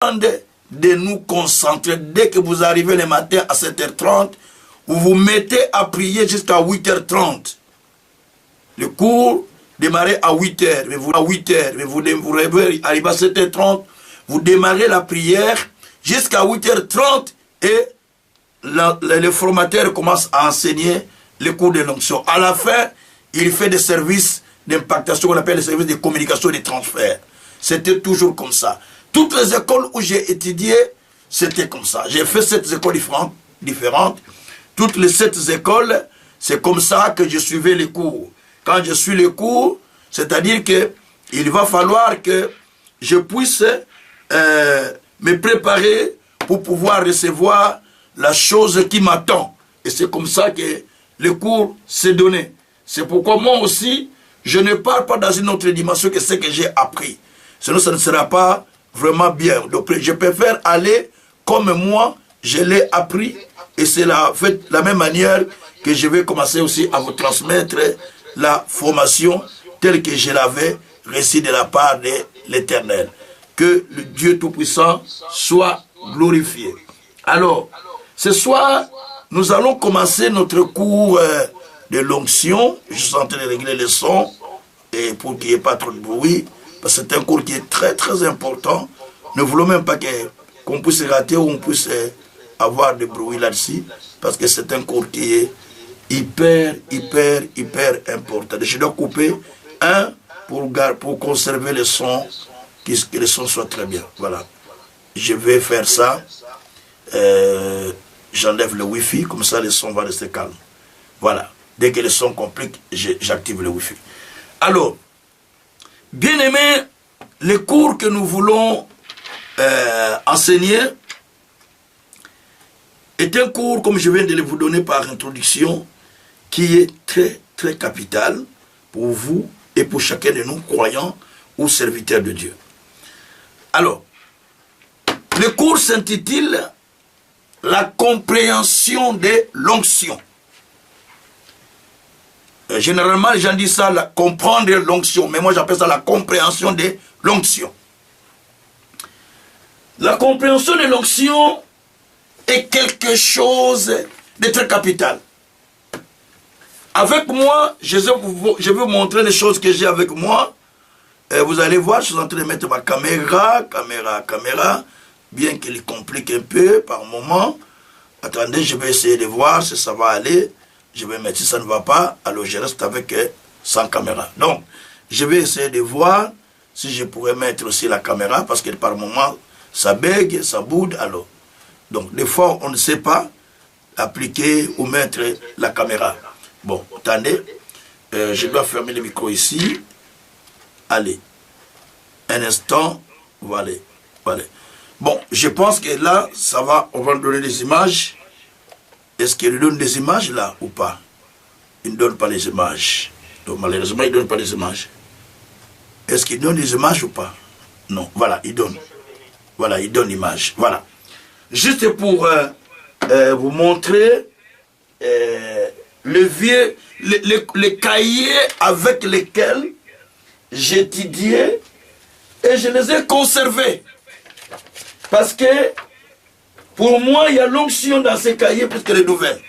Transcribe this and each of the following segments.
de nous concentrer. Dès que vous arrivez le matin à 7h30, vous vous mettez à prier jusqu'à 8h30. Le cours démarre à 8h, mais vous arrivez à 7h30, vous démarrez la prière jusqu'à 8h30 et le formateur commence à enseigner le cours de l'onction. À la fin, il fait des services d'impactation qu'on appelle les services de communication et de transfert. C'était toujours comme ça. Toutes les écoles où j'ai étudié, c'était comme ça. J'ai fait 7 écoles différentes. Toutes les 7 écoles, c'est comme ça que je suivais les cours. Quand je suis les cours, c'est-à-dire que il va falloir que je puisse me préparer pour pouvoir recevoir la chose qui m'attend. Et c'est comme ça que le cours s'est donné. C'est pourquoi moi aussi, je ne parle pas dans une autre dimension que ce que j'ai appris. Sinon, ça ne sera pas vraiment bien. Donc, je préfère aller comme moi, je l'ai appris. Et c'est la même manière que je vais commencer aussi à vous transmettre la formation telle que je l'avais reçue de la part de l'Éternel. Que le Dieu Tout-Puissant soit glorifié. Alors, ce soir, nous allons commencer notre cours de l'onction. Je suis en train de régler le son et pour qu'il n'y ait pas trop de bruit. Parce que c'est un cours qui est très très important. Ne voulons même pas qu'on puisse rater ou on puisse avoir de bruit là-dessus. Parce que c'est un cours qui est hyper important. Je dois couper un pour conserver le son, que le son soit très bien. Voilà. Je vais faire ça. J'enlève le Wi-Fi, comme ça le son va rester calme. Voilà. Dès que le son complique, j'active le Wi-Fi. Alors, bien aimé, le cours que nous voulons enseigner est un cours, comme je viens de vous donner par introduction, qui est très, très capital pour vous et pour chacun de nous, croyants ou serviteurs de Dieu. Alors, le cours s'intitule « La compréhension de l'onction ». Généralement, les gens disent ça, comprendre l'onction, mais moi j'appelle ça la compréhension de l'onction. La compréhension de l'onction est quelque chose de très capital. Avec moi, je vais vous montrer les choses que j'ai avec moi. Vous allez voir, je suis en train de mettre ma caméra, bien qu'il complique un peu par moment. Attendez, je vais essayer de voir si ça va aller. Je vais mettre, si ça ne va pas, alors je reste avec sans caméra. Donc, je vais essayer de voir si je pourrais mettre aussi la caméra, parce que par moment, ça bègue, ça boude, alors. Donc, des fois, on ne sait pas appliquer ou mettre la caméra. Bon, attendez, je dois fermer le micro ici. Allez, un instant, voilà. Bon, je pense que là, ça va, on va nous donner des images. Est-ce qu'il donne des images là ou pas? Il ne donne pas les images. Donc malheureusement, il ne donne pas les images. Est-ce qu'il donne des images ou pas? Non, voilà, il donne. Voilà, il donne l'image. Voilà. Juste pour vous montrer les cahiers avec lesquels j'étudiais et je les ai conservés. Parce que pour moi, il y a l'onction dans ces cahiers plus que les nouvelles.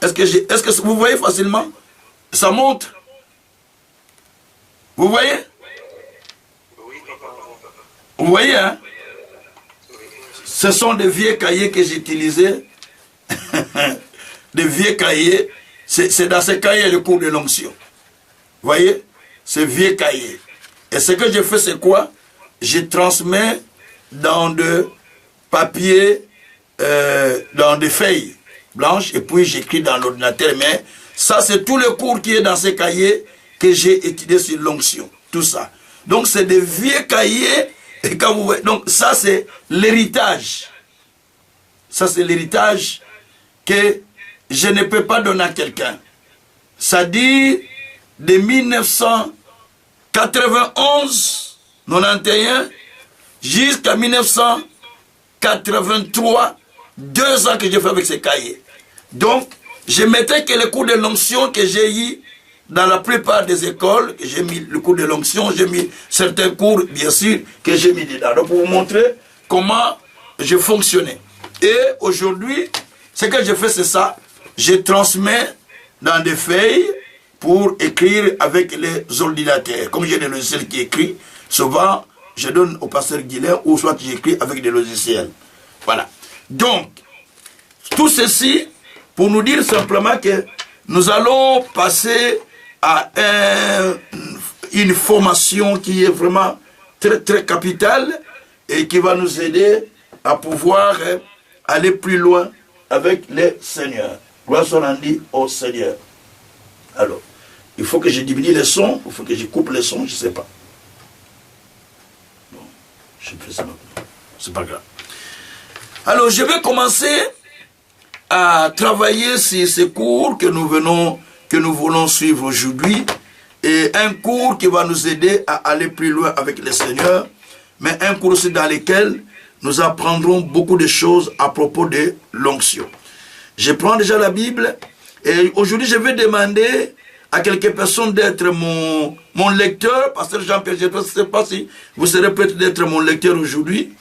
Est-ce que vous voyez facilement? Ça monte. Vous voyez? Vous voyez, hein? Ce sont des vieux cahiers que j'utilisais. Des vieux cahiers. C'est dans ces cahiers le cours de l'onction. Vous voyez? Ces vieux cahiers. Et ce que je fais, c'est quoi? Je transmets dans de papier, dans des feuilles blanches, et puis j'écris dans l'ordinateur. Mais ça, c'est tout le cours qui est dans ces cahiers que j'ai étudié sur l'onction. Tout ça. Donc, c'est des vieux cahiers. Et quand vous voyez, donc, ça, c'est l'héritage. Ça, c'est l'héritage que je ne peux pas donner à quelqu'un. Ça dit de 1991, 91, jusqu'à 1983, 2 ans que j'ai fait avec ces cahiers. Donc, je mettais que les cours de l'onction que j'ai eu dans la plupart des écoles, que j'ai mis le cours de l'onction, j'ai mis certains cours, bien sûr, que j'ai mis dedans. Donc, pour vous montrer comment je fonctionnais. Et aujourd'hui, ce que je fais, c'est ça. Je transmets dans des feuilles pour écrire avec les ordinateurs. Comme j'ai des logiciels qui écrivent, souvent, je donne au pasteur Guilain ou soit j'écris avec des logiciels. Voilà. Donc, tout ceci pour nous dire simplement que nous allons passer à une formation qui est vraiment très, très capitale et qui va nous aider à pouvoir aller plus loin avec les seigneurs. Gloire soit rendue au Seigneur. Alors, il faut que je diminue les sons, il faut que je coupe les sons, je ne sais pas. Bon, je fais ça maintenant. C'est pas grave. Alors, je vais commencer à travailler sur ces cours que nous voulons suivre aujourd'hui. Et un cours qui va nous aider à aller plus loin avec le Seigneur, mais un cours aussi dans lequel nous apprendrons beaucoup de choses à propos de l'onction. Je prends déjà la Bible et aujourd'hui je vais demander à quelques personnes d'être mon lecteur. Pasteur Jean-Pierre, je ne sais pas si vous serez prêt d'être mon lecteur aujourd'hui.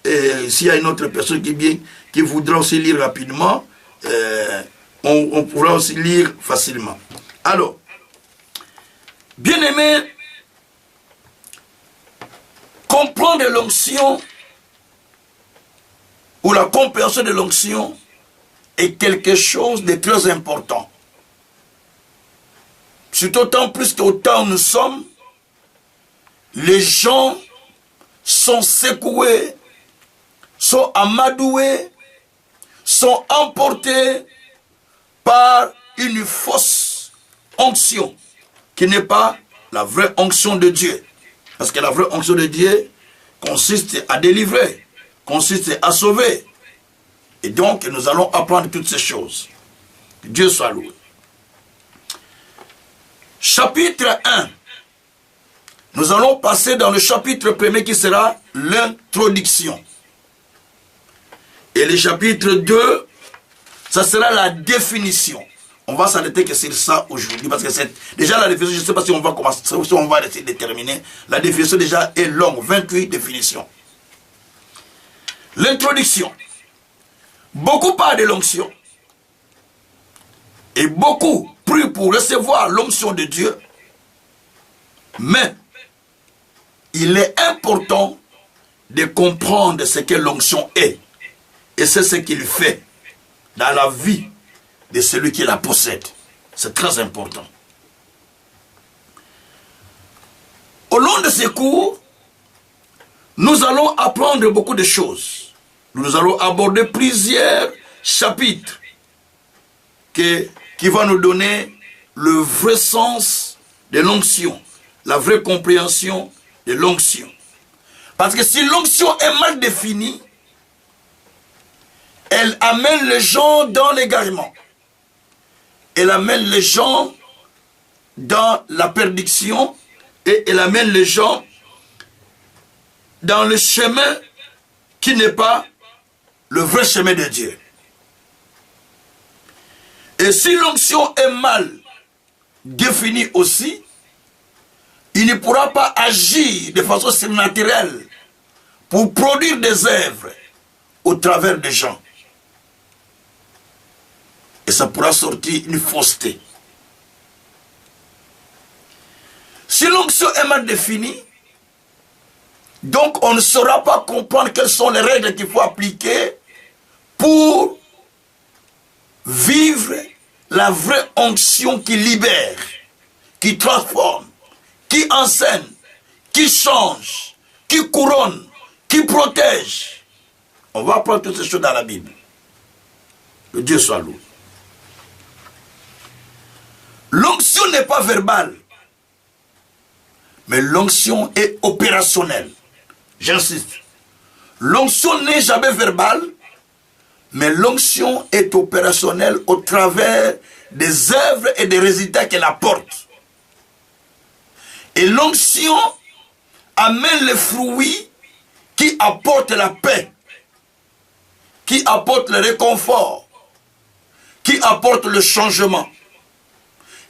Et s'il y a une autre personne qui voudra aussi lire rapidement, on pourra aussi lire facilement. Alors, bien-aimés, comprendre l'onction ou la compréhension de l'onction est quelque chose de très important. C'est d'autant plus qu'au temps où nous sommes, les gens sont secoués, sont amadoués, sont emportés par une fausse onction qui n'est pas la vraie onction de Dieu. Parce que la vraie onction de Dieu consiste à délivrer, consiste à sauver. Et donc, nous allons apprendre toutes ces choses. Que Dieu soit loué. Chapitre 1. Nous allons passer dans le chapitre 1er qui sera l'introduction. Et le chapitre 2, ça sera la définition. On va s'arrêter que sur ça aujourd'hui, parce que c'est déjà la définition, je ne sais pas si on va commencer, si on va essayer de terminer. La définition déjà est longue, 28 définitions. L'introduction. Beaucoup parlent de l'onction. Et beaucoup prient pour recevoir l'onction de Dieu. Mais il est important de comprendre ce que l'onction est. Et c'est ce qu'il fait dans la vie de celui qui la possède. C'est très important. Au long de ces cours, nous allons apprendre beaucoup de choses. Nous allons aborder plusieurs chapitres qui vont nous donner le vrai sens de l'onction, la vraie compréhension de l'onction. Parce que si l'onction est mal définie, elle amène les gens dans l'égarement. Elle amène les gens dans la perdition et elle amène les gens dans le chemin qui n'est pas le vrai chemin de Dieu. Et si l'onction est mal définie aussi, il ne pourra pas agir de façon surnaturelle pour produire des œuvres au travers des gens. Et ça pourra sortir une fausseté. Si l'onction est mal définie, donc on ne saura pas comprendre quelles sont les règles qu'il faut appliquer pour vivre la vraie onction qui libère, qui transforme, qui enseigne, qui change, qui couronne, qui protège. On va apprendre toutes ces choses dans la Bible. Que Dieu soit loué. L'onction n'est pas verbale, mais l'onction est opérationnelle. J'insiste. L'onction n'est jamais verbale, mais l'onction est opérationnelle au travers des œuvres et des résultats qu'elle apporte. Et l'onction amène les fruits qui apportent la paix, qui apportent le réconfort, qui apportent le changement,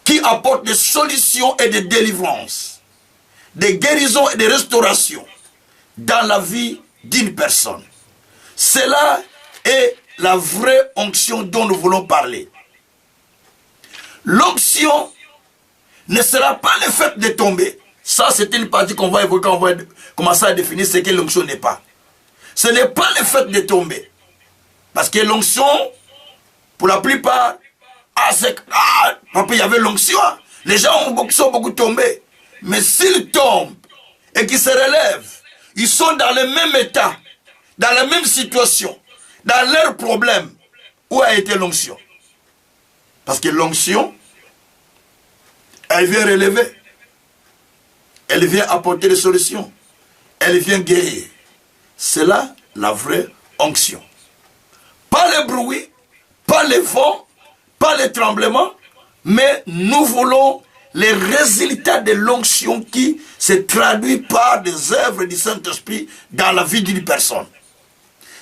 qui apportent des solutions et des délivrances, des guérisons et des restaurations dans la vie d'une personne. Cela est la vraie onction dont nous voulons parler. L'onction ne sera pas le fait de tomber. Ça, c'est une partie qu'on va évoquer, on va commencer à définir ce que l'onction n'est pas. Ce n'est pas le fait de tomber. Parce que l'onction, pour la plupart, papa, il y avait l'onction. Les gens sont beaucoup tombés. Mais s'ils tombent et qu'ils se relèvent, ils sont dans le même état, dans la même situation, dans leurs problèmes. Où a été l'onction? Parce que l'onction, elle vient relever. Elle vient apporter des solutions. Elle vient guérir. C'est là la vraie onction. Pas le bruit, pas le vent, pas les tremblements, mais nous voulons les résultats de l'onction qui se traduit par des œuvres du Saint-Esprit dans la vie d'une personne.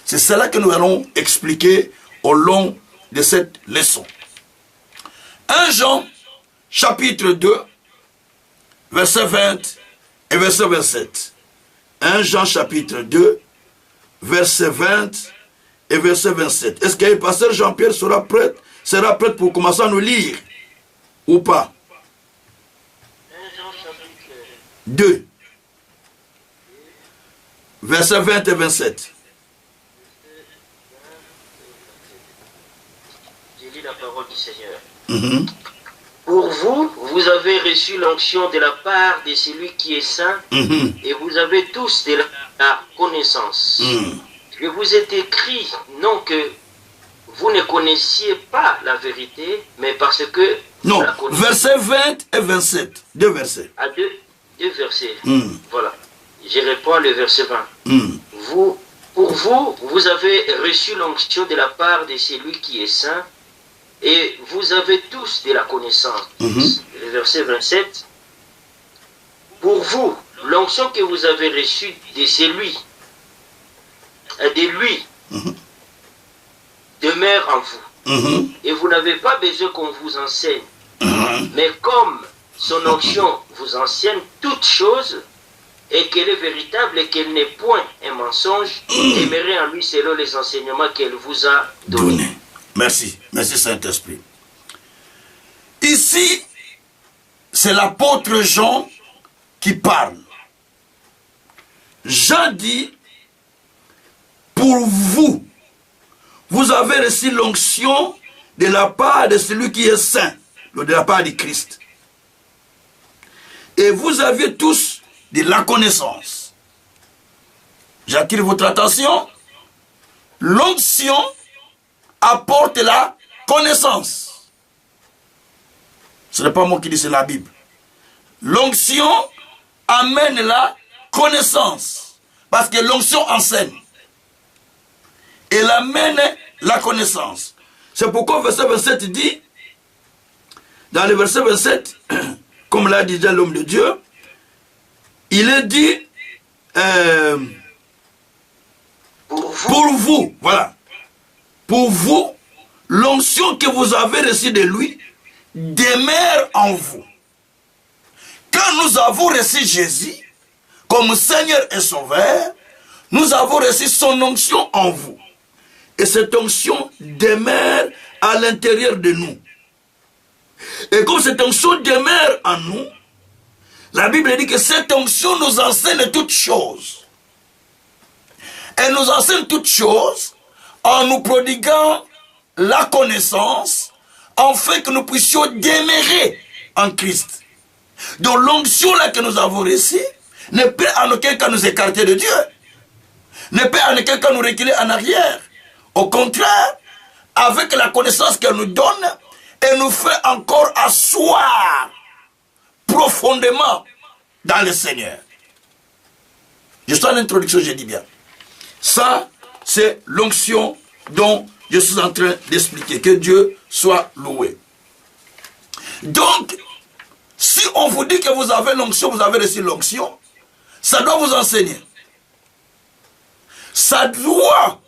C'est cela que nous allons expliquer au long de cette leçon. 1 Jean, chapitre 2, verset 20 et verset 27. 1 Jean, chapitre 2, verset 20 et verset 27. Est-ce que le pasteur Jean-Pierre sera prêt pour commencer à nous lire ou pas? 1 Jean, chapitre 2, verset 20 et 27. Je lis la parole du Seigneur. Pour vous, vous avez reçu l'onction de la part de celui qui est saint, et vous avez tous de la connaissance. Je vous ai écrit, non que vous ne connaissiez pas la vérité, mais parce que... Non, verset 20 et 27. Deux versets. À deux versets. Voilà. Je réponds le verset 20. Pour vous, vous avez reçu l'onction de la part de celui qui est saint, et vous avez tous de la connaissance. Le verset 27. Pour vous, l'onction que vous avez reçue de lui, demeure en vous. Et vous n'avez pas besoin qu'on vous enseigne. Mais comme son onction vous enseigne toutes choses, et qu'elle est véritable et qu'elle n'est point un mensonge, demeurez en lui selon les enseignements qu'elle vous a donnés. Merci. Merci Saint-Esprit. Ici, c'est l'apôtre Jean qui parle. Jean dit, pour vous, vous avez reçu l'onction de la part de celui qui est saint, de la part du Christ. Et vous avez tous de la connaissance. J'attire votre attention. L'onction apporte la connaissance. Ce n'est pas moi qui dis, c'est la Bible. L'onction amène la connaissance. Parce que l'onction enseigne. Elle amène la connaissance. C'est pourquoi le verset 27 dit, dans le verset 27, comme l'a dit déjà l'homme de Dieu, il est dit, pour vous, voilà. Pour vous, l'onction que vous avez reçue de lui demeure en vous. Quand nous avons reçu Jésus comme Seigneur et Sauveur, nous avons reçu son onction en vous. Et cette onction demeure à l'intérieur de nous. Et comme cette onction demeure en nous, la Bible dit que cette onction nous enseigne toutes choses. Elle nous enseigne toutes choses en nous prodiguant la connaissance, afin que nous puissions demeurer en Christ. Donc l'onction là que nous avons reçue ne peut en aucun cas nous écarter de Dieu, ne peut en aucun cas nous reculer en arrière. Au contraire, avec la connaissance qu'elle nous donne, elle nous fait encore asseoir profondément dans le Seigneur. Je suis en introduction, je dis bien. Ça, c'est l'onction dont je suis en train d'expliquer. Que Dieu soit loué. Donc, si on vous dit que vous avez l'onction, vous avez reçu l'onction, ça doit vous enseigner. Ça doit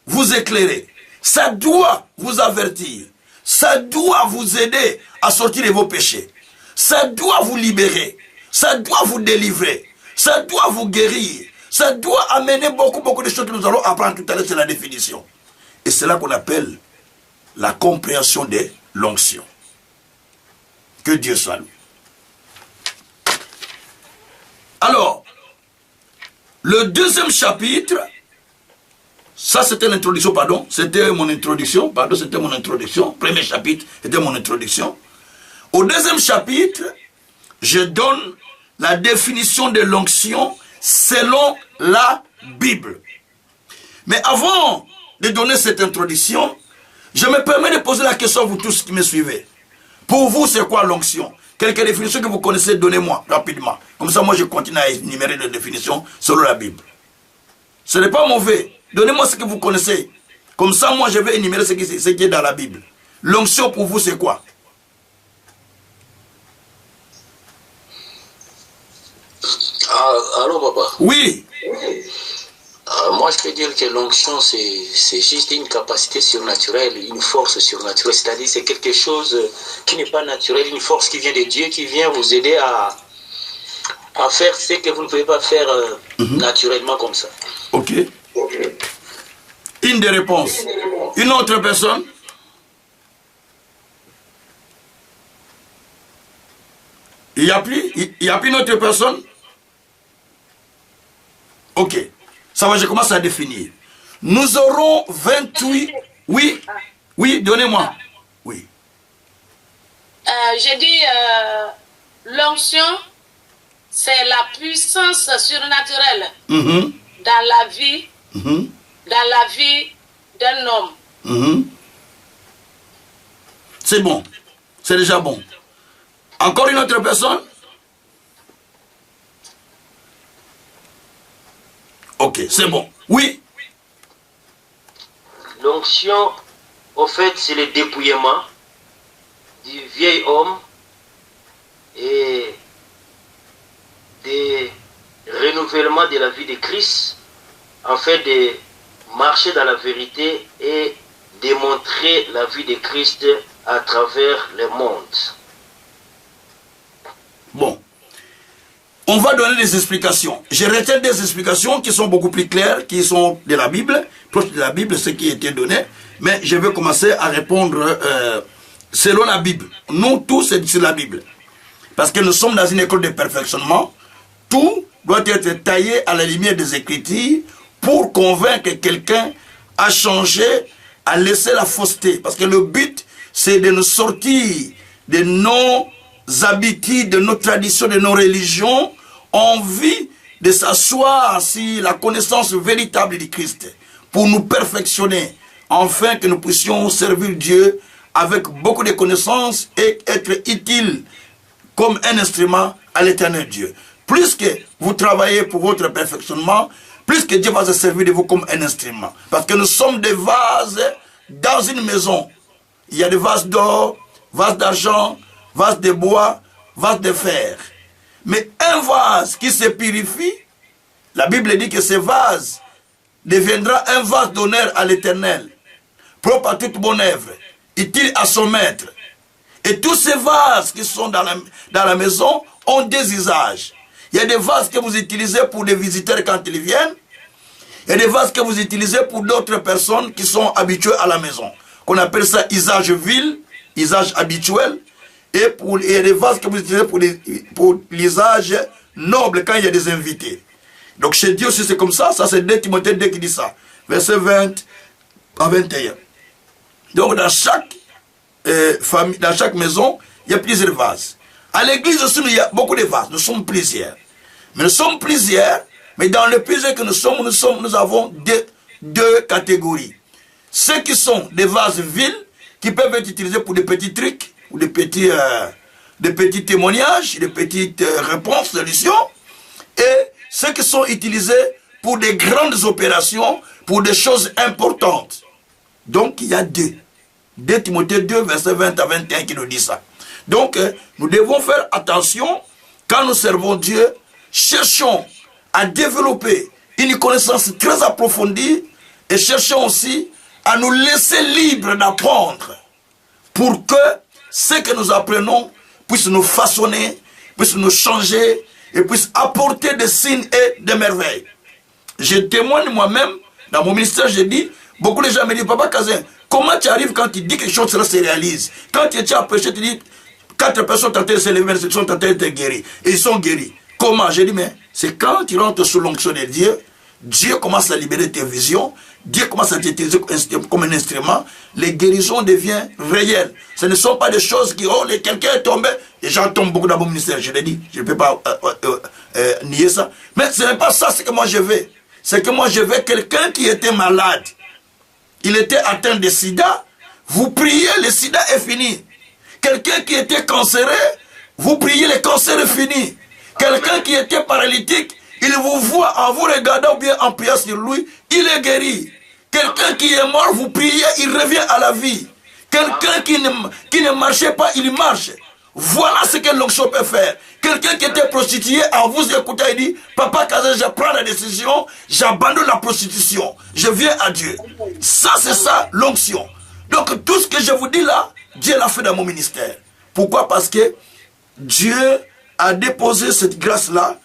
vous éclairer. Ça doit vous avertir. Ça doit vous aider à sortir de vos péchés. Ça doit vous libérer. Ça doit vous délivrer. Ça doit vous guérir. Ça doit amener beaucoup de choses que nous allons apprendre tout à l'heure, c'est la définition. Et c'est là qu'on appelle la compréhension de l'onction. Que Dieu soit loué. Alors, le deuxième chapitre, ça c'était l'introduction, pardon, c'était mon introduction, premier chapitre, c'était mon introduction. Au deuxième chapitre, je donne la définition de l'onction selon la Bible. Mais avant de donner cette introduction, je me permets de poser la question à vous tous qui me suivez. Pour vous, c'est quoi l'onction? Quelques définitions que vous connaissez, donnez-moi rapidement. Comme ça, moi, je continue à énumérer les définitions selon la Bible. Ce n'est pas mauvais. Donnez-moi ce que vous connaissez. Comme ça, moi, je vais énumérer ce qui est dans la Bible. L'onction, pour vous, c'est quoi? Allô, papa? Oui. Moi, je peux dire que l'onction, c'est juste une capacité surnaturelle, une force surnaturelle. C'est-à-dire, c'est quelque chose qui n'est pas naturel, une force qui vient de Dieu, qui vient vous aider à faire ce que vous ne pouvez pas faire naturellement comme ça. Ok. Une des réponses. Une autre personne? Il n'y a plus une autre personne? Ok. Ça va, je commence à définir. Nous aurons 28... Oui, oui, donnez-moi. Oui. J'ai dit, l'onction, c'est la puissance surnaturelle dans la vie, d'un homme. C'est bon. C'est déjà bon. Encore une autre personne? Ok, c'est bon. Oui. L'onction, au fait, c'est le dépouillement du vieil homme et des renouvellements de la vie de Christ, en fait, de marcher dans la vérité et démontrer la vie de Christ à travers le monde. Bon. On va donner des explications. Je retiens des explications qui sont beaucoup plus claires, qui sont de la Bible, proches de la Bible, ce qui a été donné. Mais je vais commencer à répondre selon la Bible. Nous, tous, c'est sur la Bible. Parce que nous sommes dans une école de perfectionnement. Tout doit être taillé à la lumière des Écritures pour convaincre quelqu'un à changer, à laisser la fausseté. Parce que le but, c'est de nous sortir de nos habitudes, de nos traditions, de nos religions, envie de s'asseoir sur la connaissance véritable du Christ pour nous perfectionner, afin que nous puissions servir Dieu avec beaucoup de connaissances et être utiles comme un instrument à l'éternel Dieu. Plus que vous travaillez pour votre perfectionnement, plus que Dieu va se servir de vous comme un instrument. Parce que nous sommes des vases dans une maison. Il y a des vases d'or, vases d'argent, vases de bois, vases de fer. Mais un vase qui se purifie, la Bible dit que ce vase deviendra un vase d'honneur à l'Éternel, propre à toute bonne œuvre, utile à son maître. Et tous ces vases qui sont dans la maison ont des usages. Il y a des vases que vous utilisez pour des visiteurs quand ils viennent. Il y a des vases que vous utilisez pour d'autres personnes qui sont habituées à la maison. Qu'on appelle ça usage vil, usage habituel. Et il y a des vases que vous utilisez pour l'usage noble quand il y a des invités. Donc chez Dieu aussi c'est comme ça. Ça c'est 2 Timothée 2 qui dit ça. Verset 20 à 21. Donc dans chaque famille, dans chaque maison, il y a plusieurs vases. À l'église aussi, il y a beaucoup de vases. Nous sommes plusieurs. Mais nous sommes plusieurs. Mais dans le plusieurs que nous avons deux catégories. Ceux qui sont des vases vils, qui peuvent être utilisés pour des petits trucs, ou des petits témoignages, des petites réponses, solutions. Et ceux qui sont utilisés pour des grandes opérations, pour des choses importantes. Donc il y a 2 Timothée 2, verset 20 à 21 qui nous dit ça. Donc nous devons faire attention quand nous servons Dieu. Cherchons à développer une connaissance très approfondie et cherchons aussi à nous laisser libres d'apprendre pour que ce que nous apprenons puisse nous façonner, puisse nous changer et puisse apporter des signes et des merveilles. je témoigne moi-même, dans mon ministère, je dis, beaucoup de gens me disent, Papa Kazin, comment tu arrives quand tu dis quelque chose, cela se réalise? Quand tu as prêché, tu dis, 4 personnes sont en train de se lever, elles sont en train d'être guéries. Et ils sont guéris. Comment? J'ai dit, mais c'est quand tu rentres sous l'onction de Dieu, Dieu commence à libérer tes visions, Dieu commence à t'utiliser comme un instrument, les guérisons deviennent réelles. Ce ne sont pas des choses qui, oh, quelqu'un est tombé, et j'en tombe beaucoup dans mon ministère, je l'ai dit, je ne peux pas nier ça. Mais ce n'est pas ça, ce que moi je veux. C'est que moi je veux quelqu'un qui était malade, il était atteint de sida, vous priez, le sida est fini. Quelqu'un qui était cancéreux, vous priez, le cancer est fini. Quelqu'un qui était paralytique, il vous voit en vous regardant ou bien en priant sur lui, il est guéri. Quelqu'un qui est mort, vous priez, il revient à la vie. Quelqu'un qui ne marchait pas, il marche. Voilà ce que l'onction peut faire. Quelqu'un qui était prostitué, en vous écoutant, il dit, Papa Kazin, je prends la décision, j'abandonne la prostitution, je viens à Dieu. Ça, c'est ça, l'onction. Donc, tout ce que je vous dis là, Dieu l'a fait dans mon ministère. Pourquoi? Parce que Dieu a déposé cette grâce-là,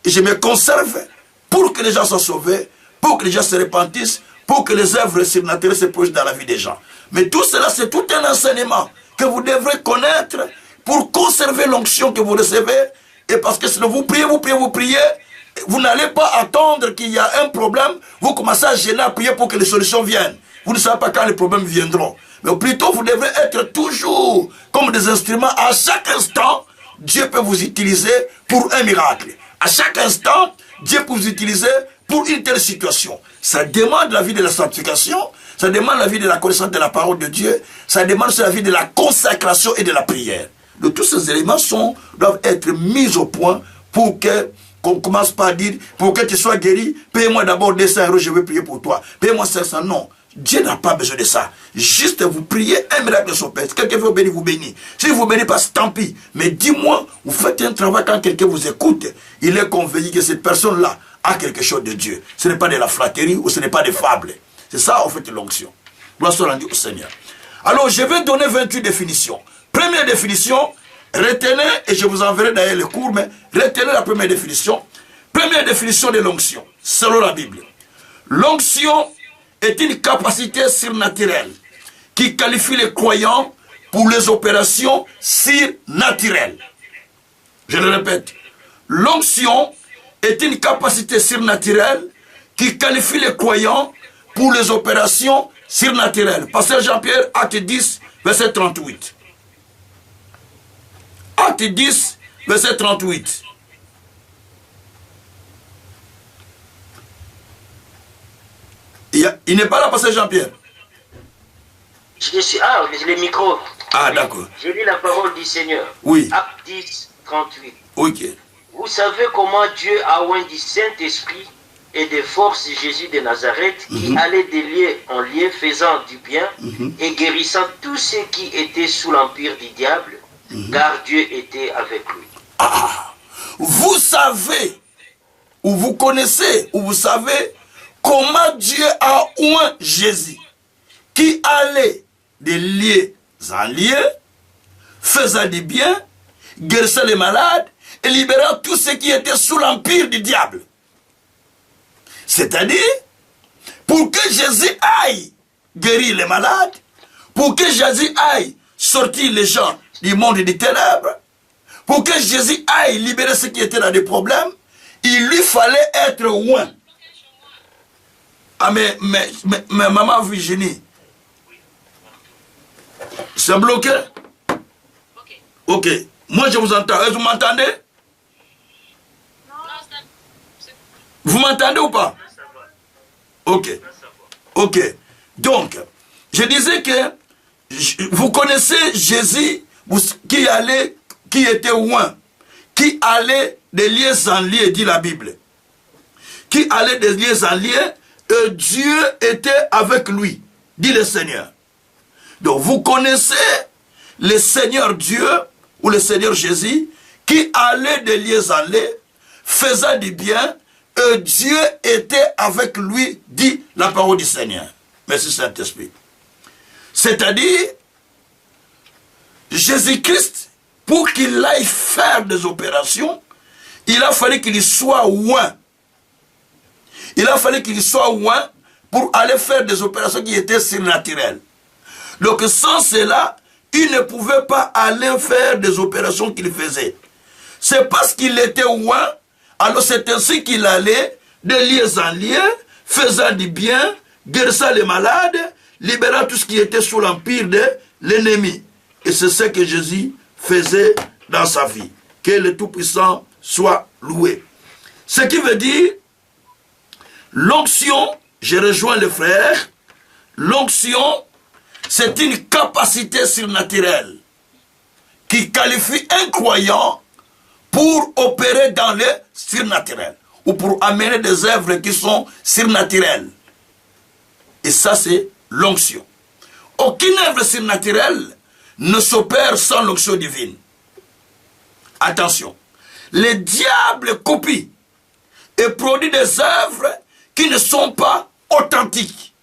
et je me conserve pour que les gens soient sauvés, pour que les gens se repentissent, pour que les œuvres surnaturelles se produisent dans la vie des gens. Mais tout cela, c'est tout un enseignement que vous devrez connaître pour conserver l'onction que vous recevez. Et parce que sinon vous priez, vous n'allez pas attendre qu'il y a un problème, vous commencez à gêner, à prier pour que les solutions viennent. Vous ne savez pas quand les problèmes viendront. Mais plutôt, vous devrez être toujours comme des instruments. À chaque instant, Dieu peut vous utiliser pour un miracle. À chaque instant, Dieu peut vous utiliser pour une telle situation. Ça demande la vie de la sanctification, ça demande la vie de la connaissance de la parole de Dieu, ça demande la vie de la consacration et de la prière. Donc tous ces éléments doivent être mis au point pour qu'on commence pas à dire, pour que tu sois guéri, paye-moi d'abord 200 €, je vais prier pour toi. Paye-moi 500, non. Dieu n'a pas besoin de ça. Juste vous priez, un miracle de son Père. Si quelqu'un veut vous bénir, vous bénit. Si vous ne bénissez pas, tant pis. Mais dis-moi, vous faites un travail quand quelqu'un vous écoute. Il est convaincu que cette personne-là a quelque chose de Dieu. Ce n'est pas de la flatterie ou ce n'est pas des fables. C'est ça, en fait, l'onction. Gloire soit rendue au Seigneur. Alors, je vais donner 28 définitions. Première définition, retenez, et je vous enverrai d'ailleurs le cours, mais retenez la première définition. Première définition de l'onction, selon la Bible. L'onction est une capacité surnaturelle qui qualifie les croyants pour les opérations surnaturelles. Je le répète. L'onction est une capacité surnaturelle qui qualifie les croyants pour les opérations surnaturelles. Pasteur Jean-Pierre, acte 10, verset 38. Acte 10, verset 38. Il n'est pas là, pasteur Jean-Pierre. Je suis... Ah, les micros. Ah, d'accord. Je lis la parole du Seigneur. Oui. Acte 10, 38. Ok. Vous savez comment Dieu a oint du Saint-Esprit et de force Jésus de Nazareth, qui allait de lieu en lieu, faisant du bien et guérissant tous ceux qui étaient sous l'empire du diable, car Dieu était avec lui. Ah, vous savez, ou vous connaissez, ou vous savez comment Dieu a oint Jésus, qui allait de lieu en lieu, faisant du bien, guérissant les malades et libérant tous ceux qui étaient sous l'empire du diable. C'est-à-dire, pour que Jésus aille guérir les malades, pour que Jésus aille sortir les gens du monde des ténèbres, pour que Jésus aille libérer ceux qui étaient dans des problèmes, il lui fallait être oint. Ah mais maman Virginie, c'est bloqué? Ok. Moi je vous entends. Est-ce que vous m'entendez? Vous m'entendez ou pas? Ok. Ok. Donc, je disais que vous connaissez Jésus qui était oint, qui allait de lieux en lieux, dit la Bible. Qui allait de lieux en lieux, et Dieu était avec lui, dit le Seigneur. Donc, vous connaissez le Seigneur Dieu, ou le Seigneur Jésus, qui allait de lieux en lieux, faisant du bien, et Dieu était avec lui, dit la parole du Seigneur. Merci Saint-Esprit. C'est-à-dire, Jésus-Christ, pour qu'il aille faire des opérations, il a fallu qu'il soit oint. Il a fallu qu'il soit loin pour aller faire des opérations qui étaient surnaturelles. Donc sans cela, il ne pouvait pas aller faire des opérations qu'il faisait. C'est parce qu'il était loin, alors c'est ainsi qu'il allait de lieu en lieu, faisant du bien, guérissant les malades, libérant tout ce qui était sous l'empire de l'ennemi. Et c'est ce que Jésus faisait dans sa vie. Que le Tout-Puissant soit loué. Ce qui veut dire, l'onction, je rejoins les frères, l'onction, c'est une capacité surnaturelle qui qualifie un croyant pour opérer dans le surnaturel ou pour amener des œuvres qui sont surnaturelles. Et ça, c'est l'onction. Aucune œuvre surnaturelle ne s'opère sans l'onction divine. Attention, le diable copie et produit des œuvres qui ne sont pas authentiques,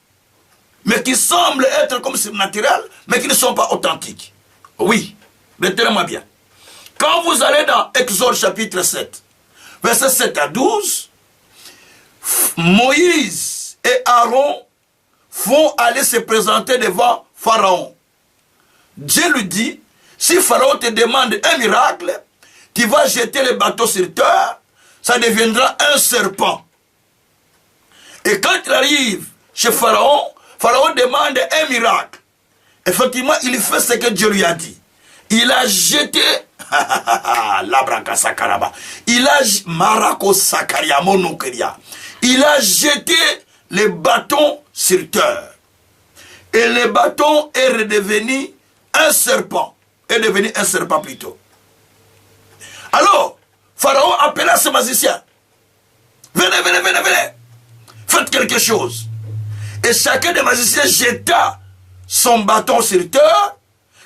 mais qui semblent être comme surnaturelles, mais qui ne sont pas authentiques. Oui, retenez-moi bien. Quand vous allez dans Exode chapitre 7, versets 7 à 12, Moïse et Aaron vont aller se présenter devant Pharaon. Dieu lui dit, si Pharaon te demande un miracle, tu vas jeter le bateau sur terre, ça deviendra un serpent. Et quand il arrive chez Pharaon, Pharaon demande un miracle. Effectivement, il fait ce que Dieu lui a dit. Il a jeté il a jeté le bâton sur terre. Et le bâton est redevenu un serpent. Est devenu un serpent plutôt. Alors, Pharaon appela ses magiciens. Venez, venez, venez, venez. Faites quelque chose. Et chacun des magiciens jeta son bâton sur terre.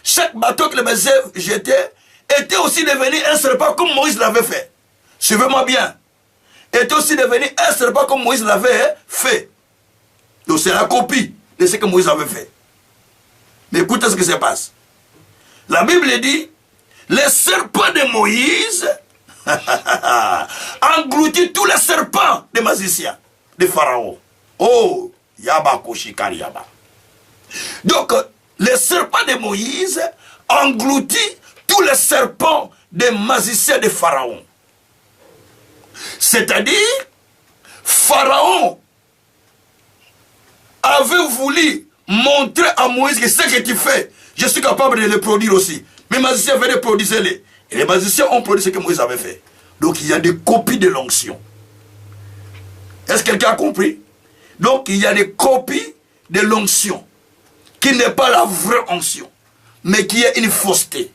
Chaque bâton que le magicien jetait était aussi devenu un serpent comme Moïse l'avait fait. Suivez-moi bien. Était aussi devenu un serpent comme Moïse l'avait fait. Donc c'est la copie de ce que Moïse avait fait. Mais écoutez ce qui se passe. La Bible dit, le serpent de Moïse engloutit tous les serpents des magiciens de Pharaon. Oh, Yaba Koshikari Yaba. Donc, le serpent de Moïse engloutit tous les serpents des magiciens de Pharaon. C'est-à-dire, Pharaon avait voulu montrer à Moïse que ce que tu fais, je suis capable de le produire aussi. Mes magiciens venaient produire les. Et les magiciens ont produit ce que Moïse avait fait. Donc il y a des copies de l'onction. Est-ce que quelqu'un a compris? Donc il y a des copies de l'onction qui n'est pas la vraie onction, mais qui est une fausseté.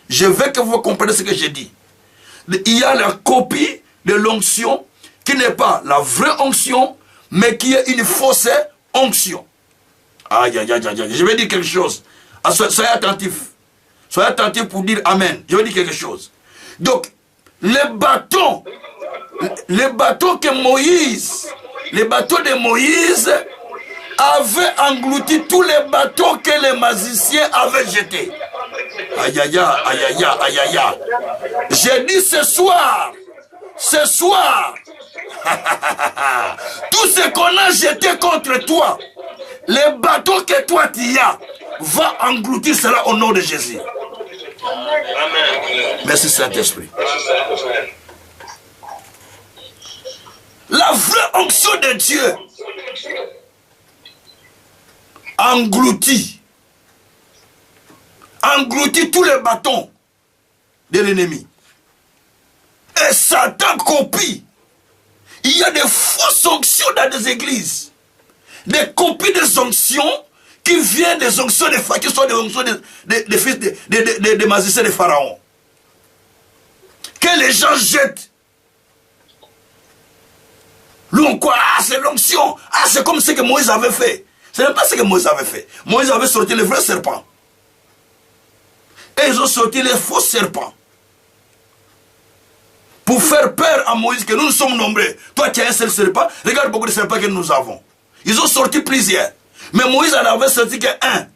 Je veux que vous compreniez ce que j'ai dit. Il y a la copie de l'onction qui n'est pas la vraie onction, mais qui est une fausse onction. Aïe, aïe, aïe, aïe. Je vais dire quelque chose. Soyez attentifs. Soyez attentifs pour dire Amen. Je vais dire quelque chose. Donc, le bâton que Moïse, les bateaux de Moïse avaient englouti tous les bateaux que les magiciens avaient jetés. Aïe, aïe, aïe, aïe, aïe, aïe, aïe. J'ai dit ce soir, tout ce qu'on a jeté contre toi, les bateaux que toi tu as, va engloutir cela au nom de Jésus. Amen. Merci Saint-Esprit. La vraie onction de Dieu engloutit tous les bâtons de l'ennemi. Et Satan copie. Il y a des fausses onctions dans des églises. Des copies des onctions qui viennent des onctions qui sont des onctions des fils des magiciens de Pharaon. Que les gens jettent. L'on quoi? Ah, c'est l'onction. Ah, c'est comme ce que Moïse avait fait. Ce n'est pas ce que Moïse avait fait. Moïse avait sorti le vrai serpent. Et ils ont sorti les faux serpents. Pour faire peur à Moïse que nous sommes nombreux. Toi, tu as un seul serpent. Regarde beaucoup de serpents que nous avons. Ils ont sorti plusieurs. Mais Moïse en avait sorti qu'un.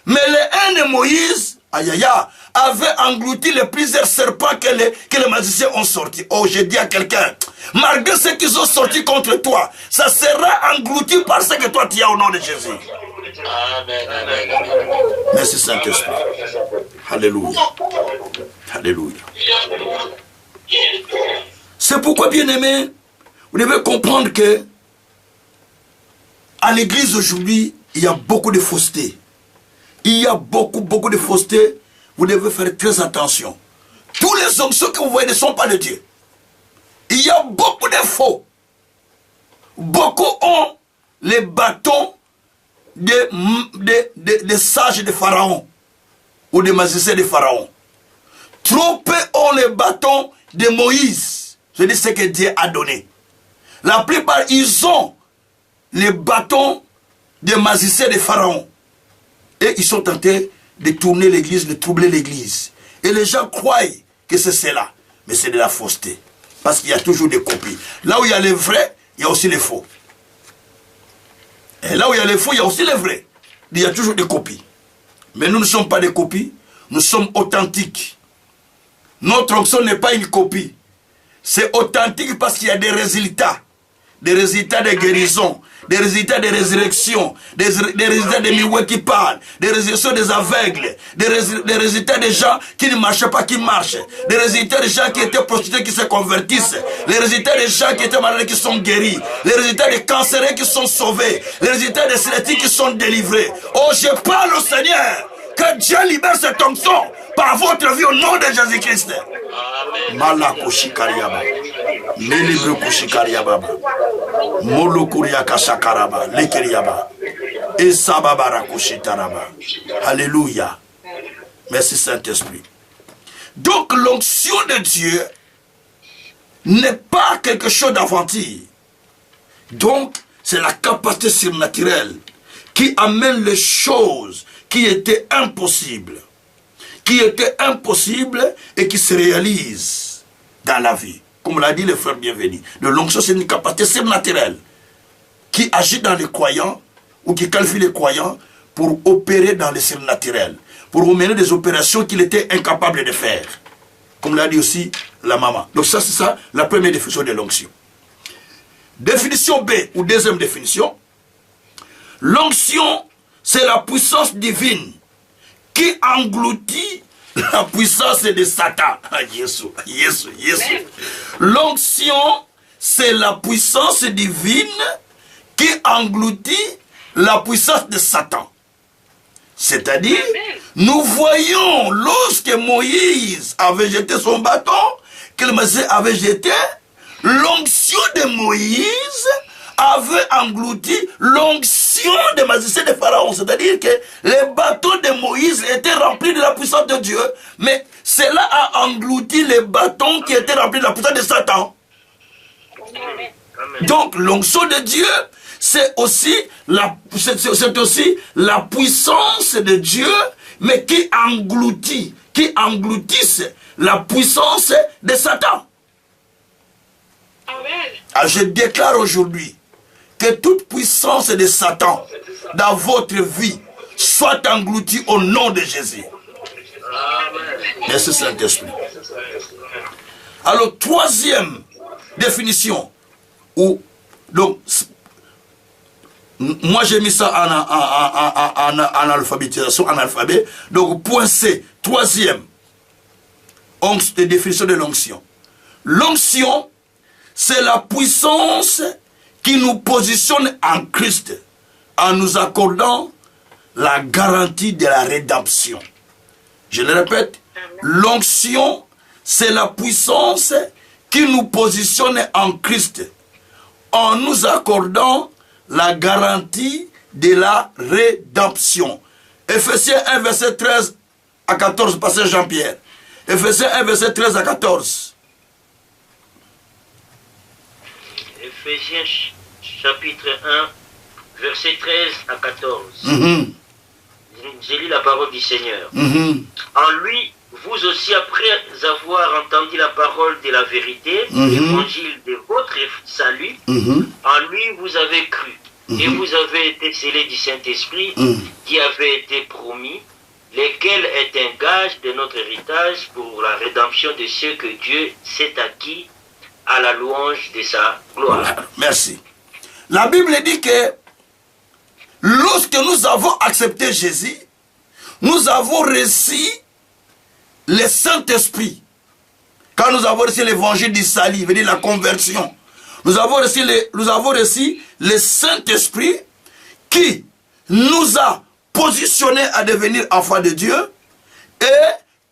Mais le un de Moïse, aïe aïe aïe, avait englouti les plusieurs serpents que les magiciens ont sortis. Oh, j'ai dit à quelqu'un, malgré ce qu'ils ont sorti contre toi, ça sera englouti par ce que toi tu as au nom de Jésus. Amen. Merci Saint-Esprit. Alléluia. Alléluia. C'est pourquoi, bien-aimés, vous devez comprendre que à l'église aujourd'hui, il y a beaucoup de fausseté. Il y a beaucoup de fausseté. Vous devez faire très attention. Tous les hommes, ceux que vous voyez, ne sont pas de Dieu. Il y a beaucoup de faux. Beaucoup ont les bâtons des sages de Pharaon ou des magiciens de Pharaon. Trop peu ont les bâtons de Moïse. Je dis ce que Dieu a donné. La plupart, ils ont les bâtons des magiciens de Pharaon. Et ils sont tentés de tourner l'église, de troubler l'église. Et les gens croient que c'est cela. Mais c'est de la fausseté. Parce qu'il y a toujours des copies. Là où il y a les vrais, il y a aussi les faux. Et là où il y a les faux, il y a aussi les vrais. Il y a toujours des copies. Mais nous ne sommes pas des copies. Nous sommes authentiques. Notre onction n'est pas une copie. C'est authentique parce qu'il y a des résultats. Des résultats de guérison, des résultats de résurrection, des résultats des miouets qui parlent, des résultats des aveugles, des résultats des gens qui ne marchaient pas, qui marchent, des résultats des gens qui étaient prostitués, qui se convertissent, les résultats des gens qui étaient malades, qui sont guéris, les résultats des cancéreux qui sont sauvés, les résultats des sceptiques qui sont délivrés. Oh, je parle au Seigneur, que Dieu libère cette onction par votre vie au nom de Jésus-Christ. Malakoshi Kariaba, Melibre Koshi Kariaba, Molokuria Kashakaraba, Lekeriaba, et Sababara Koshi Taraba. Alléluia. Merci Saint-Esprit. Donc l'onction de Dieu n'est pas quelque chose d'aventure. Donc c'est la capacité surnaturelle qui amène les choses qui étaient impossibles. Et qui se réalisent dans la vie. Comme l'a dit le frère bienvenu. De l'onction, c'est une capacité surnaturelle qui agit dans les croyants ou qui qualifie les croyants pour opérer dans le surnaturel, pour mener des opérations qu'il était incapable de faire. Comme l'a dit aussi la maman. Donc ça, c'est ça, la première définition de l'onction. Définition B, ou deuxième définition. L'onction, c'est la puissance divine qui engloutit la puissance de Satan. Jésus. L'onction, c'est la puissance divine qui engloutit la puissance de Satan. C'est-à-dire, nous voyons lorsque Moïse avait jeté son bâton, que le Messie avait jeté, l'onction de Moïse avait englouti l'onction des magiciens de Pharaon. C'est-à-dire que les bâtons de Moïse étaient remplis de la puissance de Dieu, mais cela a englouti les bâtons qui étaient remplis de la puissance de Satan. Donc l'onction de Dieu, c'est aussi la puissance de Dieu, mais qui engloutisse la puissance de Satan. Alors je déclare aujourd'hui que toute puissance de Satan dans votre vie soit engloutie au nom de Jésus. Merci Saint-Esprit. Alors, troisième définition, donc, moi j'ai mis ça en alphabétisation, en alphabet. Donc, point C, troisième définition de l'onction. L'onction, c'est la puissance qui nous positionne en Christ en nous accordant la garantie de la rédemption. Je le répète, l'onction, c'est la puissance qui nous positionne en Christ en nous accordant la garantie de la rédemption. Ephésiens 1, verset 13 à 14, passage Jean-Pierre. Ephésiens 1, verset 13 à 14. Ephésiens chapitre 1, verset 13 à 14. J'ai lu la parole du Seigneur. En lui, vous aussi, après avoir entendu la parole de la vérité, l'évangile de votre salut, en lui vous avez cru. Et vous avez été scellés du Saint-Esprit qui avait été promis, lequel est un gage de notre héritage pour la rédemption de ceux que Dieu s'est acquis à la louange de sa gloire. Merci. La Bible dit que lorsque nous avons accepté Jésus, nous avons reçu le Saint-Esprit. Quand nous avons reçu l'évangile du salut, veut dire la conversion, nous avons reçu le Saint-Esprit qui nous a positionnés à devenir enfants de Dieu et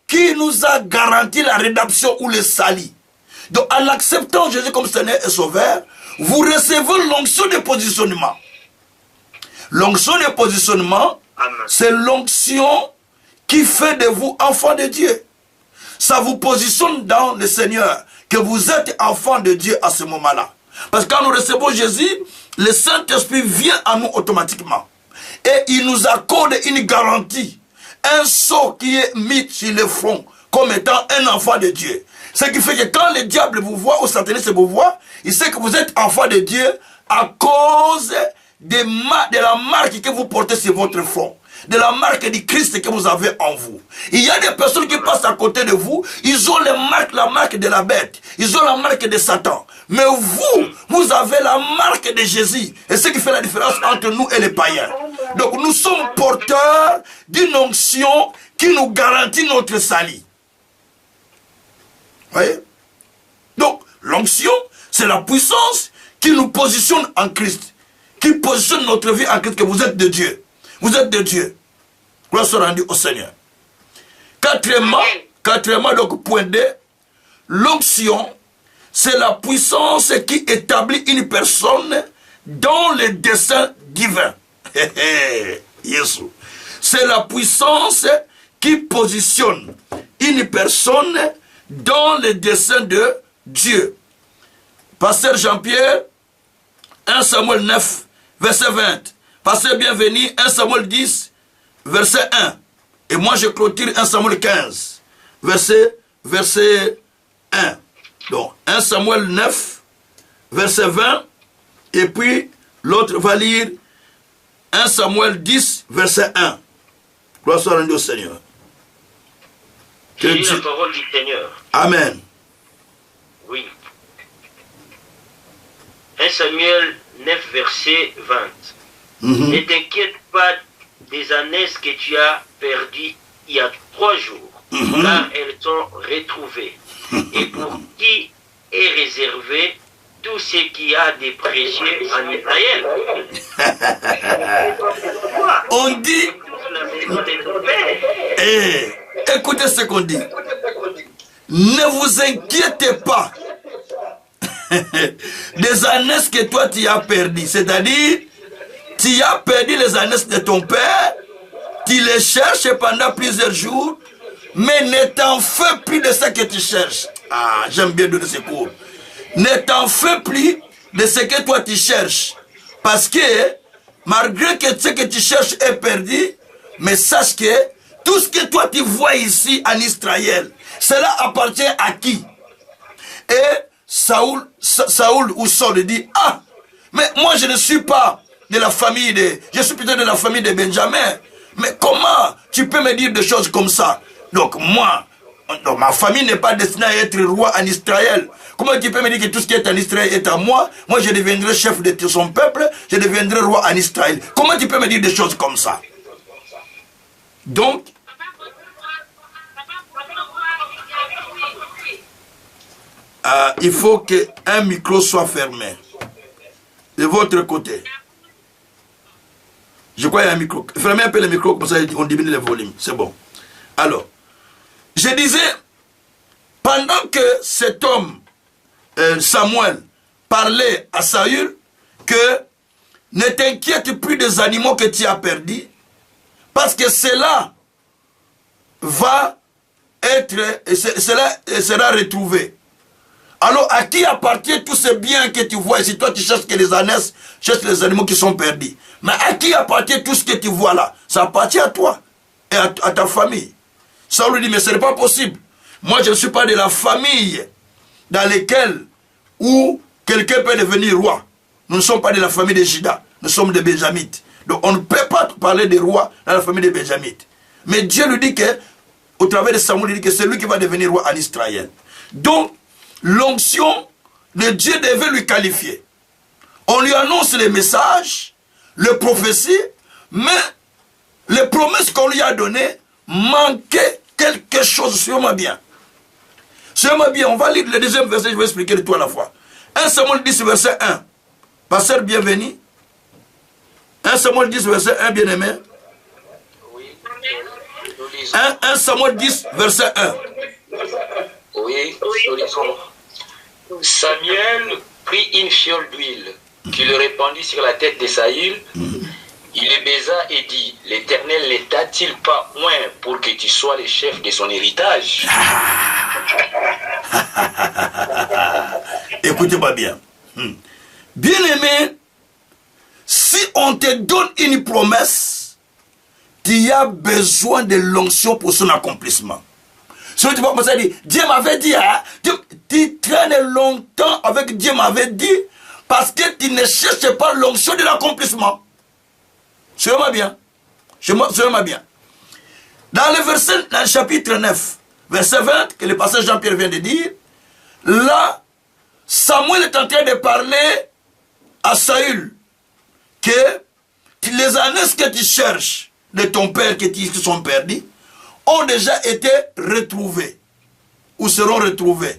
qui nous a garanti la rédemption ou le salut. Donc en acceptant Jésus comme Seigneur et Sauveur, vous recevez l'onction de positionnement. L'onction de positionnement, c'est l'onction qui fait de vous enfants de Dieu. Ça vous positionne dans le Seigneur, que vous êtes enfants de Dieu à ce moment-là. Parce que quand nous recevons Jésus, le Saint-Esprit vient à nous automatiquement. Et il nous accorde une garantie, un sceau qui est mis sur le front, comme étant un enfant de Dieu. Ce qui fait que quand le diable vous voit, ou Satanisme vous voit, il sait que vous êtes enfant de Dieu à cause de la marque que vous portez sur votre front, de la marque du Christ que vous avez en vous. Il y a des personnes qui passent à côté de vous, ils ont la marque de la bête, ils ont la marque de Satan. Mais vous avez la marque de Jésus. Et ce qui fait la différence entre nous et les païens. Donc nous sommes porteurs d'une onction qui nous garantit notre salut. Voyez? Donc l'onction, c'est la puissance qui nous positionne en Christ, qui positionne notre vie en Christ, que vous êtes de Dieu. Vous êtes de Dieu. Gloire soit rendue au Seigneur. Quatrièmement, donc point D, l'onction, c'est la puissance qui établit une personne dans le dessein divin. C'est la puissance qui positionne une personne dans le dessein de Dieu. Pasteur Jean-Pierre, 1 Samuel 9, verset 20. Pasteur Bienvenu, 1 Samuel 10, verset 1. Et moi je clôture 1 Samuel 15, verset 1. Donc 1 Samuel 9, verset 20. Et puis l'autre va lire 1 Samuel 10, verset 1. Gloire soit rendue au Seigneur. C'est la parole du Seigneur. Amen. Oui. 1 Samuel 9, verset 20. Ne t'inquiète pas des années que tu as perdues il y a 3 jours, car elles sont retrouvées. Et pour qui est réservé tout ce qui a des précieux en Israël. On dit... écoutez ce qu'on dit. Ne vous inquiétez pas des années que toi tu as perdu. C'est-à-dire, tu as perdu les années de ton père, tu les cherches pendant plusieurs jours, mais ne t'en fais plus de ce que tu cherches. Ah, j'aime bien donner ce cours. Ne t'en fais plus de ce que toi tu cherches. Parce que, malgré que ce que tu cherches est perdu, mais sache que tout ce que toi tu vois ici en Israël, cela appartient à qui? Et Saoul ou Saul dit, ah, mais moi je ne suis pas de la famille je suis plutôt de la famille de Benjamin. Mais comment tu peux me dire des choses comme ça? Donc moi, ma famille n'est pas destinée à être roi en Israël. Comment tu peux me dire que tout ce qui est en Israël est à moi? Moi je deviendrai chef de son peuple, je deviendrai roi en Israël. Comment tu peux me dire des choses comme ça? Donc, il faut qu'un micro soit fermé de votre côté. Je crois qu'il y a un micro. Fermez un peu le micro, comme ça on diminue le volume. C'est bon. Alors, je disais, pendant que cet homme, Samuel, parlait à Saül, que ne t'inquiète plus des animaux que tu as perdus, parce que cela va être, cela sera retrouvé. Alors, à qui appartient tous ces biens que tu vois ici? Toi, tu cherches que les ânesses, cherches les animaux qui sont perdus. Mais à qui appartient tout ce que tu vois là? Ça appartient à toi et à ta famille. Saul lui dit, mais ce n'est pas possible. Moi, je ne suis pas de la famille dans laquelle où quelqu'un peut devenir roi. Nous ne sommes pas de la famille de Juda. Nous sommes des Benjamites. Donc, on ne peut pas parler de roi dans la famille des Benjamites. Mais Dieu lui dit que, au travers de Samuel, il dit que c'est lui qui va devenir roi en Israël. Donc, l'onction de Dieu devait lui qualifier. On lui annonce les messages, les prophéties, mais les promesses qu'on lui a données manquaient quelque chose. Suivez-moi bien. Suivez-moi bien, on va lire le deuxième verset, je vais expliquer de tout à la fois. 1 Samuel 10, verset 1. Pasteur bienvenu. 1 Samuel 10, verset 1, bien-aimé. Oui. 1 Samuel 10, verset 1. Oui, nous lisons. Samuel prit une fiole d'huile, qu'il le répandit sur la tête de Saül. Il le baisa et dit, l'Éternel ne t'a-t-il pas oint pour que tu sois le chef de son héritage? Écoutez-moi bien. Bien-aimé, si on te donne une promesse, tu as besoin de l'onction pour son accomplissement. Si tu vas commencer à dire, Dieu m'avait dit, hein, tu traînes longtemps avec Dieu m'avait dit, parce que tu ne cherches pas l'onction de l'accomplissement. Suivez-moi bien. Suivez-moi bien. Dans le chapitre 9, verset 20, que le pasteur Jean-Pierre vient de dire, là, Samuel est en train de parler à Saül que les années que tu cherches de ton père, que sont perdus, ont déjà été retrouvées ou seront retrouvées.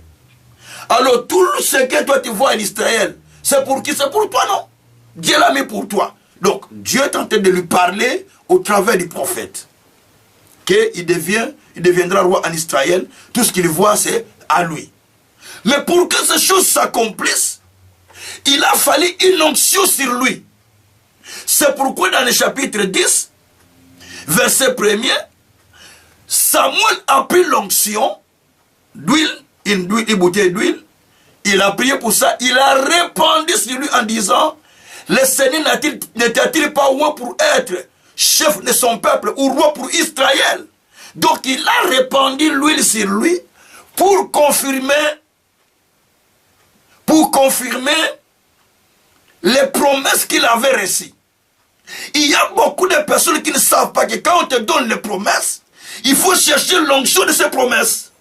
Alors tout ce que toi tu vois en Israël, c'est pour qui? C'est pour toi, non? Dieu l'a mis pour toi. Donc Dieu est en train de lui parler au travers du prophète. Il deviendra roi en Israël. Tout ce qu'il voit, c'est à lui. Mais pour que ces choses s'accomplissent, il a fallu une onction sur lui. C'est pourquoi dans le chapitre 10, verset 1er, Samuel a pris l'onction d'huile, une bouteille d'huile, il a prié pour ça, il a répandu sur lui en disant, le Seigneur n'était-il pas roi pour être chef de son peuple ou roi pour Israël? Donc il a répandu l'huile sur lui pour confirmer les promesses qu'il avait reçues. Il y a beaucoup de personnes qui ne savent pas que quand on te donne les promesses, il faut chercher l'onction de ces promesses.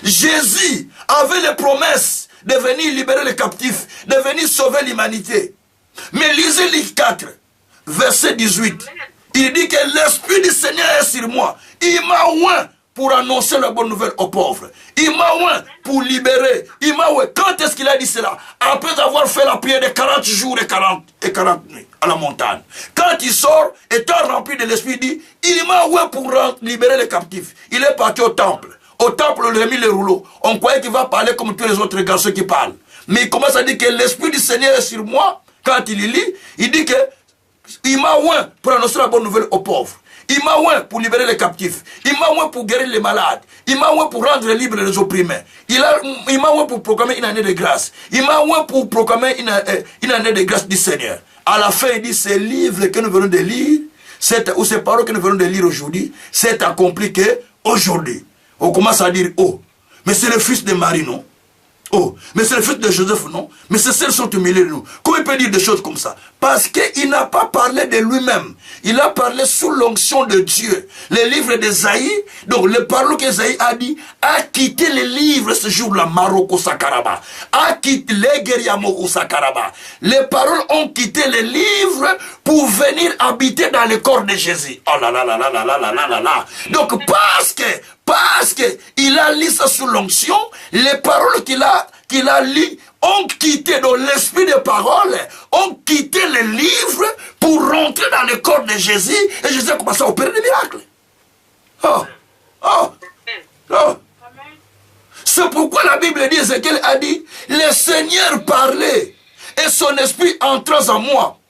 Jésus avait les promesses de venir libérer les captifs, de venir sauver l'humanité. Mais lisez Luc 4, verset 18. Il dit que l'Esprit du Seigneur est sur moi. Il m'a oint pour annoncer la bonne nouvelle aux pauvres. Il m'a oint pour libérer. Il m'a oint. Quand est-ce qu'il a dit cela? Après avoir fait la prière de 40 jours et 40 nuits à la montagne. Quand il sort, étant rempli de l'Esprit, il dit, il m'a oint pour libérer les captifs. Il est parti au temple. Au temple, on lui a mis les rouleaux. On croyait qu'il va parler comme tous les autres garçons qui parlent. Mais il commence à dire que l'Esprit du Seigneur est sur moi. Quand il lit, il dit que il m'a oint pour annoncer la bonne nouvelle aux pauvres. Il m'a oint pour libérer les captifs. Il m'a oint pour guérir les malades. Il m'a oint pour rendre libres les opprimés. Il m'a oint pour proclamer une année de grâce. Il m'a oint pour proclamer une année de grâce du Seigneur. À la fin, il dit, ces livres que nous venons de lire, ou ces paroles que nous venons de lire aujourd'hui, c'est accompli qu'aujourd'hui. On commence à dire, oh, mais c'est le fils de Marie, non? Oh, mais c'est le fils de Joseph, non? Mais ces sœurs sont humiliées de nous. Comment il peut dire des choses comme ça? Parce qu'il n'a pas parlé de lui-même. Il a parlé sous l'onction de Dieu. Les livres d'Ésaïe, donc les paroles qu'Ésaïe a dit, a quitté les livres ce jour-là, Maroko Sakaraba. A quitté les Guériamoko Sakaraba. Les paroles ont quitté les livres pour venir habiter dans le corps de Jésus. Oh là là là là là là là là là. Donc parce que il a lu ça sous l'onction, les paroles qu'il a lues ont quitté dans l'esprit des paroles, ont quitté les livres pour rentrer dans le corps de Jésus, et Jésus a commencé à opérer des miracles. C'est pourquoi la Bible dit, Ézéchiel a dit, le Seigneur parlait et son esprit entra en moi.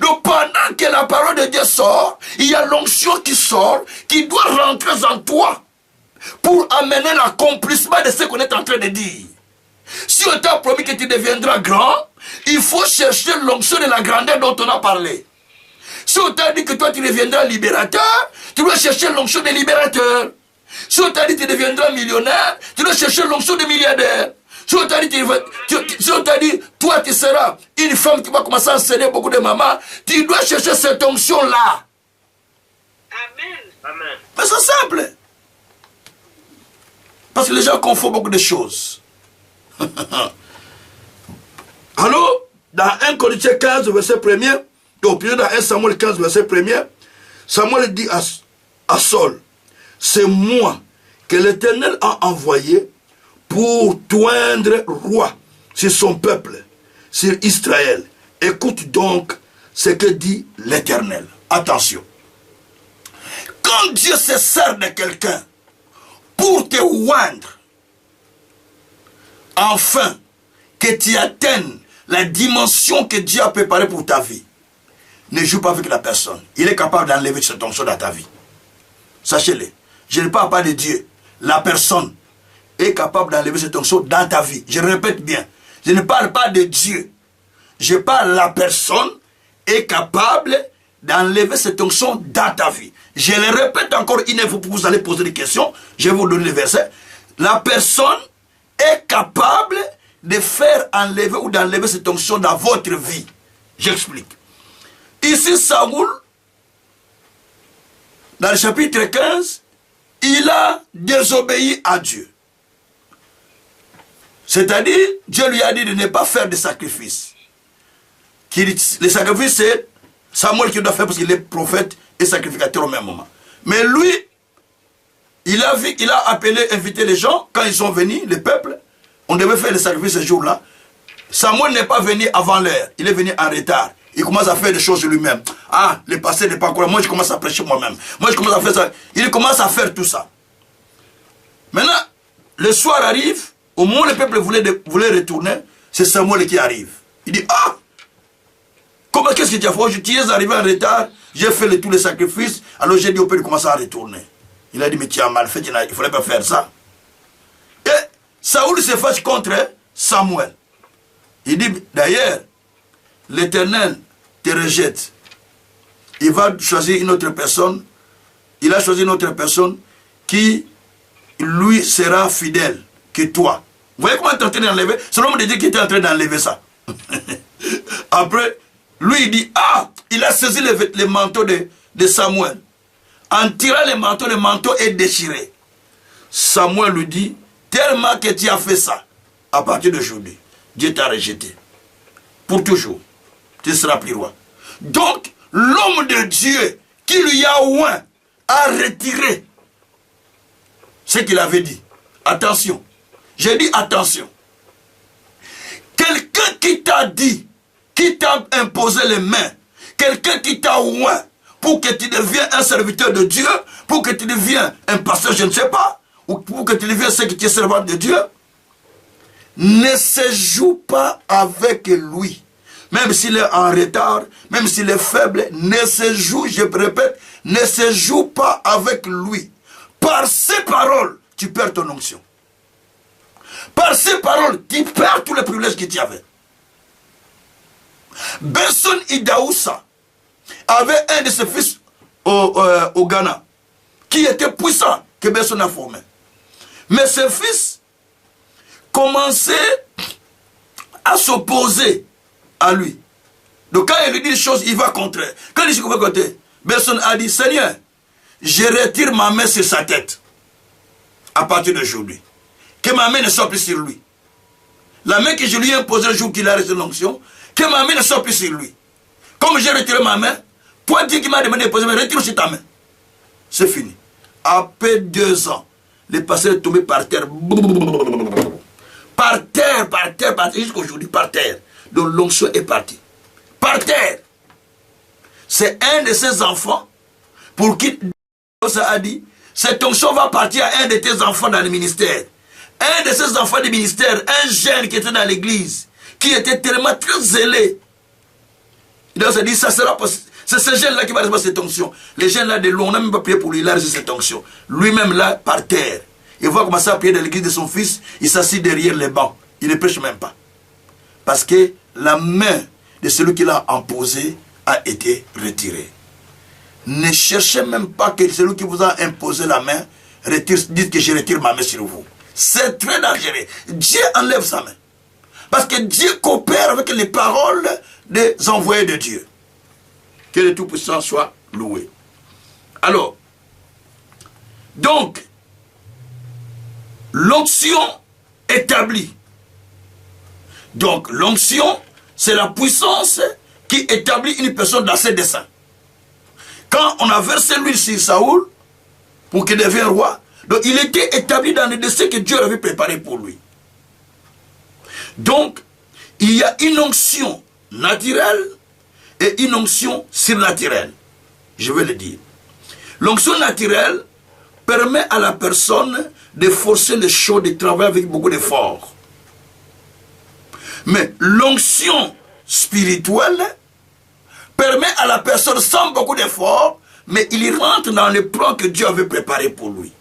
Donc pendant que la parole de Dieu sort, il y a l'onction qui sort, qui doit rentrer en toi pour amener l'accomplissement de ce qu'on est en train de dire. Si on t'a promis que tu deviendras grand, il faut chercher l'onction de la grandeur dont on a parlé. Si on t'a dit que toi tu deviendras libérateur, tu dois chercher l'onction des libérateurs. Si on t'a dit que tu deviendras millionnaire, tu dois chercher l'onction des milliardaires. Si on t'a dit, toi tu seras une femme qui va commencer à enseigner beaucoup de mamans, tu dois chercher cette onction-là. Amen. Amen. Mais c'est simple. Parce que les gens confondent beaucoup de choses. Alors, dans 1 Corinthiens 15, verset 1er, au plus dans 1 Samuel 15, verset 1er, Samuel dit à Saul, c'est moi que l'Éternel a envoyé pour toindre roi sur son peuple, sur Israël. Écoute donc ce que dit l'Éternel. Attention. Quand Dieu se sert de quelqu'un pour te oindre, afin que tu atteignes la dimension que Dieu a préparée pour ta vie, ne joue pas avec la personne. Il est capable d'enlever cette onction dans ta vie. Sachez-le. Je ne parle pas de Dieu. La personne est capable d'enlever cette onction dans ta vie. Je répète bien. Je ne parle pas de Dieu. Je parle de la personne est capable d'enlever cette onction dans ta vie. Je le répète encore une fois pour que vous allez poser des questions. Je vais vous donner le verset. La personne est capable de faire enlever ou d'enlever cette onction dans votre vie. J'explique. Ici, Saoul, dans le chapitre 15, il a désobéi à Dieu. C'est-à-dire, Dieu lui a dit de ne pas faire de sacrifice. Les sacrifices, c'est Samuel qui doit faire parce qu'il est prophète et sacrificateur au même moment. Mais lui, il a appelé, invité les gens, quand ils sont venus, le peuple, on devait faire le sacrifice ce jour-là. Samuel n'est pas venu avant l'heure, il est venu en retard. Il commence à faire des choses lui-même. Ah, le passé n'est pas encore là. Moi, je commence à prêcher moi-même. Moi, je commence à faire ça. Il commence à faire tout ça. Maintenant, le soir arrive. Au moment où le peuple voulait retourner, c'est Samuel qui arrive. Il dit, ah, comment, qu'est-ce que tu as fait? Tu es arrivé en retard. J'ai fait tous les sacrifices. Alors j'ai dit au peuple de commencer à retourner. Il a dit, mais tu as mal fait. Il ne fallait pas faire ça. Et Saoul se fâche contre Samuel. Il dit, d'ailleurs, l'Éternel te rejette. Il va choisir une autre personne. Il a choisi une autre personne qui, lui, sera fidèle que toi. Vous voyez comment il est en train d'enlever? C'est l'homme de Dieu qui était en train d'enlever ça. Après, lui, il dit, ah, il a saisi le manteau de Samuel. En tirant le manteau est déchiré. Samuel lui dit, tellement que tu as fait ça, à partir d'aujourd'hui, Dieu t'a rejeté. Pour toujours. Tu ne seras plus roi. Donc, l'homme de Dieu qui lui a oint a retiré ce qu'il avait dit. Attention. J'ai dit attention. Quelqu'un qui t'a dit, qui t'a imposé les mains, quelqu'un qui t'a oint pour que tu deviennes un serviteur de Dieu, pour que tu deviennes un pasteur, je ne sais pas, ou pour que tu deviennes ce qui est servant de Dieu, ne se joue pas avec lui. Même s'il est en retard, même s'il est faible, ne se joue, je répète, ne se joue pas avec lui. Par ses paroles, tu perds ton onction. Par ces paroles, tu perds tous les privilèges que tu avais. Benson Idaoussa avait un de ses fils au Ghana, qui était puissant, que Benson a formé. Mais ses fils commençaient à s'opposer à lui. Donc quand il lui dit des choses, il va contre. Quand il dit qu'il va contre, Benson a dit, Seigneur, je retire ma main sur sa tête à partir d'aujourd'hui. Que ma main ne soit plus sur lui. La main que je lui ai imposée le jour qu'il a reçu l'onction, que ma main ne soit plus sur lui. Comme j'ai retiré ma main, toi Dieu qui m'a demandé de poser ma main, retire aussi ta main. C'est fini. Après 2 ans, le pasteur est tombé par terre. Par terre, jusqu'aujourd'hui, par terre. Donc l'onction est partie. Par terre. C'est un de ses enfants pour qui ça a dit, cette onction va partir à un de tes enfants dans le ministère. Un de ces enfants du ministère, un jeune qui était dans l'église, qui était tellement très zélé. Il a dit, ça sera possible. C'est ce jeune-là qui va recevoir cette onction. Les jeunes-là de loin, on n'a même pas prié pour lui, il a reçu cette onction. Lui-même là, par terre. Il va commencer à prier dans l'église de son fils, il s'assit derrière les bancs. Il ne prêche même pas. Parce que la main de celui qui l'a imposé a été retirée. Ne cherchez même pas que celui qui vous a imposé la main, dites que je retire ma main sur vous. C'est très dangereux. Dieu enlève sa main. Parce que Dieu coopère avec les paroles des envoyés de Dieu. Que le Tout-Puissant soit loué. Alors, donc, l'onction établie. Donc, l'onction, c'est la puissance qui établit une personne dans ses desseins. Quand on a versé l'huile sur Saoul, pour qu'il devienne roi, donc il était établi dans les desseins que Dieu avait préparés pour lui. Donc, il y a une onction naturelle et une onction surnaturelle. Je vais le dire. L'onction naturelle permet à la personne de forcer les choses, de travailler avec beaucoup d'efforts. Mais l'onction spirituelle permet à la personne sans beaucoup d'efforts, mais il rentre dans le plan que Dieu avait préparé pour lui.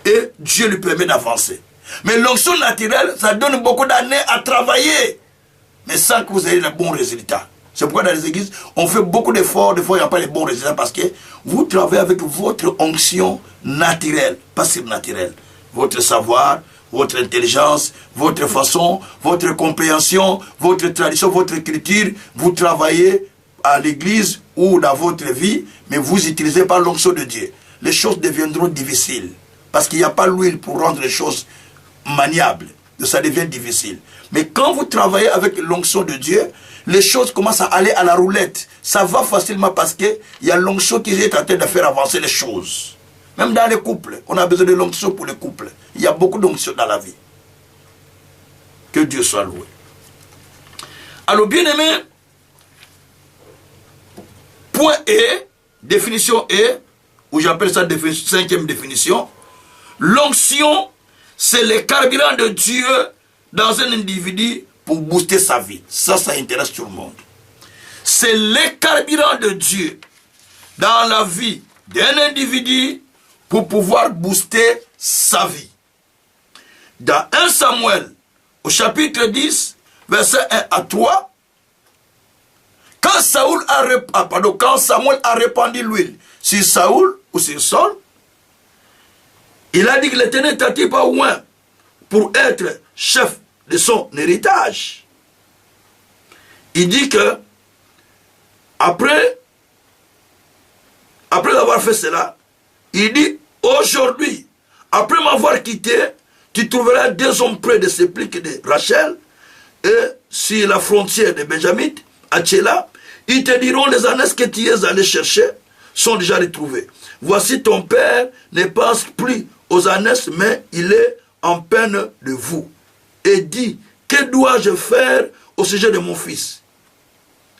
Et Dieu lui permet d'avancer. Mais l'onction naturelle, ça donne beaucoup d'années à travailler, mais sans que vous ayez les bons résultats. C'est pourquoi dans les églises, on fait beaucoup d'efforts, des fois il n'y a pas les bons résultats, parce que vous travaillez avec votre onction naturelle, pas surnaturelle. Votre savoir, votre intelligence, votre façon, votre compréhension, votre tradition, votre culture, vous travaillez à l'église ou dans votre vie, mais vous n'utilisez pas l'onction de Dieu. Les choses deviendront difficiles, parce qu'il n'y a pas l'huile pour rendre les choses maniables. Ça devient difficile. Mais quand vous travaillez avec l'onction de Dieu, les choses commencent à aller à la roulette. Ça va facilement parce qu'il y a l'onction qui est en train de faire avancer les choses. Même dans les couples, on a besoin de l'onction pour les couples. Il y a beaucoup d'onction dans la vie. Que Dieu soit loué. Alors, bien aimé, point E, définition E, ou j'appelle ça cinquième définition, l'onction, c'est le carburant de Dieu dans un individu pour booster sa vie. Ça intéresse tout le monde. C'est le carburant de Dieu dans la vie d'un individu pour pouvoir booster sa vie. Dans 1 Samuel, au chapitre 10, verset 1 à 3, quand Samuel a répandu l'huile sur Saoul ou sur Saul, il a dit que l'Éternel t'a-t-il pas oint pour être chef de son héritage. Il dit que après avoir fait cela, il dit aujourd'hui, après m'avoir quitté, tu trouveras 2 hommes près de Séplique de Rachel et sur la frontière de Benjamin, à Tchéla, ils te diront les ânesses que tu es allé chercher sont déjà retrouvées. Voici ton père ne pense plus aux ânesses, mais il est en peine de vous. Et dit, que dois-je faire au sujet de mon fils?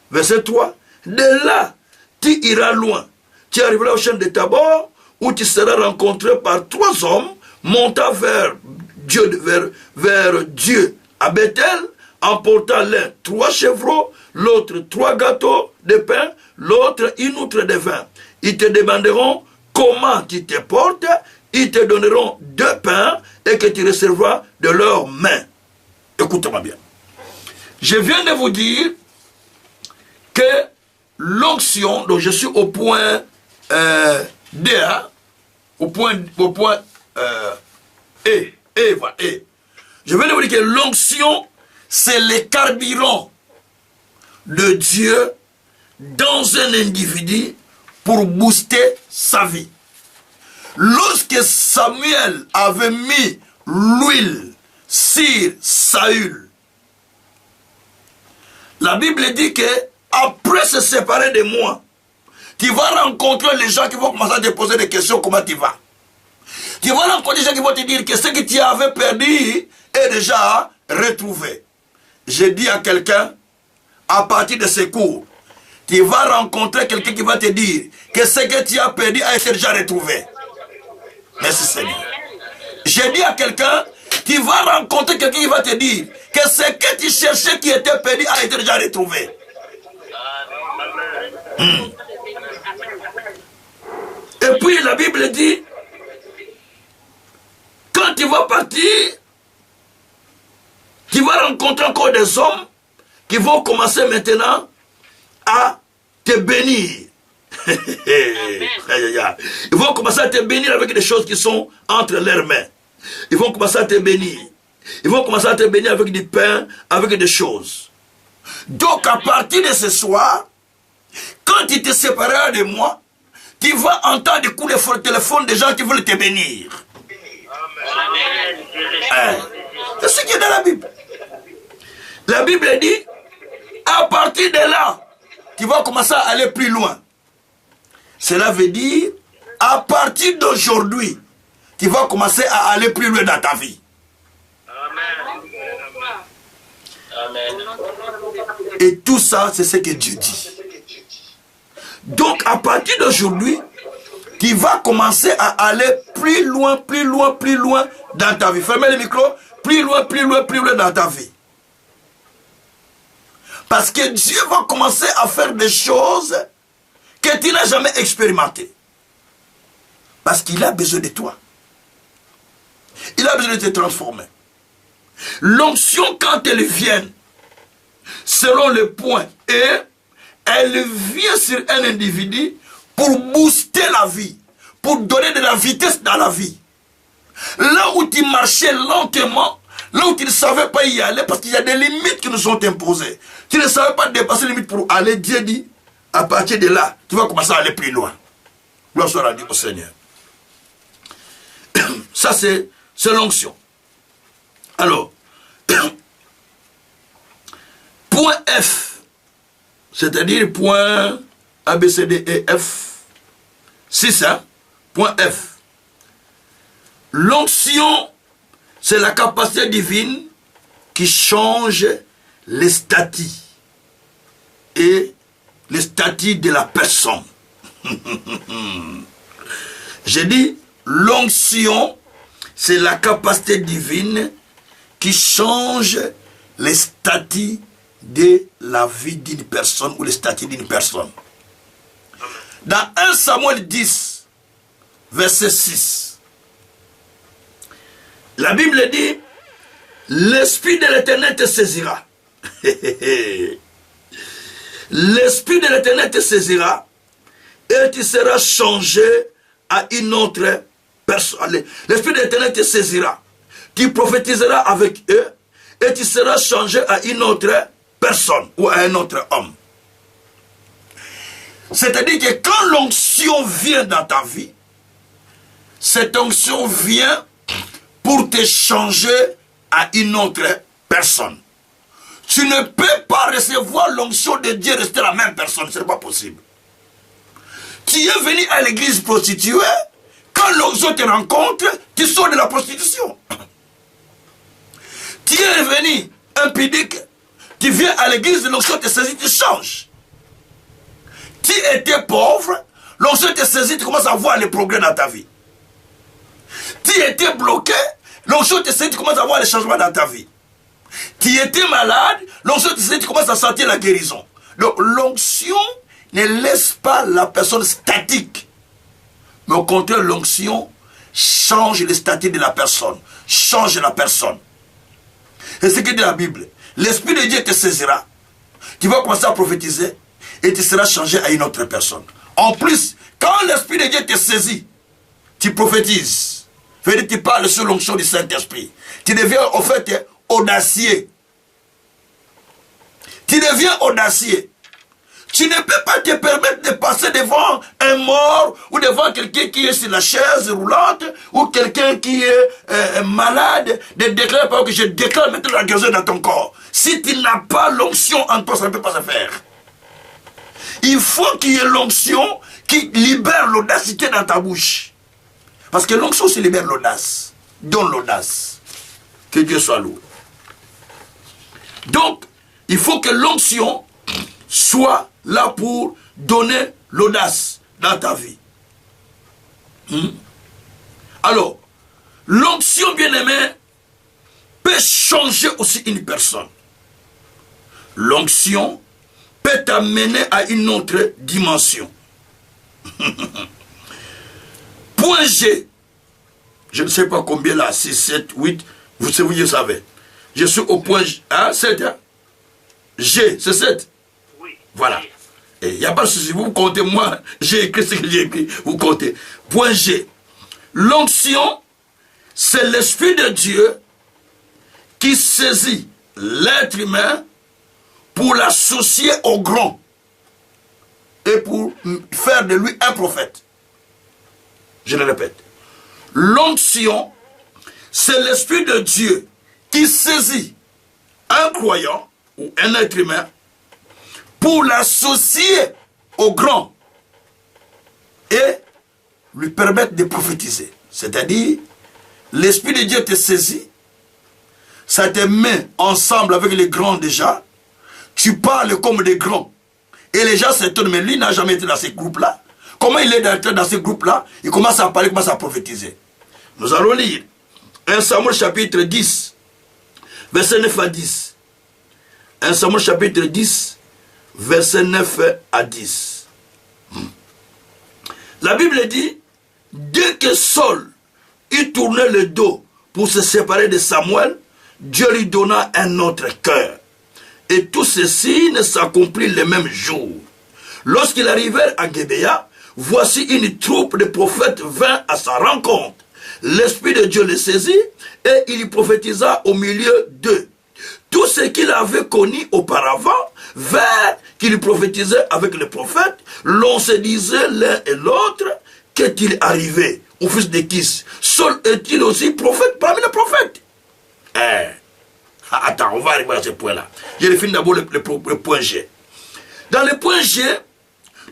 Verset 3. De là, tu iras loin. Tu arriveras au champ de Tabor, où tu seras rencontré par 3 hommes montant vers Dieu à Bethel, emportant l'un 3 chevreaux, l'autre 3 gâteaux de pain, l'autre 1 outre de vin. Ils te demanderont comment tu te portes, ils te donneront 2 pains et que tu recevras de leurs mains. Écoutez-moi bien. Je viens de vous dire que l'onction, donc je suis au point D, hein, au point E. Je viens de vous dire que l'onction, c'est le carburant de Dieu dans un individu pour booster sa vie. Lorsque Samuel avait mis l'huile sur Saül, la Bible dit que après se séparer de moi, tu vas rencontrer les gens qui vont commencer à te poser des questions, comment tu vas. Tu vas rencontrer les gens qui vont te dire que ce que tu avais perdu est déjà retrouvé. J'ai dit à quelqu'un, à partir de ce cours, tu vas rencontrer quelqu'un qui va te dire que ce que tu as perdu a été déjà retrouvé. Merci Seigneur. J'ai dit à quelqu'un, tu vas rencontrer quelqu'un qui va te dire que ce que tu cherchais qui était perdu a été déjà retrouvé. Et puis la Bible dit, quand tu vas partir, tu vas rencontrer encore des hommes qui vont commencer maintenant à te bénir. Ils vont commencer à te bénir avec des choses qui sont entre leurs mains. Ils vont commencer à te bénir. Ils vont commencer à te bénir avec du pain, avec des choses. Donc à partir de ce soir, quand tu te sépareras de moi, tu vas entendre des coups de téléphone des gens qui veulent te bénir. C'est ce qui est dans la Bible. La Bible dit, à partir de là, tu vas commencer à aller plus loin. Cela veut dire, à partir d'aujourd'hui, tu vas commencer à aller plus loin dans ta vie. Amen. Et tout ça, c'est ce que Dieu dit. Donc, à partir d'aujourd'hui, tu vas commencer à aller plus loin, plus loin, plus loin dans ta vie. Fermez le micro. Plus loin, plus loin, plus loin dans ta vie. Parce que Dieu va commencer à faire des choses que tu n'as jamais expérimentées. Parce qu'il a besoin de toi. Il a besoin de te transformer. L'onction, quand elle vient, selon le point, et elle vient sur un individu pour booster la vie, pour donner de la vitesse dans la vie. Là où tu marchais lentement, là où tu ne savais pas y aller, parce qu'il y a des limites qui nous sont imposées. Tu ne savais pas dépasser les limites pour aller, Dieu dit, à partir de là, tu vas commencer à aller plus loin. Gloire soit rendue au Seigneur. Ça, c'est l'onction. Alors, point F, c'est-à-dire point A, B, C, D, E, F, c'est ça, point F. L'onction, c'est la capacité divine qui change les statuts et les statuts de la personne. J'ai dit, l'onction, c'est la capacité divine qui change les statuts de la vie d'une personne ou les statuts d'une personne. Dans 1 Samuel 10, verset 6, la Bible dit, l'Esprit de l'Éternel te saisira. L'Esprit de l'Éternel te saisira et tu seras changé à une autre personne. L'Esprit de l'Éternel te saisira. Tu prophétiseras avec eux et tu seras changé à une autre personne ou à un autre homme. C'est-à-dire que quand l'onction vient dans ta vie, cette onction vient pour te changer à une autre personne. Tu ne peux pas recevoir l'onction de Dieu et rester la même personne, ce n'est pas possible. Tu es venu à l'église prostituée, quand l'onction te rencontre, tu sors de la prostitution. Tu es venu impudique, tu viens à l'église, l'onction te saisit, tu changes. Tu étais pauvre, l'onction te saisit, tu commences à voir les progrès dans ta vie. Tu étais bloqué, l'onction te saisit, tu commences à voir les changements dans ta vie. Tu étais malade, l'onction te saisit, tu commences à sentir la guérison. Donc l'onction ne laisse pas la personne statique. Mais au contraire, l'onction change le statut de la personne, change la personne. C'est ce que dit la Bible. L'Esprit de Dieu te saisira. Tu vas commencer à prophétiser et tu seras changé à une autre personne. En plus, quand l'Esprit de Dieu te saisit, tu prophétises. Tu parles sur l'onction du Saint-Esprit. Tu deviens en fait audacieux. Tu deviens audacieux. Tu ne peux pas te permettre de passer devant un mort ou devant quelqu'un qui est sur la chaise roulante ou quelqu'un qui est malade, de déclarer par que je déclare maintenant la guérison dans ton corps. Si tu n'as pas l'onction en toi, ça ne peut pas se faire. Il faut qu'il y ait l'onction qui libère l'audacité dans ta bouche. Parce que l'onction, c'est libère l'audace. Donne l'audace. Que Dieu soit loué. Donc, il faut que l'onction soit là pour donner l'audace dans ta vie. Alors, l'onction, bien-aimé, peut changer aussi une personne. L'onction peut t'amener à une autre dimension. Point G. Je ne sais pas combien là, 6, 7, 8, vous savez. Je suis au point G. Hein, 7, hein? G, c'est 7. Oui. Voilà. Et il n'y a pas de souci, vous comptez, moi, j'ai écrit ce que j'ai écrit, vous comptez. Point G. L'onction, c'est l'Esprit de Dieu qui saisit l'être humain pour l'associer au grand et pour faire de lui un prophète. Je le répète. L'onction, c'est l'Esprit de Dieu qui saisit un croyant ou un être humain pour l'associer au grand et lui permettre de prophétiser. C'est-à-dire, l'Esprit de Dieu te saisit, ça te met ensemble avec les grands déjà, tu parles comme des grands. Et les gens s'étonnent, mais lui n'a jamais été dans ces groupes-là. Comment il est entré dans ces groupes-là? Il commence à parler, il commence à prophétiser. Nous allons lire 1 Samuel chapitre 10, verset 9 à 10. 1 Samuel chapitre 10, verset 9 à 10. La Bible dit, dès que Saul eut tourné le dos pour se séparer de Samuel, Dieu lui donna un autre cœur. Et tout ceci ne s'accomplit le même jour. Lorsqu'ils arrivèrent à Gébéa, voici une troupe de prophètes vint à sa rencontre. L'Esprit de Dieu les saisit et il y prophétisa au milieu d'eux. Tout ce qu'il avait connu auparavant, vers qu'il prophétisait avec les prophètes, l'on se disait l'un et l'autre, qu'est-il arrivé au fils de Kis? Saul est-il aussi prophète parmi les prophètes? Attends, on va arriver à ce point-là. Je définis d'abord le point G. Dans le point G,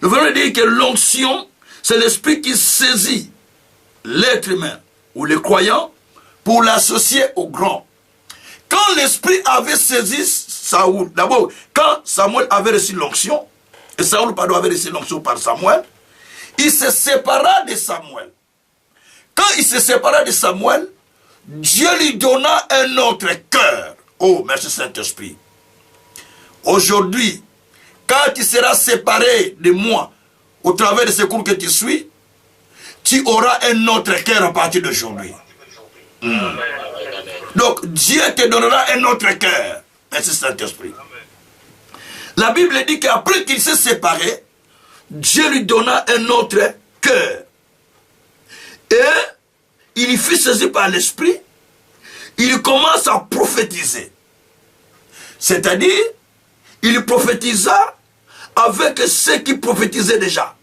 nous venons de dire que l'onction, c'est l'esprit qui saisit l'être humain ou le croyant pour l'associer au grand. Quand l'esprit avait saisi Saoul, d'abord, quand Samuel avait reçu l'onction, et Saoul avait reçu l'onction par Samuel, il se sépara de Samuel. Quand il se sépara de Samuel, Dieu lui donna un autre cœur. Oh, merci Saint-Esprit. Aujourd'hui, quand tu seras séparé de moi, au travers de ce cours que tu suis, tu auras un autre cœur à partir d'aujourd'hui. Donc, Dieu te donnera un autre cœur. Merci Saint-Esprit. La Bible dit qu'après qu'il s'est séparé, Dieu lui donna un autre cœur. Et il y fut saisi par l'Esprit. Il commence à prophétiser. C'est-à-dire, il prophétisa avec ceux qui prophétisaient déjà.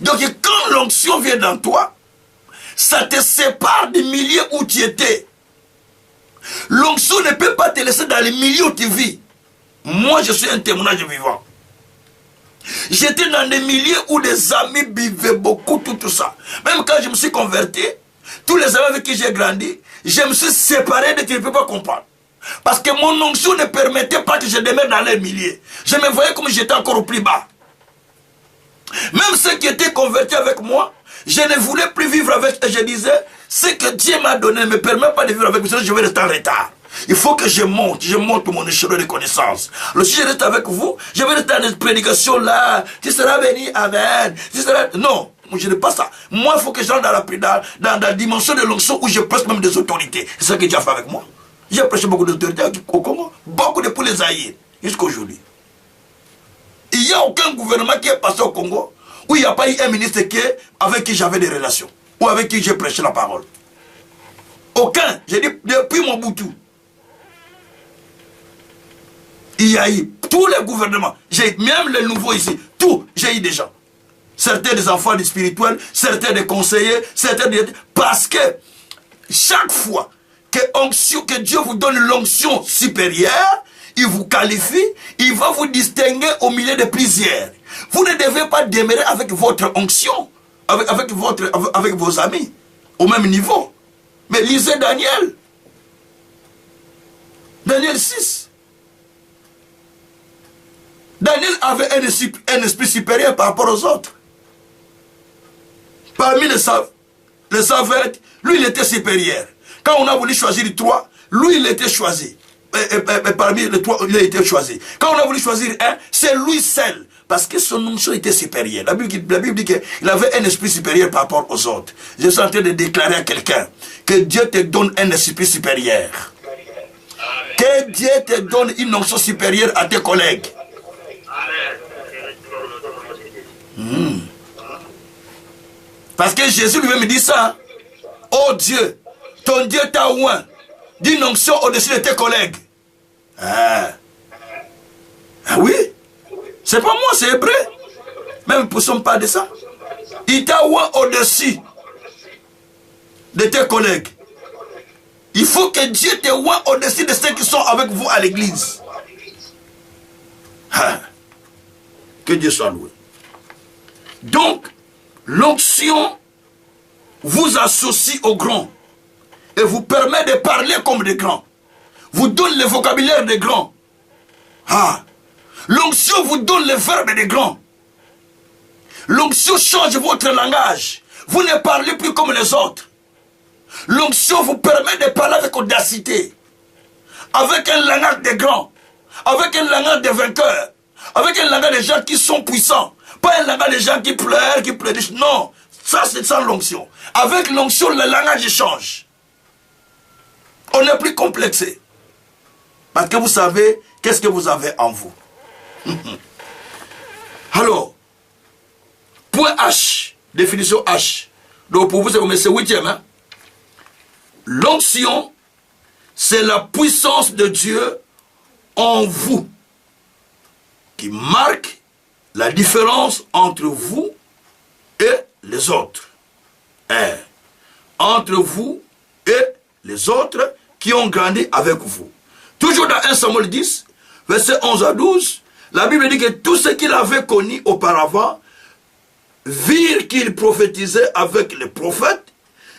Donc, quand l'onction vient dans toi, ça te sépare du milieu où tu étais. L'onction ne peut pas te laisser dans le milieu où tu vis. Moi, je suis un témoignage vivant. J'étais dans des milieux où des amis vivaient beaucoup, tout ça. Même quand je me suis converti, tous les amis avec qui j'ai grandi, je me suis séparé de qui ne peut pas comprendre. Parce que mon onction ne permettait pas que je demeure dans les milieux. Je me voyais comme j'étais encore au plus bas. Même ceux qui étaient convertis avec moi, je ne voulais plus vivre avec eux. Je disais, ce que Dieu m'a donné ne me permet pas de vivre avec vous, sinon je vais rester en retard. Il faut que je monte mon échelon de connaissance. Alors si je reste avec vous, je vais rester dans une prédication là, tu seras béni, amen. Non, je n'ai pas ça. Moi, il faut que j'entre dans la dimension de l'onction où je prêche même des autorités. C'est ça que Dieu a fait avec moi. J'ai prêché beaucoup d'autorités au Congo, beaucoup de pour les Zaïre, jusqu'à aujourd'hui. Il n'y a aucun gouvernement qui est passé au Congo où il n'y a pas eu un ministre avec qui j'avais des relations, ou avec qui j'ai prêché la parole. Aucun. J'ai dit, depuis Mobutu, il y a eu tous les gouvernements, même les nouveaux ici, tout, j'ai eu des gens. Certains des enfants du spirituel, certains des conseillers, certains des... Parce que chaque fois que Dieu vous donne l'onction supérieure, il vous qualifie, il va vous distinguer au milieu de plusieurs. Vous ne devez pas demeurer avec votre onction, avec vos amis, au même niveau. Mais lisez Daniel. Daniel 6. Daniel avait un esprit supérieur par rapport aux autres. Parmi les savants, lui il était supérieur. Quand on a voulu choisir les trois, lui il était choisi. Parmi les trois, il a été choisi. Quand on a voulu choisir un, c'est lui seul. Parce que son onction était supérieure. La Bible dit qu'il avait un esprit supérieur par rapport aux autres. Je suis en train de déclarer à quelqu'un que Dieu te donne un esprit supérieur. Que Dieu te donne une onction supérieure à tes collègues. Parce que Jésus lui-même dit ça. Oh Dieu, ton Dieu t'a oint d'une onction au-dessus de tes collègues. Ah oui, c'est pas moi, c'est hébreu. Même ne poussons pas de ça. Il t'a oint au-dessus de tes collègues. Il faut que Dieu te voie au-dessus de ceux qui sont avec vous à l'église. Que Dieu soit loué. Donc, l'onction vous associe aux grands et vous permet de parler comme des grands. Vous donne le vocabulaire des grands. L'onction vous donne le verbe des grands. L'onction change votre langage. Vous ne parlez plus comme les autres. L'onction vous permet de parler avec audacité, avec un langage des grands, avec un langage des vainqueurs, avec un langage des gens qui sont puissants. Pas un langage des gens qui pleurent, qui pleurent. Non, ça c'est sans l'onction. Avec l'onction, le langage change. On n'est plus complexé. Parce que vous savez, qu'est-ce que vous avez en vous. Alors, point H, définition H. Donc pour vous, c'est 8e. Hein? L'onction, c'est la puissance de Dieu en vous qui marque la différence entre vous et les autres. Entre vous et les autres qui ont grandi avec vous. Toujours dans 1 Samuel 10, verset 11 à 12, la Bible dit que tous ceux qu'il avait connus auparavant virent qu'il prophétisait avec les prophètes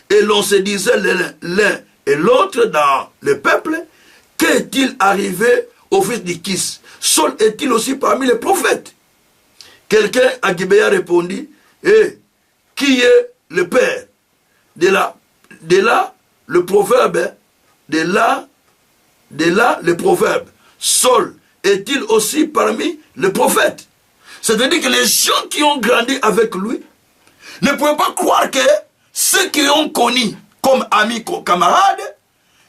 et l'on se disait l'un et l'autre dans le peuple, qu'est-il arrivé au fils d'Ikis? Saul est-il aussi parmi les prophètes? Quelqu'un à Gibéa répondit, qui est le père? De là, le proverbe, de là, le proverbe. Saul est-il aussi parmi les prophètes? C'est-à-dire que les gens qui ont grandi avec lui ne pouvaient pas croire que ceux qui ont connu comme amis, comme camarades,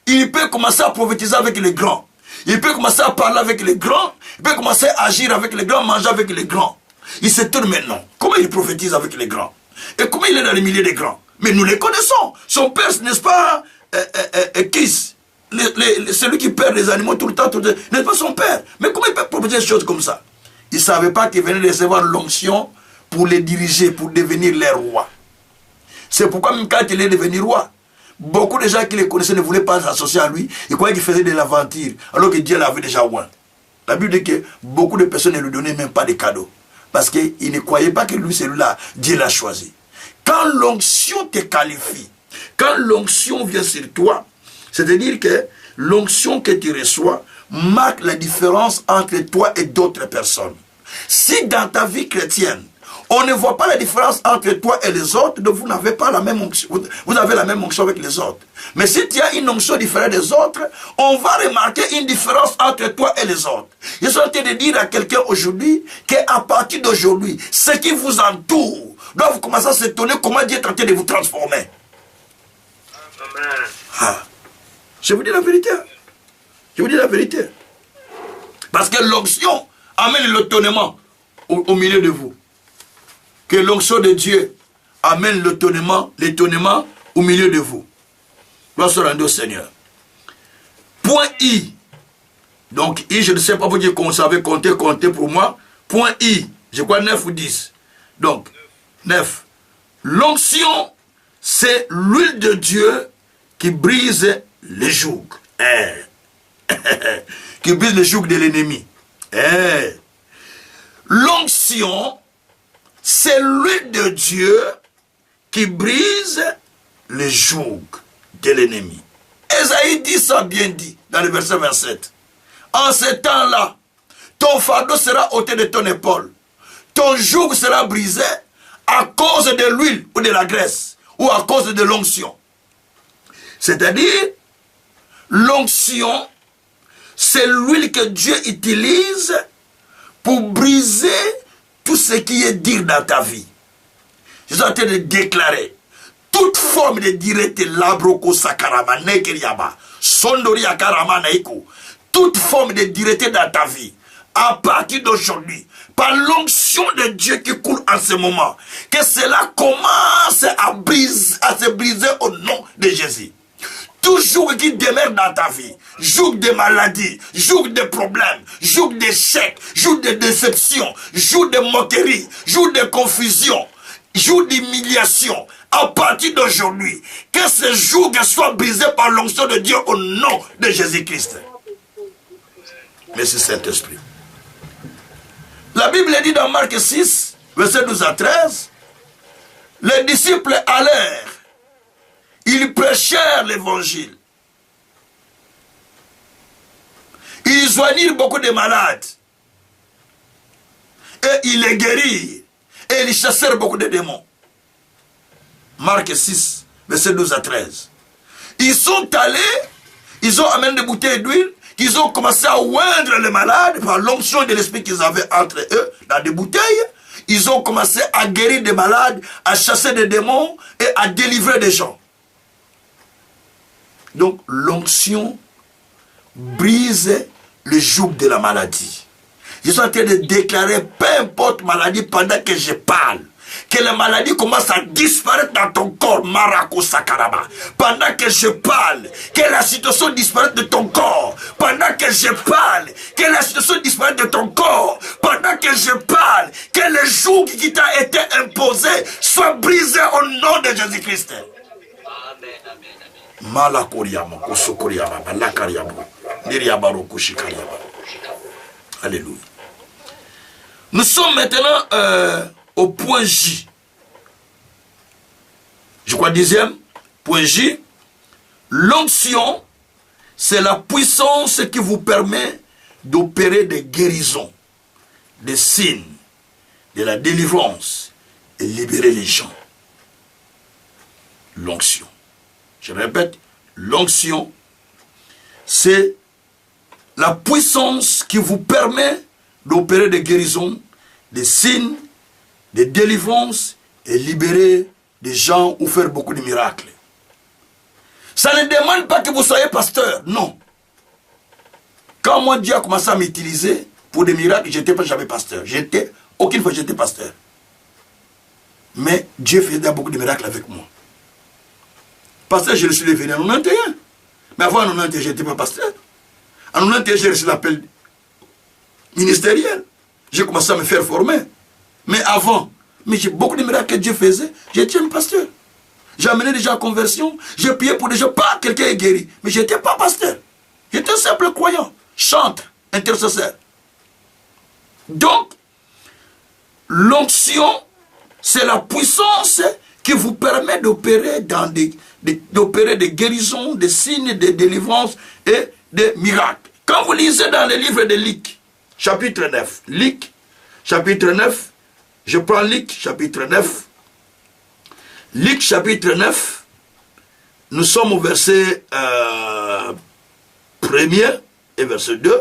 il peut commencer à prophétiser avec les grands. Il peut commencer à parler avec les grands. Il peut commencer à agir avec les grands, manger avec les grands. Il se tourne maintenant. Comment il prophétise avec les grands? Et comment il est dans les milieux des grands? Mais nous les connaissons. Son père, n'est-ce pas, Kiss, celui qui perd les animaux tout le temps, n'est-ce pas son père? Mais comment il peut prophétiser des choses comme ça? Il ne savait pas qu'il venait recevoir l'onction pour les diriger, pour devenir les rois. C'est pourquoi même quand il est devenu roi, beaucoup de gens qui le connaissaient ne voulaient pas s'associer à lui. Ils croyaient qu'il faisait de l'aventure, alors que Dieu l'avait déjà oint. La Bible dit que beaucoup de personnes ne lui donnaient même pas de cadeaux. Parce qu'ils ne croyaient pas que lui, celui-là, Dieu l'a choisi. Quand l'onction te qualifie, quand l'onction vient sur toi, c'est-à-dire que l'onction que tu reçois marque la différence entre toi et d'autres personnes. Si dans ta vie chrétienne, on ne voit pas la différence entre toi et les autres, donc vous n'avez pas la même onction. Vous avez la même onction avec les autres. Mais si tu as une onction différente des autres, on va remarquer une différence entre toi et les autres. Je suis en train de dire à quelqu'un aujourd'hui qu'à partir d'aujourd'hui, ce qui vous entoure doit commencer à s'étonner comment Dieu est en train de vous transformer. Je vous dis la vérité. Je vous dis la vérité. Parce que l'onction amène l'étonnement au milieu de vous. Que l'onction de Dieu amène l'étonnement au milieu de vous. Gloire soit rendue au Seigneur. Point I. Donc I, je ne sais pas vous dire qu'on savait compter pour moi. Point I, je crois 9 ou 10. Donc, 9. L'onction, c'est l'huile de Dieu qui brise les jougs. Qui brise les jougs de l'ennemi. L'onction, c'est l'huile de Dieu qui brise les jougs de l'ennemi. Ésaïe dit ça bien dit dans le verset 27. En ce temps-là, ton fardeau sera ôté de ton épaule. Ton joug sera brisé à cause de l'huile ou de la graisse ou à cause de l'onction. C'est-à-dire, l'onction, c'est l'huile que Dieu utilise pour briser tout ce qui est dire dans ta vie. Je suis en train de déclarer toute forme de direté labroko sakarama nekeriaba sondori akarama naiko, toute forme de direté dans ta vie à partir d'aujourd'hui par l'onction de Dieu qui coule en ce moment, que cela commence à se briser au nom de Jésus. Toujours qui demeure dans ta vie, jour de maladie, jour de problèmes, jour d'échec, jour de déception, jour de moquerie, jour de confusion, jour d'humiliation, à partir d'aujourd'hui, que ce joug soit brisé par l'onction de Dieu au nom de Jésus-Christ. Merci Saint-Esprit. La Bible dit dans Marc 6, verset 12 à 13, les disciples allèrent, ils prêchèrent l'évangile. Ils joignirent beaucoup de malades. Et ils les guérirent. Et ils chassèrent beaucoup de démons. Marc 6, verset 12 à 13. Ils sont allés, ils ont amené des bouteilles d'huile, ils ont commencé à oindre les malades par l'onction de l'esprit qu'ils avaient entre eux dans des bouteilles. Ils ont commencé à guérir des malades, à chasser des démons et à délivrer des gens. Donc l'onction brise le joug de la maladie. Je suis en train de déclarer, peu importe maladie, pendant que je parle, que la maladie commence à disparaître dans ton corps, Marako Sakaraba. Pendant que je parle, que la situation disparaisse de ton corps. Pendant que je parle, que la situation disparaisse de ton corps. Pendant que je parle, que le joug qui t'a été imposé soit brisé au nom de Jésus-Christ. Malakoriama, Kosokoriama, Balakariama, Niriabaro Kushikariama. Alléluia. Nous sommes maintenant au point J. Je crois 10e. Point J. L'onction, c'est la puissance qui vous permet d'opérer des guérisons, des signes, de la délivrance et libérer les gens. L'onction. Je répète, l'onction, c'est la puissance qui vous permet d'opérer des guérisons, des signes, des délivrances et libérer des gens ou faire beaucoup de miracles. Ça ne demande pas que vous soyez pasteur, non. Quand moi Dieu a commencé à m'utiliser pour des miracles, je n'étais pas jamais pasteur. Aucune fois j'étais pasteur. Mais Dieu faisait beaucoup de miracles avec moi. Pasteur, je le suis devenu en 91. Mais avant en 91, je n'étais pas pasteur. En 91, j'ai reçu l'appel ministériel. J'ai commencé à me faire former. Mais avant, j'ai beaucoup de miracles que Dieu faisait. J'étais un pasteur. J'ai amené des gens à conversion. J'ai prié pour des gens. Pas quelqu'un est guéri. Mais je n'étais pas pasteur. J'étais un simple croyant. Chantre, intercesseur. Donc, l'onction, c'est la puissance qui vous permet d'opérer d'opérer des guérisons, des signes, des délivrances et des miracles. Quand vous lisez dans le livre de Luc, chapitre 9, Luc, chapitre 9, je prends Luc, chapitre 9, Luc, chapitre 9, nous sommes au verset 1er et verset 2.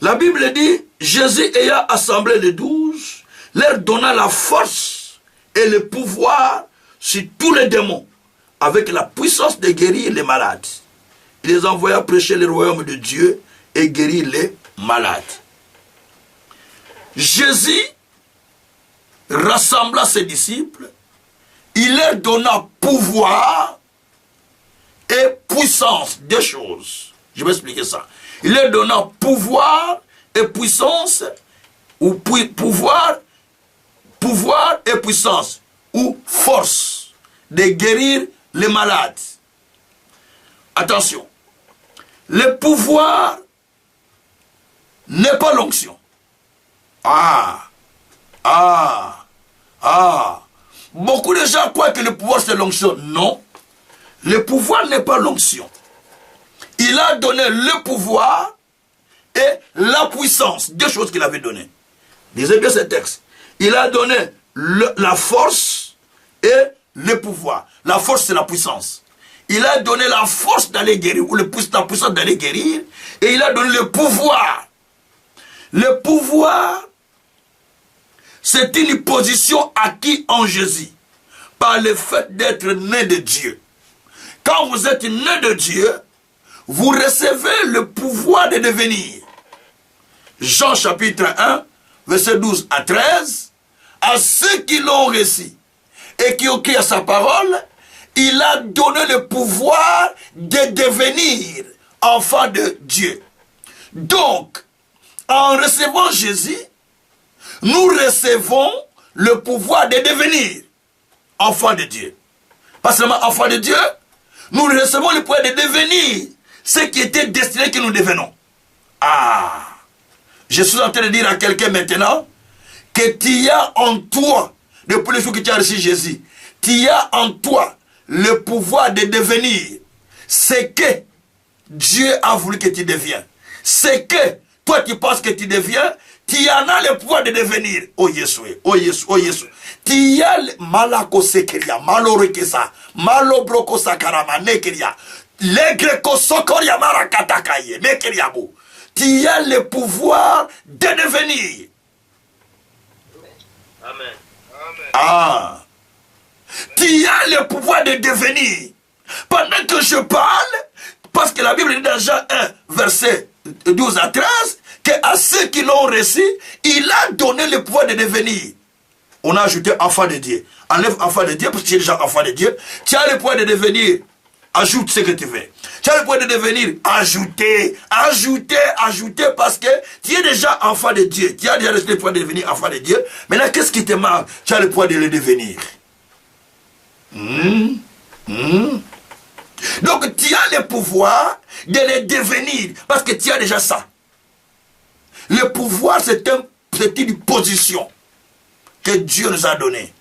La Bible dit, Jésus ayant assemblé les 12, leur donna la force et le pouvoir sur tous les démons, avec la puissance de guérir les malades. Il les envoya prêcher le royaume de Dieu et guérir les malades. Jésus rassembla ses disciples, il leur donna pouvoir et puissance, deux choses. Je vais expliquer ça. Il leur donna pouvoir et puissance, ou pouvoir et puissance, ou force de guérir les malades. Attention, le pouvoir n'est pas l'onction. Beaucoup de gens croient que le pouvoir c'est l'onction. Non, le pouvoir n'est pas l'onction. Il a donné le pouvoir et la puissance, deux choses qu'il avait données. Lisez bien ce texte. Il a donné la force et le pouvoir. La force, c'est la puissance. Il a donné la force d'aller guérir, ou la puissance d'aller guérir, et il a donné le pouvoir. Le pouvoir, c'est une position acquise en Jésus, par le fait d'être né de Dieu. Quand vous êtes né de Dieu, vous recevez le pouvoir de devenir. Jean chapitre 1, verset 12 à 13, à ceux qui l'ont reçu et qui ont cru à sa parole, il a donné le pouvoir de devenir enfant de Dieu. Donc, en recevant Jésus, nous recevons le pouvoir de devenir. enfants de Dieu. Pas seulement enfants de Dieu, nous recevons le pouvoir de devenir ce qui était destiné que nous devenons. Ah, je suis en train de dire à quelqu'un maintenant que tu as en toi, depuis le jour que tu as reçu Jésus, tu as en toi le pouvoir de devenir ce que Dieu a voulu que tu deviennes. Ce que toi tu penses que tu deviens, tu en as le pouvoir de devenir. Oh Yeshua, oh Yeshua, oh Yeshua. Tu as malako sekeria, malorikesa, malobroko sakarama nekeria, legreko sokoria marakatakaye, nekeriabo. Tu as le pouvoir de devenir. Amen. Ah. Tu as le pouvoir de devenir. Pendant que je parle, parce que la Bible dit dans Jean 1, verset 12 à 13, qu'à ceux qui l'ont reçu, il a donné le pouvoir de devenir. On a ajouté enfant de Dieu. Enlève enfant de Dieu, parce que tu es déjà enfant de Dieu. Tu as le pouvoir de devenir. Ajoute ce que tu veux. Tu as le pouvoir de devenir. Ajouter, ajouter, ajouter, parce que tu es déjà enfant de Dieu. Tu as déjà le pouvoir de devenir enfant de Dieu. Maintenant, qu'est-ce qui te manque? Tu as le pouvoir de le devenir. Donc, tu as le pouvoir de le devenir, parce que tu as déjà ça. Le pouvoir, c'est une position que Dieu nous a donnée.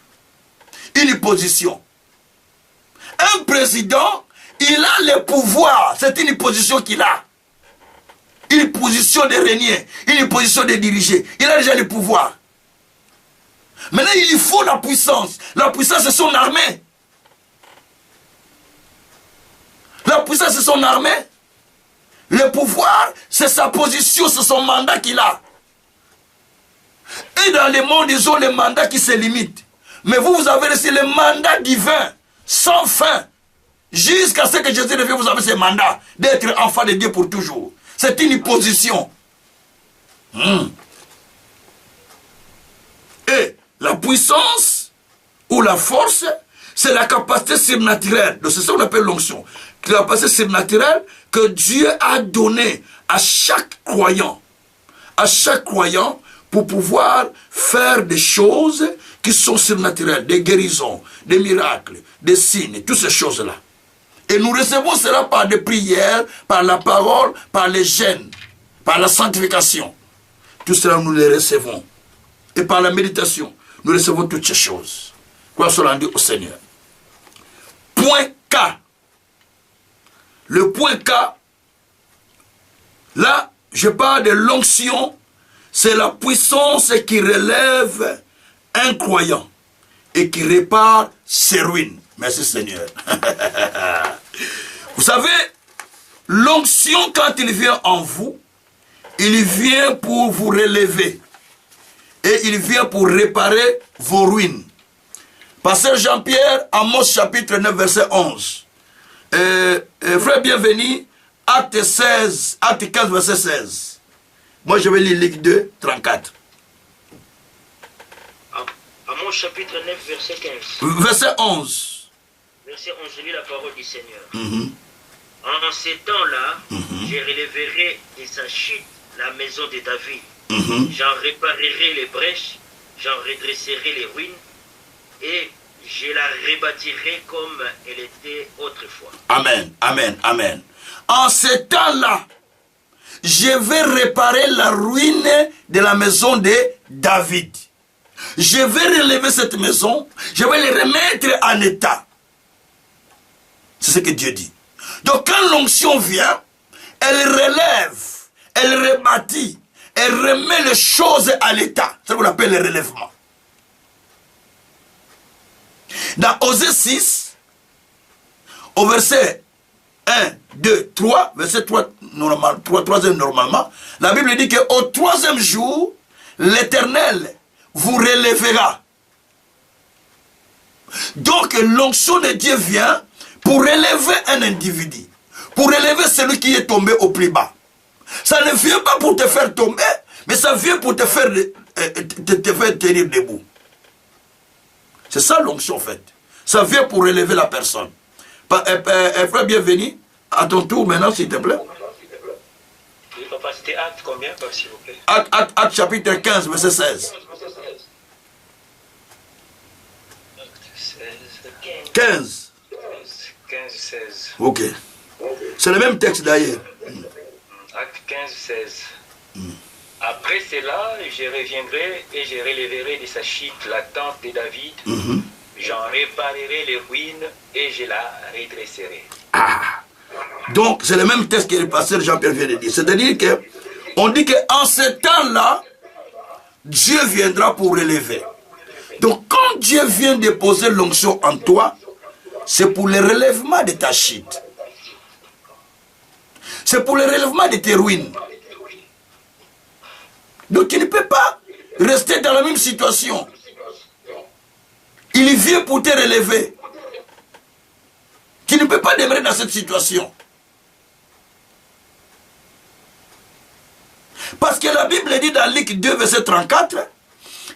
Une position. Un président, il a le pouvoir, c'est une position qu'il a. Une position de régner, une position de diriger. Il a déjà le pouvoir. Maintenant, il faut la puissance. La puissance, c'est son armée. La puissance, c'est son armée. Le pouvoir, c'est sa position, c'est son mandat qu'il a. Et dans le monde, ils ont le mandat qui se limite. Mais vous, vous avez reçu le mandat divin, sans fin. Jusqu'à ce que Jésus revienne, vous avez ce mandat d'être enfant de Dieu pour toujours. C'est une position. Et la puissance ou la force, c'est la capacité surnaturelle. C'est ça qu'on appelle l'onction. La capacité surnaturelle que Dieu a donnée à chaque croyant. À chaque croyant pour pouvoir faire des choses qui sont surnaturelles. Des guérisons, des miracles, des signes, toutes ces choses-là. Et nous recevons cela par des prières, par la parole, par les jeûnes, par la sanctification. Tout cela, nous les recevons. Et par la méditation, nous recevons toutes ces choses. Quoi soit rendu au Seigneur. Point K. Le point K, là, je parle de l'onction, c'est la puissance qui relève un croyant et qui répare ses ruines. Merci Seigneur. Vous savez, l'onction, quand il vient en vous, il vient pour vous relever. Et il vient pour réparer vos ruines. Pasteur Jean-Pierre, Amos chapitre 9, verset 11. Frère bienvenu, acte 16, acte 15, verset 16. Moi je vais lire Luc 2, 34. Amos chapitre 9, verset 15. Verset 11. Verset 11, je lis la parole du Seigneur. En ces temps-là, je relèverai de sa chute la maison de David. J'en réparerai les brèches, j'en redresserai les ruines, et je la rebâtirai comme elle était autrefois. Amen, amen, amen. En ce temps-là, je vais réparer la ruine de la maison de David. Je vais relever cette maison, je vais les remettre en état. C'est ce que Dieu dit. Donc quand l'onction vient, elle relève, elle rebâtit, elle remet les choses à l'état. C'est ce qu'on appelle le relèvement. Dans Osée 6, au verset 1, 2, 3, verset 3, troisième normalement, la Bible dit qu'au troisième jour, l'Éternel vous relèvera. Donc l'onction de Dieu vient pour relever un individu, pour relever celui qui est tombé au plus bas. Ça ne vient pas pour te faire tomber, mais ça vient pour te faire tenir debout. C'est ça l'onction en fait. Ça vient pour relever la personne. Frère bienvenu, à ton tour maintenant s'il te plaît. Oui, papa, c'était acte combien, s'il vous plaît? Acte chapitre 15, verset 16. Acte 16. 15. 15, 16. Ok. C'est le même texte d'ailleurs. Acte 15, 16. Après cela, je reviendrai et je relèverai de sa chute la tente de David. J'en réparerai les ruines et je la redresserai. Ah. Donc, c'est le même texte que le pasteur Jean-Pierre vient de dire. C'est-à-dire que on dit qu'en ce temps-là, Dieu viendra pour relever. Donc, quand Dieu vient déposer l'onction en toi, c'est pour le relèvement de ta chute. C'est pour le relèvement de tes ruines. Donc, tu ne peux pas rester dans la même situation. Il vient pour te relever. Tu ne peux pas demeurer dans cette situation. Parce que la Bible dit dans Luc 2, verset 34,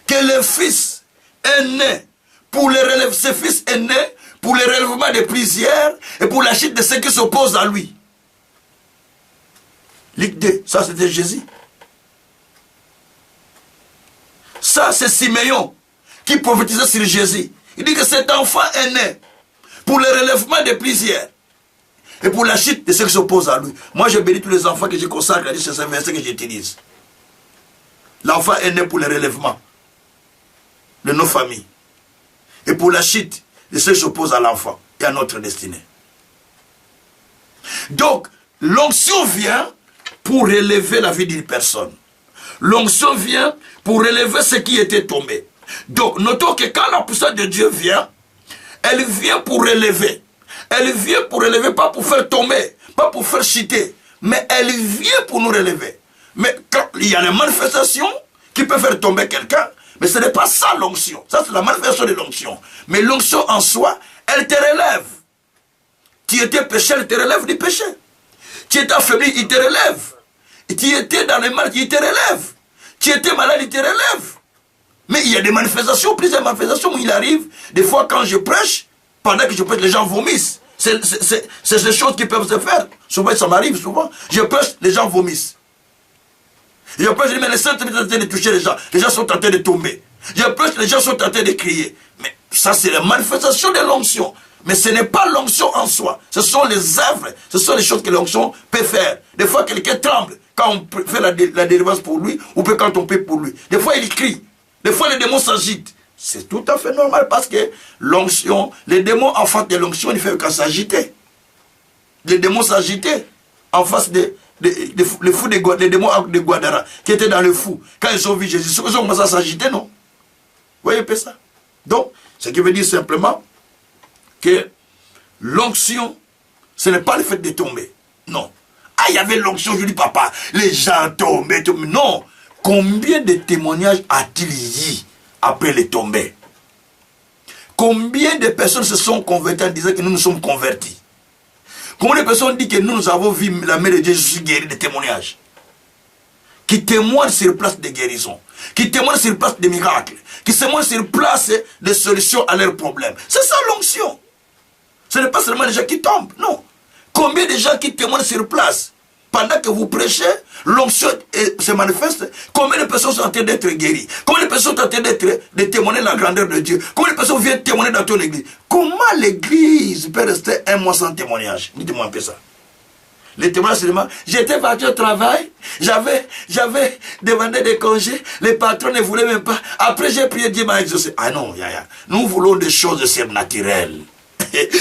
que le Fils est né pour le relèvement. Ce Fils est né pour le relèvement des prières et pour la chute de ceux qui s'opposent à lui. Luc 2, ça c'était Jésus. Ça c'est Siméon qui prophétisait sur Jésus. Il dit que cet enfant est né pour le relèvement des prières et pour la chute de ceux qui s'opposent à lui. Moi je bénis tous les enfants que je consacre à Dieu, c'est ce verset que j'utilise. L'enfant est né pour le relèvement de nos familles et pour la chute de ceux qui s'opposent à l'enfant et à notre destinée. Donc, l'onction vient pour relever la vie d'une personne. L'onction vient pour relever ce qui était tombé. Donc, notons que quand la puissance de Dieu vient, elle vient pour relever. Elle vient pour relever, pas pour faire tomber, pas pour faire chuter, mais elle vient pour nous relever. Mais quand il y a les manifestations qui peuvent faire tomber quelqu'un, mais ce n'est pas ça l'onction. Ça, c'est la manifestation de l'onction. Mais l'onction en soi, elle te relève. Tu étais péché, elle te relève du péché. Tu étais affaibli, il te relève. Et tu étais dans le mal, il te relève. Tu étais malade, il te relève. Mais il y a des manifestations, plusieurs manifestations où il arrive. Des fois, quand je prêche, pendant que je prêche, les gens vomissent. C'est des choses qui peuvent se faire. Souvent, ça m'arrive, souvent. Je prêche, les gens vomissent. Je prêche, je dis, mais les saints sont en train de toucher les gens. Les gens sont en train de tomber. Je prêche, les gens sont en train de crier. Mais ça, c'est la manifestation de l'onction. Mais ce n'est pas l'onction en soi. Ce sont les œuvres, ce sont les choses que l'onction peut faire. Des fois, quelqu'un tremble quand on fait la délivrance pour lui, ou quand on prie pour lui. Des fois, il crie. Des fois, les démons s'agitent. C'est tout à fait normal parce que l'onction, les démons en face de l'onction, ils ne font qu'à s'agiter. Les démons s'agitaient en face les fous les démons de Guadara, qui étaient dans le fou. Quand ils ont vu Jésus, ils ont commencé à s'agiter, non? Vous voyez ça? Donc, ce qui veut dire simplement que l'onction, ce n'est pas le fait de tomber. Non. Ah, il y avait l'onction, je dis papa, les gens tombaient. Non. Combien de témoignages a-t-il eu après les tombées? Combien de personnes se sont converties en disant que nous nous sommes convertis? Combien de personnes disent que nous avons vu la main de Dieu, je suis guéri, des témoignages qui témoignent sur place de guérison, qui témoignent sur place de miracles, qui témoignent sur place de solutions à leurs problèmes. C'est ça l'onction. Ce n'est pas seulement les gens qui tombent, non. Combien de gens qui témoignent sur place? Pendant que vous prêchez, l'onction se manifeste. Combien de personnes sont en train d'être guéries? Combien de personnes sont en train de témoigner la grandeur de Dieu? Combien de personnes viennent témoigner dans ton église? Comment l'église peut rester un mois sans témoignage? Dites-moi un peu ça. Les témoignages, c'est seulement, j'étais parti au travail, j'avais demandé des congés, les patrons ne voulaient même pas. Après, j'ai prié, Dieu m'a exaucé. Ah non, nous voulons des choses surnaturelles.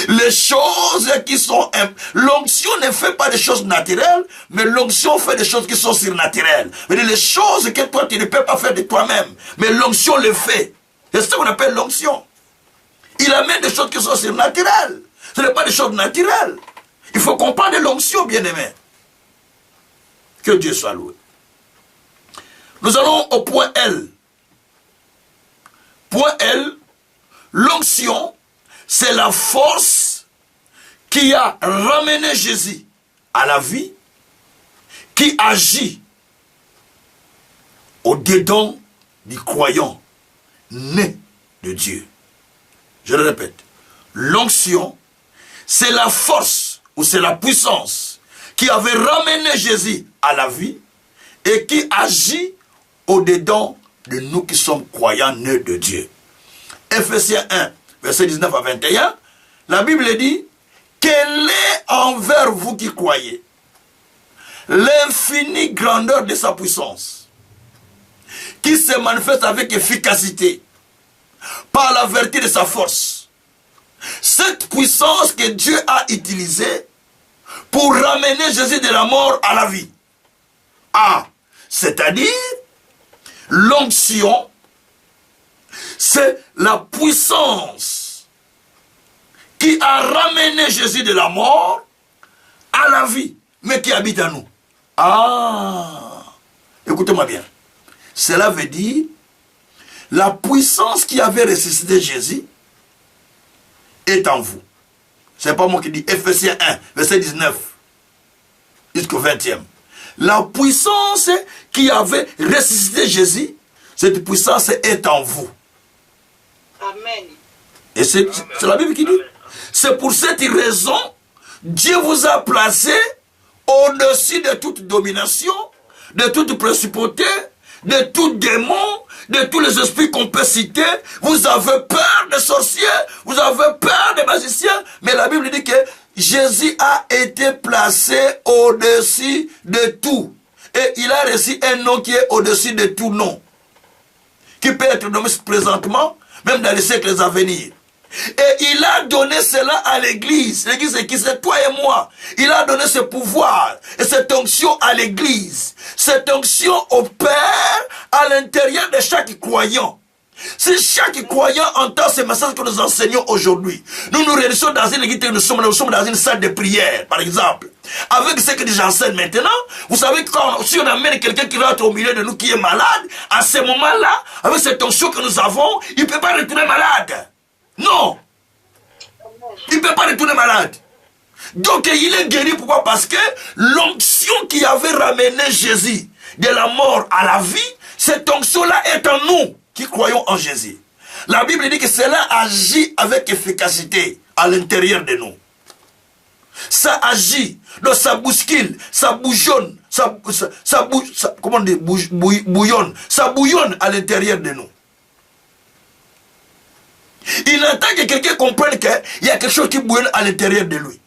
Les choses qui sont... L'onction ne fait pas des choses naturelles, mais l'onction fait des choses qui sont surnaturelles. Mais les choses que toi, tu ne peux pas faire de toi-même, mais l'onction le fait. C'est ce qu'on appelle l'onction. Il amène des choses qui sont surnaturelles. Ce n'est pas des choses naturelles. Il faut qu'on parle de l'onction, bien-aimé. Que Dieu soit loué. Nous allons au point L. Point L, l'onction, c'est la force qui a ramené Jésus à la vie, qui agit au-dedans du croyant né de Dieu. Je le répète, l'onction, c'est la force ou c'est la puissance qui avait ramené Jésus à la vie et qui agit au-dedans de nous qui sommes croyants nés de Dieu. Ephésiens 1, verset 19 à 21, la Bible dit, quelle est envers vous qui croyez l'infinie grandeur de sa puissance, qui se manifeste avec efficacité, par la vertu de sa force. Cette puissance que Dieu a utilisée pour ramener Jésus de la mort à la vie. Ah, c'est-à-dire, l'onction, c'est la puissance qui a ramené Jésus de la mort à la vie, mais qui habite en nous. Ah, écoutez-moi bien. Cela veut dire, la puissance qui avait ressuscité Jésus est en vous. Ce n'est pas moi qui dis, Ephésiens 1, verset 19, jusqu'au 20e. La puissance qui avait ressuscité Jésus, cette puissance est en vous. Amen. Et c'est la Bible qui dit. C'est pour cette raison, Dieu vous a placé au-dessus de toute domination, de toute principauté, de tout démon, de tous les esprits qu'on peut citer. Vous avez peur des sorciers, vous avez peur des magiciens, mais la Bible dit que Jésus a été placé au-dessus de tout. Et il a reçu un nom qui est au-dessus de tout nom, qui peut être nommé présentement, même dans les siècles à venir. Et il a donné cela à l'église. L'église c'est qui? C'est toi et moi. Il a donné ce pouvoir et cette onction à l'église. Cette onction opère à l'intérieur de chaque croyant. Si chaque croyant entend ce message que nous enseignons aujourd'hui, nous nous réunissons dans une église, nous sommes dans une salle de prière, par exemple. Avec ce que j'enseigne maintenant, vous savez que si on amène quelqu'un qui rentre au milieu de nous qui est malade, à ce moment-là, avec cette onction que nous avons, il ne peut pas retourner malade. Non, il ne peut pas retourner malade. Donc il est guéri. Pourquoi? Parce que l'onction qui avait ramené Jésus de la mort à la vie, cette onction-là est en nous qui croyons en Jésus. La Bible dit que cela agit avec efficacité à l'intérieur de nous. Ça agit, donc ça bouscule, ça bouillonne, comment on dit, bouillonne, ça bouillonne à l'intérieur de nous. Il entend que quelqu'un comprenne qu'il y a quelque chose qui bouillonne à l'intérieur de lui.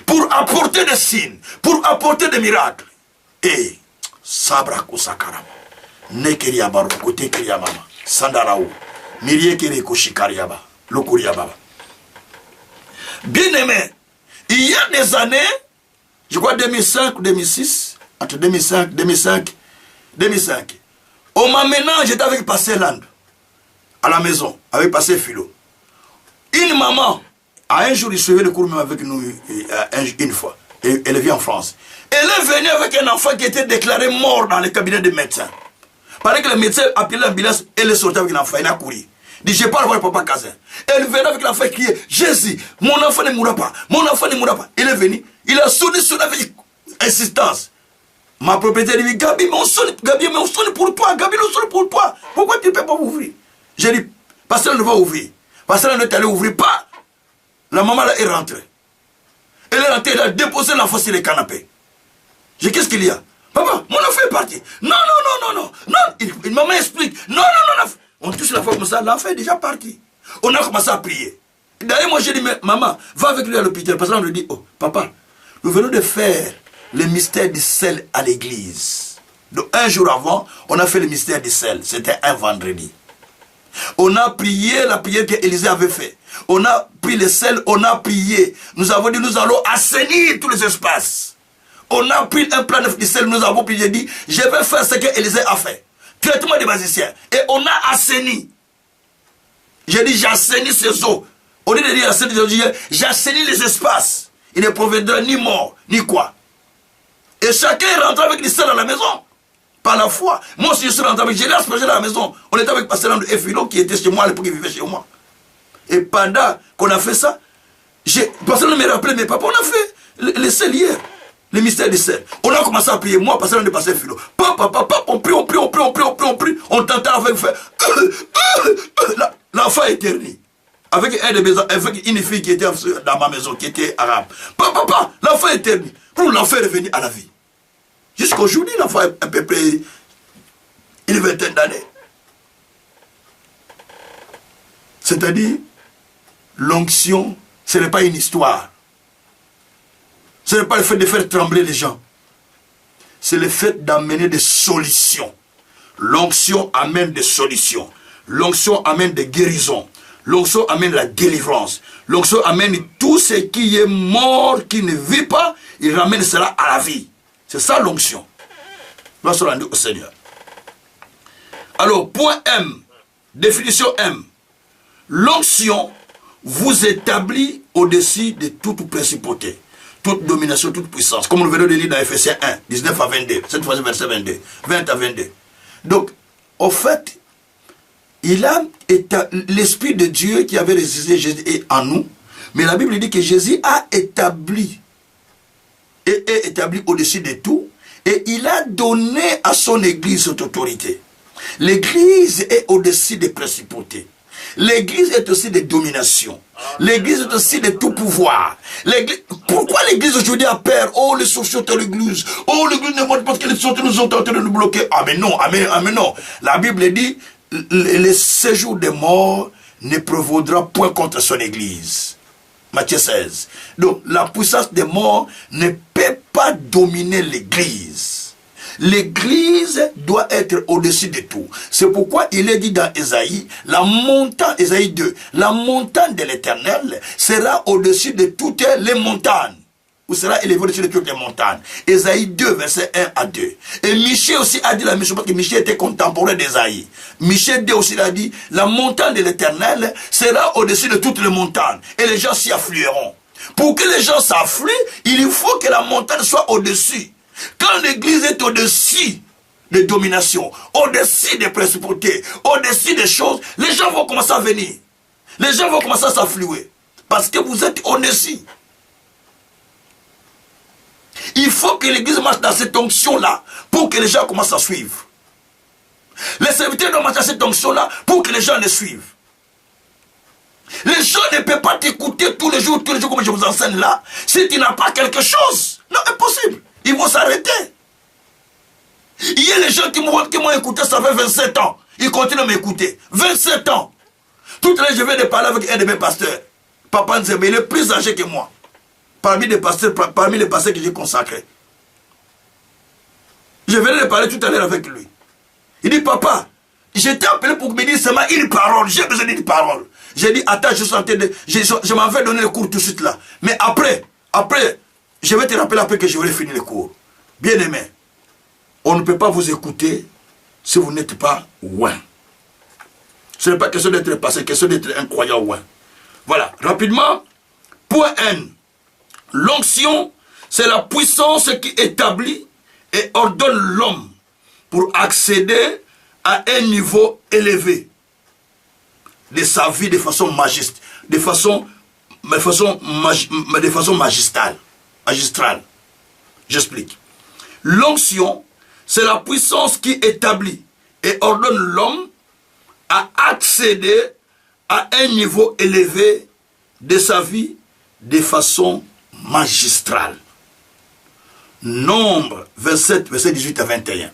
Pour apporter des signes, pour apporter des miracles. Et, sabra kusakarama, nekeri abaruko tekeri amama, sandarao, mirie kere koshikariaba, lokuriababa. Bien aimé, il y a des années, je crois 2005 ou 2006, entre 2005, au moment j'étais avec Pasteur Land, à la maison, avec Pasteur Philo. Une maman, à un jour, il suivait le cours même avec nous une fois. Et elle vit en France. Elle est venue avec un enfant qui était déclaré mort dans le cabinet des médecins. Pendant que le médecin appelait l'ambulance, elle est sortie avec l'enfant, elle a couru. Il dit, je parle voir papa Kazin. Elle venait avec l'enfant qui criait, Jésus, mon enfant ne mourra pas, mon enfant ne mourra pas. Il est venu, il a sonné avec insistance. Ma propriétaire dit, Gabi, mais on sonne pour toi, Gabi, on sonne pour toi. Pourquoi tu ne peux pas ouvrir? J'ai dit, pasteur ne va ouvrir. Pasteur ne est allé ouvrir pas. La maman là est rentrée. Elle est rentrée, elle a déposé l'enfant sur le canapé. J'ai dit, qu'est-ce qu'il y a? Papa, mon enfant est parti. Non. Maman explique. Non. On touche la fois comme ça, l'enfant est déjà parti. On a commencé à prier. D'ailleurs, moi j'ai dit, mais maman, va avec lui à l'hôpital. Parce qu'on lui dit, oh, papa, nous venons de faire le mystère du sel à l'église. Donc un jour avant, on a fait le mystère du sel. C'était un vendredi. On a prié la prière qu'Élisée avait fait. On a pris le sel, on a prié. Nous avons dit, nous allons assainir tous les espaces. On a pris un plan de sel, nous avons prié, dit, je vais faire ce qu'Élisée a fait. Traitement des magiciens. Et on a assaini. J'ai dit, j'assainis ces eaux. Au lieu de dire assainir ces eaux, j'assainis les espaces. Il ne proviendra ni mort, ni quoi. Et chacun est rentré avec du sel à la maison. Par la foi. Moi aussi je suis rentré avec, j'ai aspergé dans la maison. On était avec Pasteur Landou et Philo qui était chez moi à l'époque, il vivait chez moi. Et pendant qu'on a fait ça, Pasteur Landou me rappelait, mais papa, on a fait le sel hier. Le mystère du sel. On a commencé à prier, moi, Pasteur Landou et Pasteur Philo. Papa, on prie. On t'entend avec faire. L'enfant éternel. Avec une fille qui était dans ma maison, qui était arabe. Papa, l'enfant éternel. Pour l'enfant est revenu à la vie. Jusqu'aujourd'hui, l'enfant a à peu près une vingtaine d'années. C'est-à-dire, l'onction, ce n'est pas une histoire. Ce n'est pas le fait de faire trembler les gens. C'est le fait d'amener des solutions. L'onction amène des solutions. L'onction amène des guérisons. L'onction amène la délivrance. L'onction amène tout ce qui est mort, qui ne vit pas, il ramène cela à la vie. C'est ça l'onction. Nous sommes rendus au Seigneur. Alors, point M, définition M. L'onction vous établit au-dessus de toute principauté, toute domination, toute puissance. Comme nous venons de lire dans Ephésiens 1, 19 à 22, cette fois verset 22, 20 à 22. Donc, au fait, l'Esprit de Dieu qui avait ressuscité Jésus est en nous, mais la Bible dit que Jésus a établi, et est établi au-dessus de tout, et il a donné à son Église cette autorité. L'Église est au-dessus des principautés. L'Église est aussi des dominations. L'Église est aussi de tout pouvoir. Pourquoi l'Église aujourd'hui a peur? Oh, les sociétés de l'Église. Oh, l'Église ne montre pas que les sociétés nous ont tenté de nous bloquer. Ah mais non, ah mais non. La Bible dit, le séjour des morts ne prévaudra point contre son Église. Matthieu 16. Donc, la puissance des morts ne peut pas dominer l'Église. L'Église doit être au-dessus de tout. C'est pourquoi il est dit dans Ésaïe, la montagne, Ésaïe 2, la montagne de l'Éternel sera au-dessus de toutes les montagnes. Ou sera élevé au-dessus de toutes les montagnes. Ésaïe 2, verset 1 à 2. Et Michée aussi a dit la même chose, parce que Michée était contemporain d'Ésaïe. Michée 2 aussi a dit, la montagne de l'Éternel sera au-dessus de toutes les montagnes. Et les gens s'y afflueront. Pour que les gens s'affluent, il faut que la montagne soit au-dessus. Quand l'Église est au-dessus des dominations, au-dessus des principautés, au-dessus des choses, les gens vont commencer à venir. Les gens vont commencer à s'affluer. Parce que vous êtes au-dessus. Il faut que l'Église marche dans cette onction-là pour que les gens commencent à suivre. Les serviteurs doivent marcher dans cette onction-là pour que les gens les suivent. Les gens ne peuvent pas t'écouter tous les jours comme je vous enseigne là, si tu n'as pas quelque chose. Non, impossible. Ils vont s'arrêter. Il y a les gens qui m'ont écouté, ça fait 27 ans. Ils continuent à m'écouter. 27 ans. Tout à l'heure, je viens de parler avec un de mes pasteurs. Papa Nzembe, il est plus âgé que moi. Parmi les pasteurs que j'ai consacrés. Je venais de parler tout à l'heure avec lui. Il dit, papa, j'étais appelé pour me dire seulement une parole. J'ai besoin d'une parole. J'ai dit, attends, je m'en vais donner le cours tout de suite là. Mais après, je vais te rappeler après que je vais finir le cours. Bien aimé, on ne peut pas vous écouter si vous n'êtes pas loin. Ce n'est pas question d'être passé, c'est question d'être incroyable loin. Voilà, rapidement, point N. L'onction, c'est la puissance qui établit et ordonne l'homme pour accéder à un niveau élevé de sa vie de façon magistrale. J'explique. L'onction, c'est la puissance qui établit et ordonne l'homme à accéder à un niveau élevé de sa vie de façon magistrale. Nombre 27, verset 18 à 21.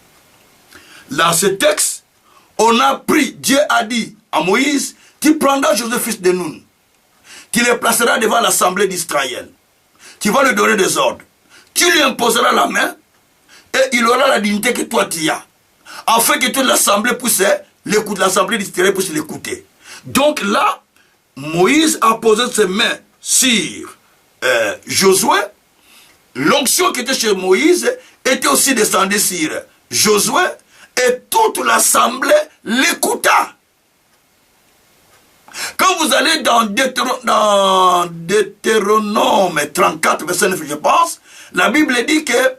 Dans ce texte, on a pris, Dieu a dit à Moïse, tu prendras Joseph fils de Nun, tu le placeras devant l'assemblée d'Israël, tu vas lui donner des ordres, tu lui imposeras la main, et il aura la dignité que toi tu as, afin que toute l'assemblée puisse l'écouter, l'assemblée d'Israël puisse l'écouter. Donc là, Moïse a posé ses mains sur Josué. L'onction qui était chez Moïse était aussi descendue sur Josué, et toute l'assemblée l'écouta. Quand vous allez dans Deutéronome 34, verset 9, je pense, la Bible dit que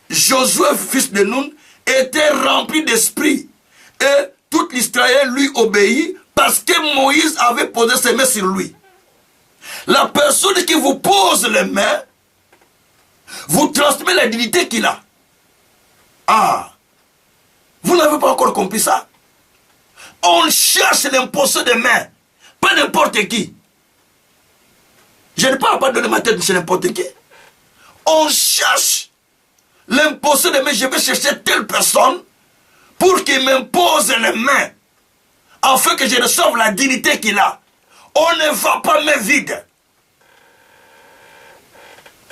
Josué, fils de Nun, était rempli d'esprit. Et tout l'Israël lui obéit parce que Moïse avait posé ses mains sur lui. La personne qui vous pose les mains vous transmet la dignité qu'il a. Ah, vous n'avez pas encore compris ça? On cherche l'imposteur des mains, pas n'importe qui. Je ne parle pas donner ma tête chez n'importe qui. On cherche l'imposteur des mains. Je vais chercher telle personne pour qu'il m'impose les mains, afin que je reçoive la dignité qu'il a. On ne va pas main vide.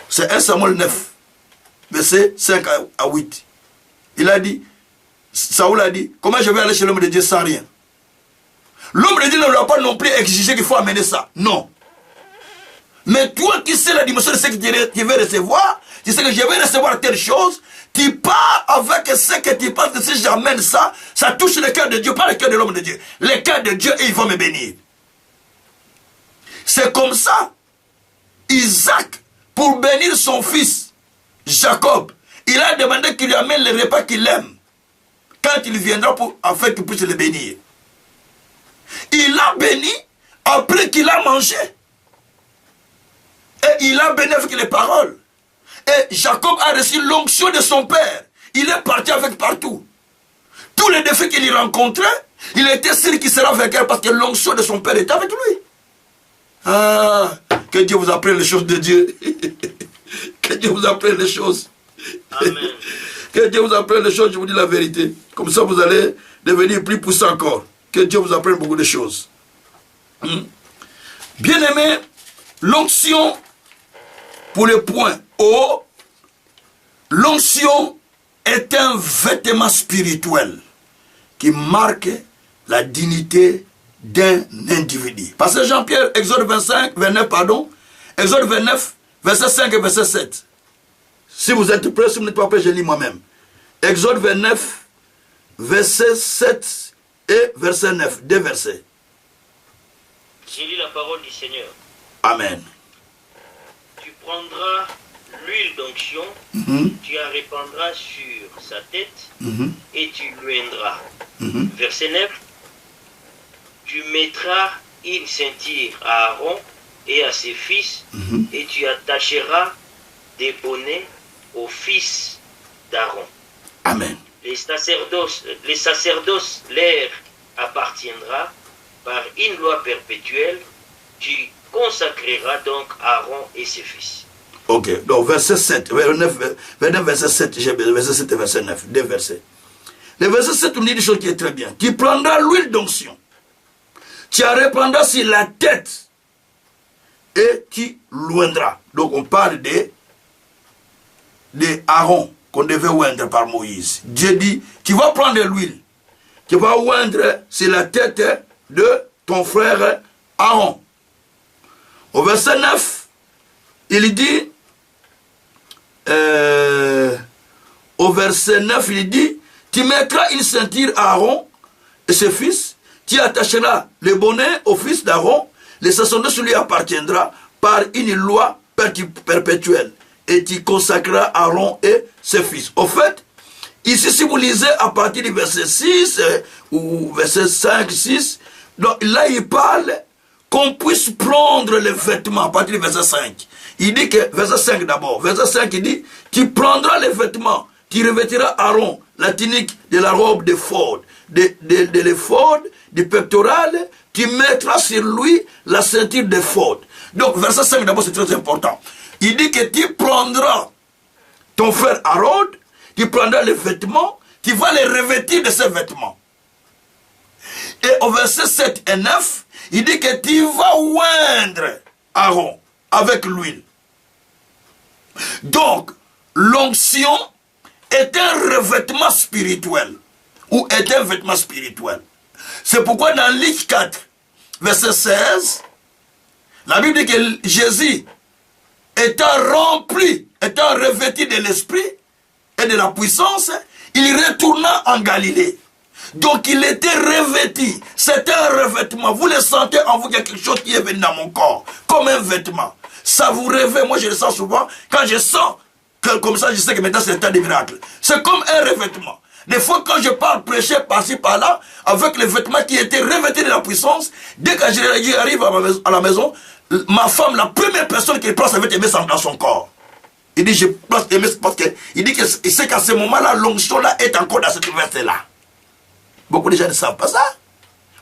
C'est 1 Samuel 9, verset 5 à 8. Il a dit, Saoul a dit, comment je vais aller chez l'homme de Dieu sans rien? L'homme de Dieu ne lui a pas non plus exigé qu'il faut amener ça. Non. Mais toi qui sais la dimension de ce que tu veux recevoir, tu sais que je vais recevoir telle chose, tu pars avec ce que tu penses que si j'amène ça, ça touche le cœur de Dieu, pas le cœur de l'homme de Dieu. Le cœur de Dieu et il va me bénir. C'est comme ça. Isaac, pour bénir son fils, Jacob, il a demandé qu'il lui amène le repas qu'il aime. Quand il viendra afin qu'il puisse le bénir. Il a béni après qu'il a mangé. Et il a béni avec les paroles. Et Jacob a reçu l'onction de son père. Il est parti avec partout. Tous les défis qu'il y rencontrait, il était sûr qu'il sera vainqueur parce que l'onction de son père était avec lui. Ah, que Dieu vous apprenne les choses de Dieu. Que Dieu vous apprenne les choses. Amen. Que Dieu vous apprenne les choses, je vous dis la vérité. Comme ça, vous allez devenir plus poussant encore. Que Dieu vous apprenne beaucoup de choses. Bien-aimé, l'onction pour le point O, l'onction est un vêtement spirituel qui marque la dignité d'un individu. Pasteur Jean-Pierre, Exode 29, Exode 29, verset 5 et verset 7. Si vous êtes prêts, si vous n'êtes pas prêts, je lis moi-même. Exode 29, verset 7 et verset 9. Deux versets. J'ai lu la parole du Seigneur. Amen. Tu prendras l'huile d'onction, tu la répandras sur sa tête et tu l'oindras. Verset 9. Tu mettras une ceinture à Aaron et à ses fils et tu attacheras des bonnets aux fils d'Aaron. Amen. Les sacerdoces leur appartiendra par une loi perpétuelle. Tu consacreras donc Aaron et ses fils. Ok, donc verset 7, 29, verset 7, verset 7 et verset 9, deux versets. Le verset 7 nous dit une chose qui est très bien. Tu prendras l'huile d'onction, tu la répandras sur la tête et tu l'oindras. Donc on parle de Aaron qu'on devait oindre par Moïse. Dieu dit, tu vas prendre l'huile, tu vas oindre sur la tête de ton frère Aaron. Au verset 9, il dit, au verset 9, il dit, tu mettras une ceinture à Aaron et ses fils, tu attacheras le bonnet au fils d'Aaron, le sacerdoce lui appartiendra par une loi perpétuelle, et tu consacreras Aaron et ses fils. Au fait, ici, si vous lisez à partir du verset 6 ou verset 5, 6, donc là, il parle qu'on puisse prendre les vêtements à partir du verset 5. Il dit que, verset 5 d'abord, verset 5, il dit, tu prendras les vêtements, tu revêtiras Aaron, la tunique de la robe d'éphod, de l'éphod, du pectoral, tu mettras sur lui la ceinture d'éphod. Donc, verset 5 d'abord, c'est très important. Il dit que tu prendras ton frère Aaron, tu prendras les vêtements, tu vas les revêtir de ces vêtements. Et au verset 7 et 9, il dit que tu vas oindre Aaron avec l'huile. Donc, l'onction est un revêtement spirituel, ou est un vêtement spirituel. C'est pourquoi dans Luc 4, verset 16, la Bible dit que Jésus, étant rempli, étant revêtu de l'esprit et de la puissance, il retourna en Galilée. Donc il était revêtu. C'était un revêtement. Vous le sentez en vous, il y a quelque chose qui est venu dans mon corps, comme un vêtement. Ça vous réveille. Moi je le sens souvent. Quand je sens que comme ça, je sais que maintenant c'est un temps de miracle. C'est comme un revêtement. Des fois quand je pars prêcher par-ci par-là, avec les vêtements qui étaient revêtus de la puissance, dès que j'arrive à la maison, ma femme, la première personne qui place, elle va aimer dans son corps. Il dit, je place aimer parce que il dit que c'est qu'à ce moment-là, l'onction là est encore dans cette verset-là. Beaucoup de gens ne savent pas ça.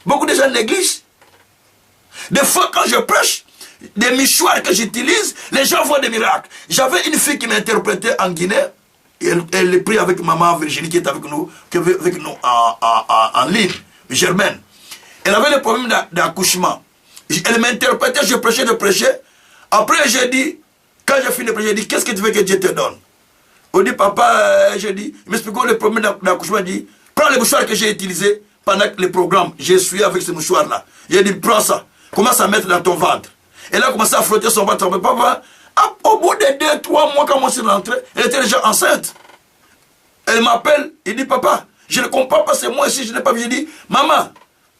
Beaucoup de gens négligent. Des fois, quand je prêche, des mouchoirs que j'utilise, les gens voient des miracles. J'avais une fille qui m'interprétait en Guinée. Elle est prise avec maman Virginie qui est avec nous en ligne, Germaine. Elle avait le problème d'accouchement. Elle m'interprétait, je prêchais. Après, j'ai dit, quand j'ai fini de prêcher, j'ai dit, qu'est-ce que tu veux que Dieu te donne? On dit, papa, j'ai dit, il m'explique le problème d'accouchement, il dit, prends les mouchoirs que j'ai utilisés pendant le programme, j'ai essuyé avec ces mouchoirs-là. J'ai dit, prends ça, commence à mettre dans ton ventre. Elle a commencé à frotter son ventre. Papa, au bout de 2-3 mois, quand moi je suis rentré, elle était déjà enceinte. Elle m'appelle, il dit, papa, je ne comprends pas, c'est moi ici, je n'ai pas vu. Je dis, maman,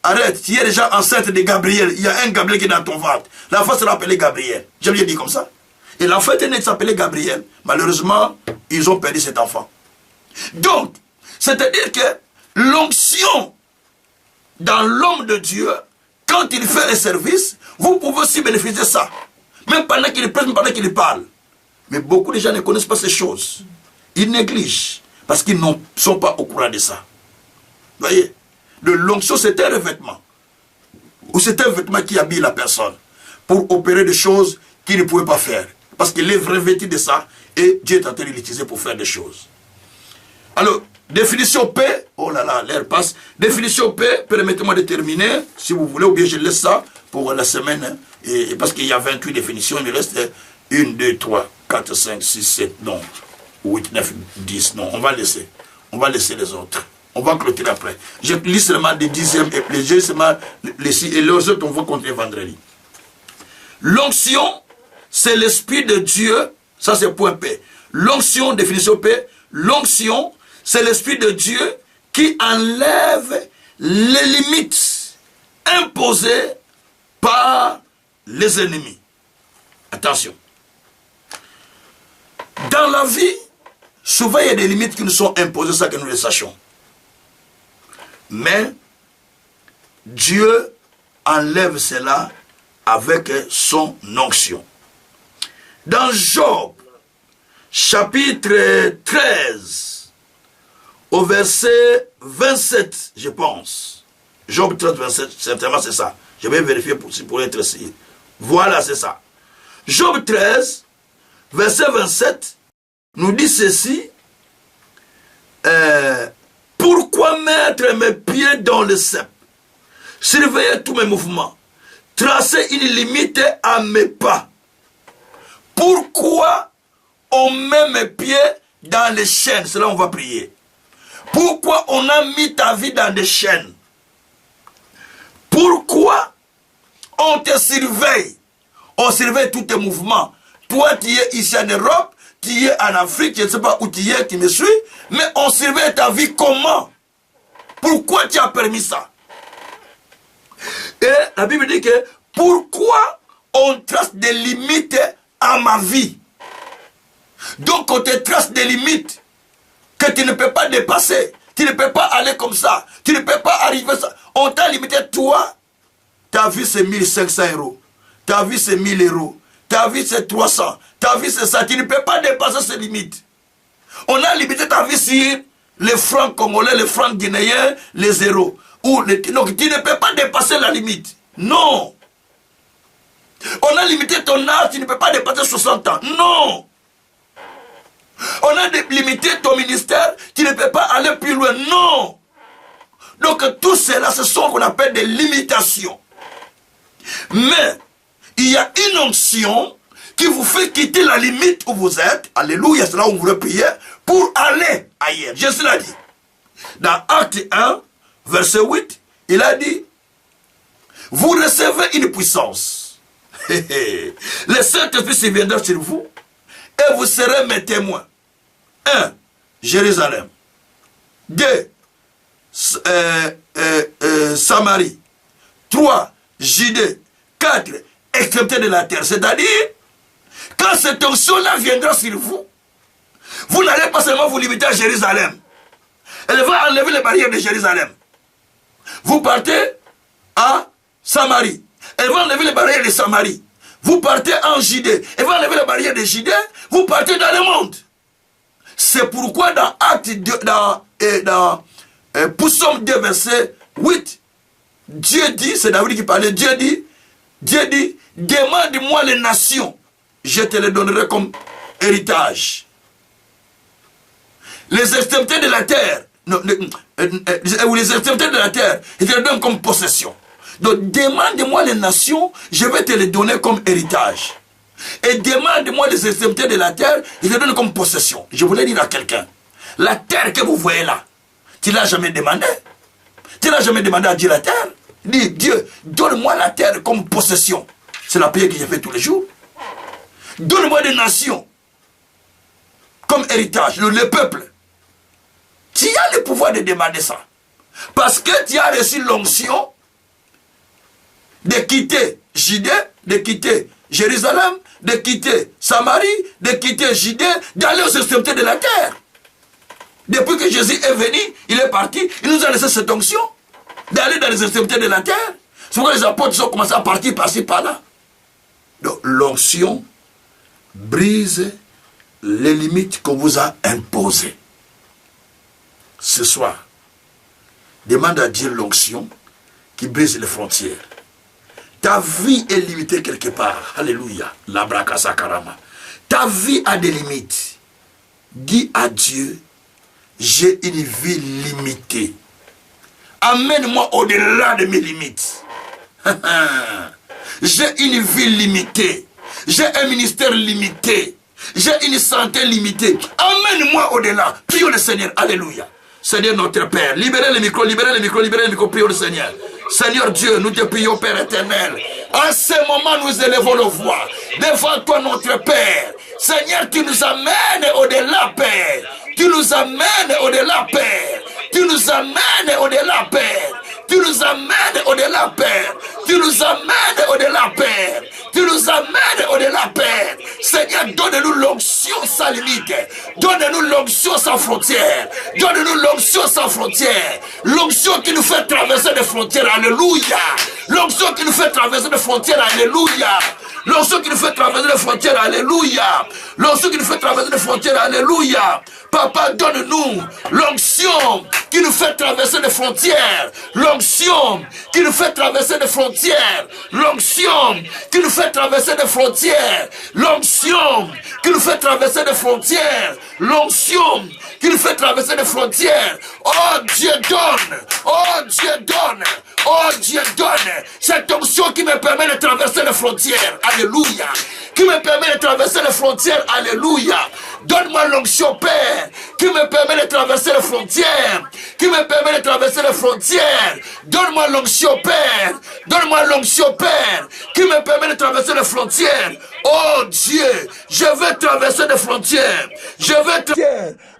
arrête, tu es déjà enceinte de Gabriel. Il y a un Gabriel qui est dans ton ventre. L'enfant sera appelé Gabriel. Je lui ai dit comme ça. Et l'enfant est né de s'appeler Gabriel. Malheureusement, ils ont perdu cet enfant. Donc, c'est-à-dire que l'onction dans l'homme de Dieu, quand il fait le service, vous pouvez aussi bénéficier de ça. Même pendant qu'il prêche, même pendant qu'il parle. Mais beaucoup de gens ne connaissent pas ces choses. Ils négligent parce qu'ils ne sont pas au courant de ça. Vous voyez? L'onction, c'est un revêtement. Ou c'est un vêtement qui habille la personne pour opérer des choses qu'il ne pouvait pas faire. Parce qu'il est revêtu de ça et Dieu est en train de l'utiliser pour faire des choses. Alors, définition P, oh là là, l'air passe. Définition P, permettez-moi de terminer, si vous voulez, ou bien je laisse ça pour la semaine. Et parce qu'il y a 28 définitions, il me reste 1, 2, 3, 4, 5, 6, 7, non. 8, 9, 10, non, on va laisser. On va laisser les autres. On va clôturer après. Je lis seulement des dixièmes et les jeux seulement les et les autres, on va continuer vendredi. L'onction, c'est l'Esprit de Dieu. Ça, c'est point P. L'onction, définition P. L'onction, c'est l'Esprit de Dieu qui enlève les limites imposées par les ennemis. Attention. Dans la vie, souvent il y a des limites qui nous sont imposées, ça que nous le sachions. Mais Dieu enlève cela avec son onction. Dans Job, chapitre 13, au verset 27, je pense. Job 13, 27, certainement c'est ça. Je vais vérifier pour être sûr. Voilà, c'est ça. Job 13, verset 27, nous dit ceci. Pourquoi mettre mes pieds dans le cep? Surveiller tous mes mouvements. Tracer une limite à mes pas. Pourquoi on met mes pieds dans les chaînes? C'est là où on va prier. Pourquoi on a mis ta vie dans des chaînes? Pourquoi on te surveille? On surveille tous tes mouvements. Toi, tu es ici en Europe, tu es en Afrique, je ne sais pas où tu es, tu me suis, mais on surveille ta vie comment? Pourquoi tu as permis ça? Et la Bible dit que pourquoi on trace des limites à ma vie? Donc on te trace des limites que tu ne peux pas dépasser. Tu ne peux pas aller comme ça. Tu ne peux pas arriver ça. On t'a limité, toi, ta vie c'est 1500 €. Ta vie c'est 1000 €. Ta vie c'est 300. Ta vie c'est ça. Tu ne peux pas dépasser ces limites. On a limité ta vie sur les francs congolais, les francs guinéens, les zéros. Donc tu ne peux pas dépasser la limite. Non. On a limité ton âge, tu ne peux pas dépasser 60 ans. Non. On a limité ton ministère, tu ne peux pas aller plus loin. Non. Donc tout cela, ce sont ce qu'on appelle des limitations. Mais il y a une onction qui vous fait quitter la limite où vous êtes. Alléluia, c'est là où vous voulez prier pour aller ailleurs. Jésus l'a dit. Dans Acte 1, verset 8, il a dit, vous recevez une puissance. Le Saint-Esprit viendra sur vous et vous serez mes témoins. 1. Jérusalem. 2. Samarie. 3. Judée. 4. Extrémité de la terre. C'est-à-dire, quand cette onction-là viendra sur vous, vous n'allez pas seulement vous limiter à Jérusalem. Elle va enlever les barrières de Jérusalem. Vous partez à Samarie. Elle va enlever les barrières de Samarie. Vous partez en Judée. Elle va enlever les barrières de Judée. Vous partez dans le monde. C'est pourquoi dans Acte 2, dans Psaume 2, verset 8, Dieu dit, c'est David qui parlait, Dieu dit, demande-moi les nations, je te les donnerai comme héritage. Les extrémités de la terre, ou les extrémités de la terre, je te les donne comme possession. Donc demande-moi les nations, je vais te les donner comme héritage. Et demande-moi les extrémités de la terre, je te donne comme possession. Je voulais dire à quelqu'un, la terre que vous voyez là, tu ne l'as jamais demandé. Tu n'as jamais demandé à Dieu la terre. Dis, Dieu, donne-moi la terre comme possession. C'est la prière que j'ai fait tous les jours. Donne-moi des nations comme héritage, le peuple. Tu as le pouvoir de demander ça. Parce que tu as reçu l'onction de quitter Judée, de quitter Jérusalem, de quitter Samarie, de quitter Judée, d'aller aux extrémités de la terre. Depuis que Jésus est venu, il est parti, il nous a laissé cette onction d'aller dans les extrémités de la terre. C'est pourquoi les apôtres ont commencé à partir par-ci, par-là. Donc l'onction brise les limites qu'on vous a imposées. Ce soir, demande à Dieu l'onction qui brise les frontières. Ta vie est limitée quelque part. Alléluia. Labrakasakarama. Ta vie a des limites. Dis à Dieu, j'ai une vie limitée. Amène-moi au-delà de mes limites. J'ai une vie limitée. J'ai un ministère limité. J'ai une santé limitée. Amène-moi au-delà. Prions le Seigneur. Alléluia. Seigneur notre Père, libérez le micro, libérez le micro, libérez le micro, prions le Seigneur. Seigneur Dieu, nous te prions, Père éternel. En ce moment, nous élevons nos voix devant toi, notre Père. Seigneur, tu nous amènes au-delà, Père. Tu nous amènes au-delà, Père. Tu nous amènes au-delà, Père. Tu nous amènes au-delà, Père. Tu nous amènes au-delà, Père. Tu nous amènes au-delà, Père. Seigneur, donne-nous l'onction sans limite. Donne-nous l'onction sans frontières. Donne-nous l'onction sans frontières. L'onction qui nous fait traverser des frontières. Alléluia. L'onction qui nous fait traverser des frontières. Alléluia. L'onction qui nous fait traverser des frontières. Alléluia. L'onction qui nous fait traverser des frontières. Alléluia. Papa, donne-nous l'onction qui nous fait traverser des frontières. L'onction qui nous fait traverser des frontières. L'onction qui nous fait traverser des frontières. L'onction qui nous fait traverser des frontières. L'onction qui nous fait traverser des frontières. Oh Dieu donne. Oh Dieu donne. Oh Dieu donne. Cette onction qui me permet de traverser les frontières. Alléluia. Qui me permet de traverser les frontières. Alléluia. Donne-moi l'onction, Père, qui me permet de traverser les frontières. Qui me permet de traverser les frontières. Donne-moi l'onction, Père. Donne-moi l'onction, Père, qui me permet de traverser les frontières. Oh Dieu, je veux traverser les frontières. Je veux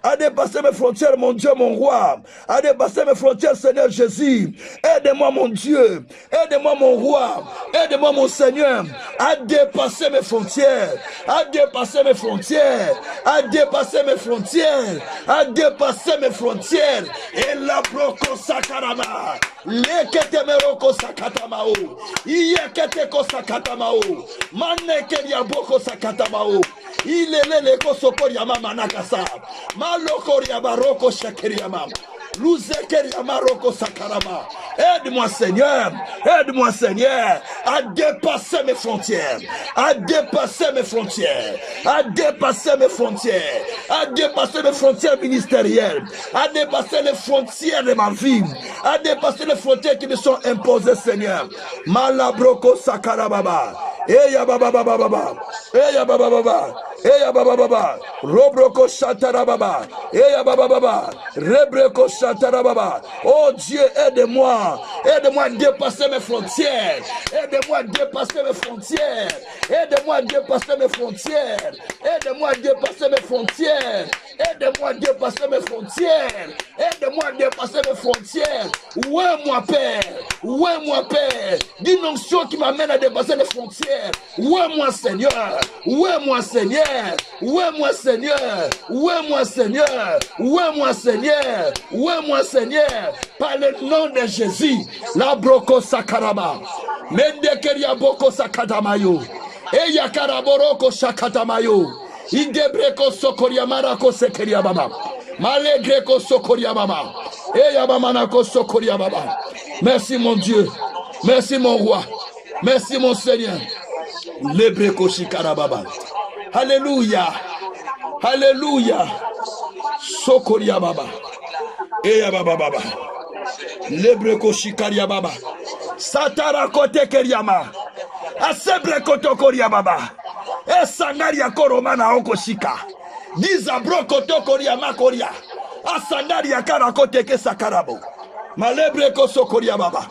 à dépasser mes frontières, mon Dieu, mon roi. À dépasser mes frontières, Seigneur Jésus. Aide-moi, mon Dieu. Aide-moi, mon roi. Aide-moi, mon Seigneur, à dépasser mes frontières. À dépasser mes frontières. À dépasser mes frontières. À dépasser mes frontières. Et la broko sakarama. Lekete meroko sakatamao. Iyekete ko sakatamao. Maneke diaboko sakatamao. Ilele ko sokoryama manakasa. Malokoryama roko shakeriama. Louzekeriama roko sakarama. Aide-moi, Seigneur. Aide-moi, Seigneur, à dépasser mes frontières. À dépasser mes frontières. À dépasser mes frontières. À dépasser mes frontières ministérielles. À dépasser les frontières de ma vie. À dépasser les frontières qui me sont imposées, Seigneur. Malabroko sakarababa. Eya baba baba baba. Eya baba baba. Eya baba baba. Robroko shatarababa. Eya baba baba. Rebreko shatarababa. Oh Dieu, aide-moi. Aide-moi à dépasser mes frontières. Aide-moi à dépasser mes frontières. Aide-moi à dépasser mes frontières. Aide-moi à dépasser mes frontières. Aide-moi à dépasser mes frontières. Aide-moi à dépasser mes frontières. Où est moi, Père? Où est moi, Père? D'une onction qui m'amène à dépasser les frontières. Où est moi, Seigneur? Où est moi, Seigneur? Où est moi, Seigneur? Où est moi, Seigneur? Où est moi, Seigneur? Où est moi, Seigneur? Par le nom de Jésus. La broko sakarama. Mendekeria boko sakatamayo. Eya karaboroko sakatamayo. Idebreko sokoriamara ko sekeria baba. Malegreko sokoria baba. Eya bamana ko sokoria baba. Merci mon Dieu. Merci mon roi. Merci mon Seigneur. Lebreko shikara baba. Alléluia. Alléluia. Sokoria baba. Eya baba baba. Lebreko shikaria baba. Satara kote keriama. Asebre koto koria baba. Esangari ya koromana oko shika. Diza bro koto koria makoria. Asandari ya kara kote ke sakarabo. Malebre koso koria baba.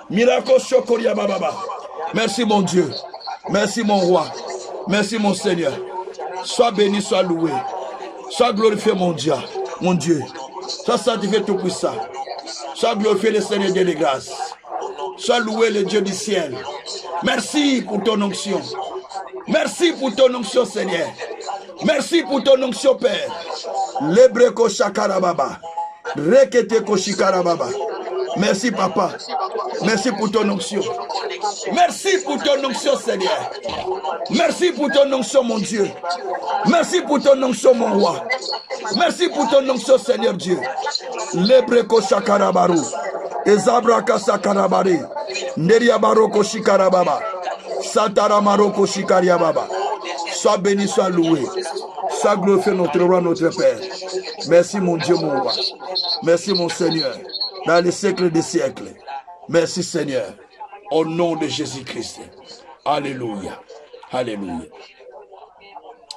Miracle chokoria baba. Merci mon Dieu. Merci mon roi. Merci mon Seigneur. Sois béni, sois loué. Sois glorifié mon Dieu. Mon Dieu. Sois sanctifié tout puissant. Sois glorifié le Seigneur Dieu de grâce. Sois loué le Dieu du ciel. Merci pour ton onction. Merci pour ton onction Seigneur. Merci pour ton onction Père. Lebreko shakarababa. Rekete koshikarababa. Merci papa. Merci pour ton onction. Merci pour ton onction Seigneur. Merci pour ton onction mon Dieu. Merci pour ton onction mon roi. Merci pour ton onction Seigneur Dieu. Lebreko shakarabaru. Ezabraka sakarabari. Neria baroko shikarababa. Satara maroko shikariababa. Sois béni, sois loué. Sois glorifié notre roi, notre Père. Merci mon Dieu, mon roi. Merci mon Seigneur. Dans les siècles des siècles. Merci Seigneur. Au nom de Jésus-Christ. Alléluia. Alléluia.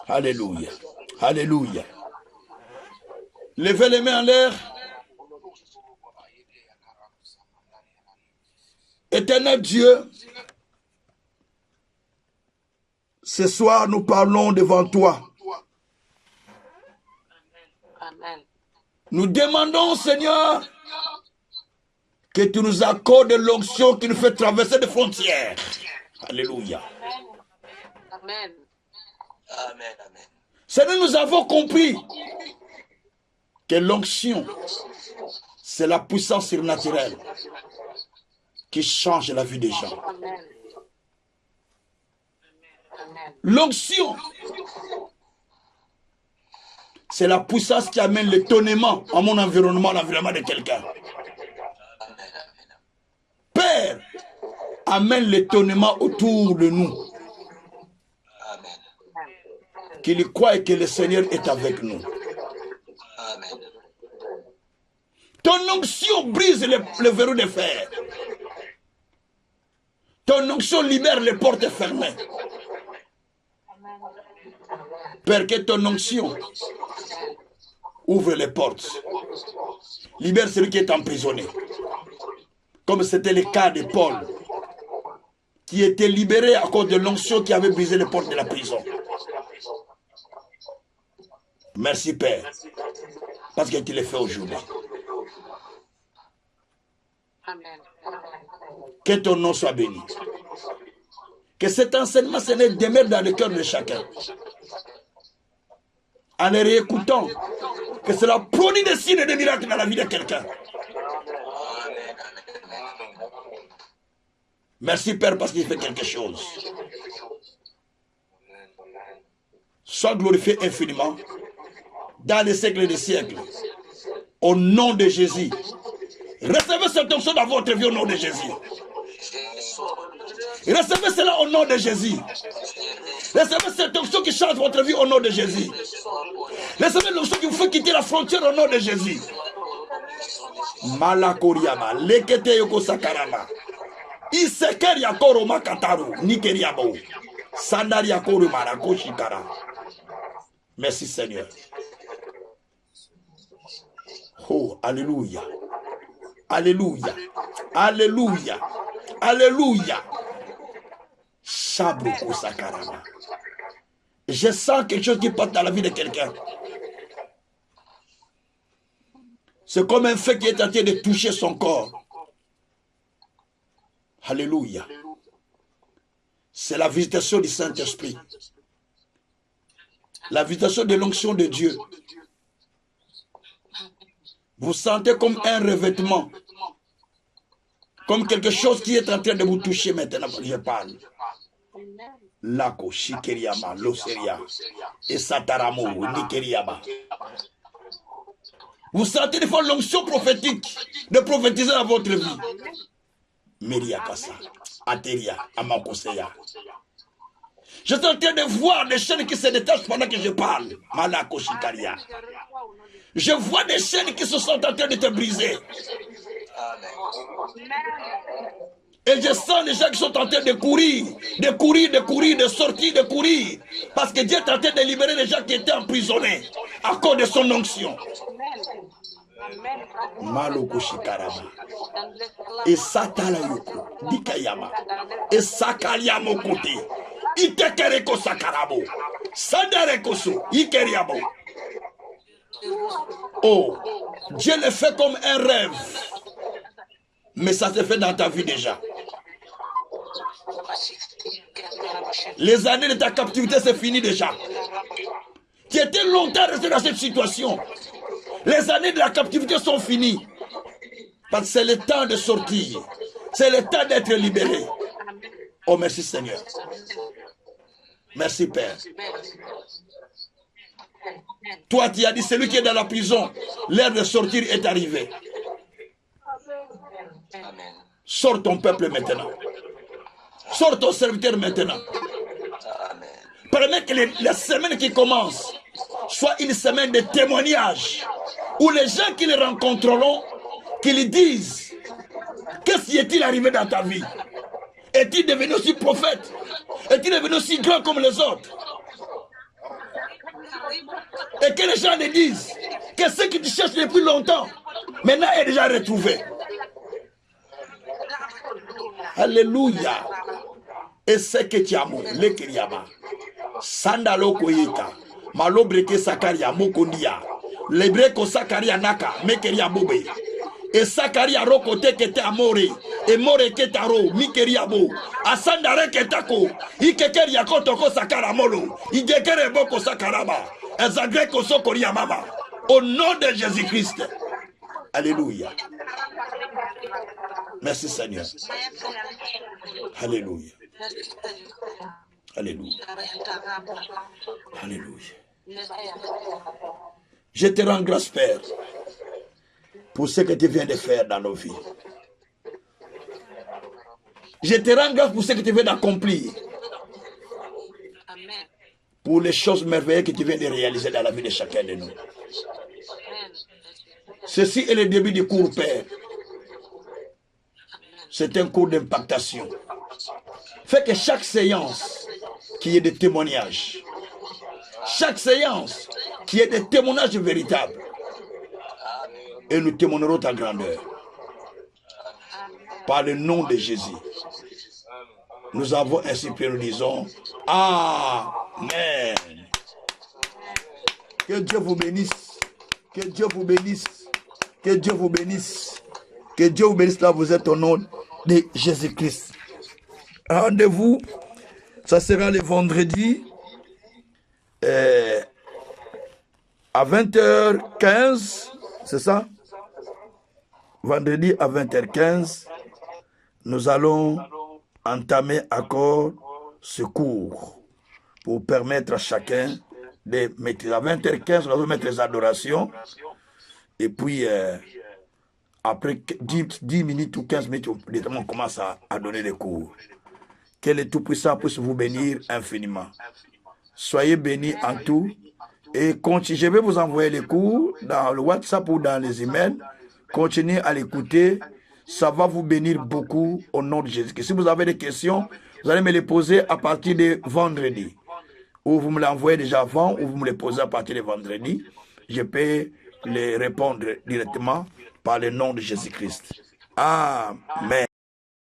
Alléluia. Alléluia. Levez les mains en l'air. Éternel Dieu, ce soir nous parlons devant toi. Amen. Nous demandons, Seigneur, que tu nous accordes l'onction qui nous fait traverser des frontières. Alléluia. Amen. Amen, amen. Seigneur, nous avons compris que l'onction, c'est la puissance surnaturelle qui change la vie des gens. Amen. Amen. L'onction, c'est la puissance qui amène l'étonnement à mon environnement, l'environnement de quelqu'un. Père, amène l'étonnement autour de nous. Amen. Qu'il croit que le Seigneur est avec nous. Amen. Ton onction brise le verrou de fer. Ton onction libère les portes fermées. Père, que ton onction ouvre les portes. Libère celui qui est emprisonné. Comme c'était le cas de Paul, qui était libéré à cause de l'onction qui avait brisé les portes de la prison. Merci Père, parce que tu l'as fait aujourd'hui. Amen. Que ton nom soit béni. Que cet enseignement demeure dans le cœur de chacun. En les réécoutant, que cela produit des signes et des miracles dans la vie de quelqu'un. Merci Père parce qu'il fait quelque chose. Sois glorifié infiniment dans les siècles des siècles. Au nom de Jésus. Recevez cette onction dans votre vie au nom de Jésus. Recevez cela au nom de Jésus. Recevez cette onction qui change votre vie au nom de Jésus. Recevez l'onction qui vous fait quitter la frontière au nom de Jésus. Malakoriama, lekete yoko sakarama. Iseker yakoro makataru, nikeriabo. Sandari yakoro marako shikara. Merci Seigneur. Oh, alléluia. Alléluia. Alléluia. Alléluia. Chabruko sakarama. Je sens quelque chose qui passe dans la vie de quelqu'un. C'est comme un feu qui est en train de toucher son corps. Alléluia. C'est la visitation du Saint-Esprit. La visitation de l'onction de Dieu. Vous sentez comme un revêtement. Comme quelque chose qui est en train de vous toucher maintenant. Je parle. Lako, Shikeriama, Loseria, et Sataramo, Nikeriaba. Vous sentez des fois l'onction prophétique de prophétiser dans votre vie. Meriakasa, Ateria, Amakoseya. Je suis en train de voir des chaînes qui se détachent pendant que je parle. Malako Shikaria. Je vois des chaînes qui se sont en train de te briser. Et je sens les gens qui sont en train de courir, de sortir, de courir. Parce que Dieu est en train de libérer les gens qui étaient emprisonnés à cause de son onction. Maloko shikarama. Et satala yoko. Dikayama. Et sakalyamo kote. Itekereko sakarabo. Sandarekoso. Ikeriabo. Oh, Dieu le fait comme un rêve. Mais ça se fait dans ta vie déjà. Les années de ta captivité, c'est fini déjà. Tu étais longtemps resté dans cette situation. Les années de la captivité sont finies. Parce que c'est le temps de sortir. C'est le temps d'être libéré. Oh, merci Seigneur. Merci Père. Toi, tu as dit, celui qui est dans la prison, l'heure de sortir est arrivée. Sors ton peuple maintenant. Sors ton serviteur maintenant. Permets que la semaine qui commence soit une semaine de témoignage où les gens qui les rencontreront, qu'ils disent, qu'est-ce qui est-il arrivé dans ta vie? Est-il devenu aussi prophète? Est-il devenu aussi grand comme les autres? Et que les gens les disent que ce qui te cherchent depuis longtemps, maintenant est déjà retrouvé. Alléluia. Et c'est que tu as mon lekiriaba. Sandalo koyeka. Malobreke sakaria mokondia. Lebreko sakaria naka mekeria bobe. Et sakaria rokote kete amore. Et more ketaro mikeriabo. Asandare ketako. Ikekeria kotoko sakara molo. Igekere boko sakaraba. Ezagreko sokoria mama. Au nom de Jésus-Christ. Alléluia. Merci Seigneur. Alléluia. Alléluia. Alléluia. Je te rends grâce, Père, pour ce que tu viens de faire dans nos vies. Je te rends grâce pour ce que tu viens d'accomplir. Pour les choses merveilleuses que tu viens de réaliser dans la vie de chacun de nous. Ceci est le début du cours, Père. C'est un cours d'impactation. Fait que chaque séance qui est des témoignages, chaque séance qui est des témoignages véritables, et nous témoignerons ta grandeur. Par le nom de Jésus. Nous avons ainsi prié, nous disons Amen. Que Dieu vous bénisse. Que Dieu vous bénisse. Que Dieu vous bénisse. Que Dieu vous bénisse là, vous êtes au nom de Jésus-Christ. Rendez-vous, ça sera le vendredi à 20h15, c'est ça? Vendredi à 20h15, nous allons entamer encore ce cours pour permettre à chacun de mettre à 20h15, nous allons mettre les adorations et puis après 10 minutes ou 15 minutes, on commence à donner les cours. Que le Tout-Puissant puisse vous bénir infiniment. Soyez bénis en tout. Et je vais vous envoyer les cours dans le WhatsApp ou dans les emails. Continuez à l'écouter. Ça va vous bénir beaucoup au nom de Jésus. Si vous avez des questions, vous allez me les poser à partir de vendredi. Ou vous me l'envoyez déjà avant, ou vous me les posez à partir de vendredi. Je peux les répondre directement par le nom de Jésus-Christ. Amen.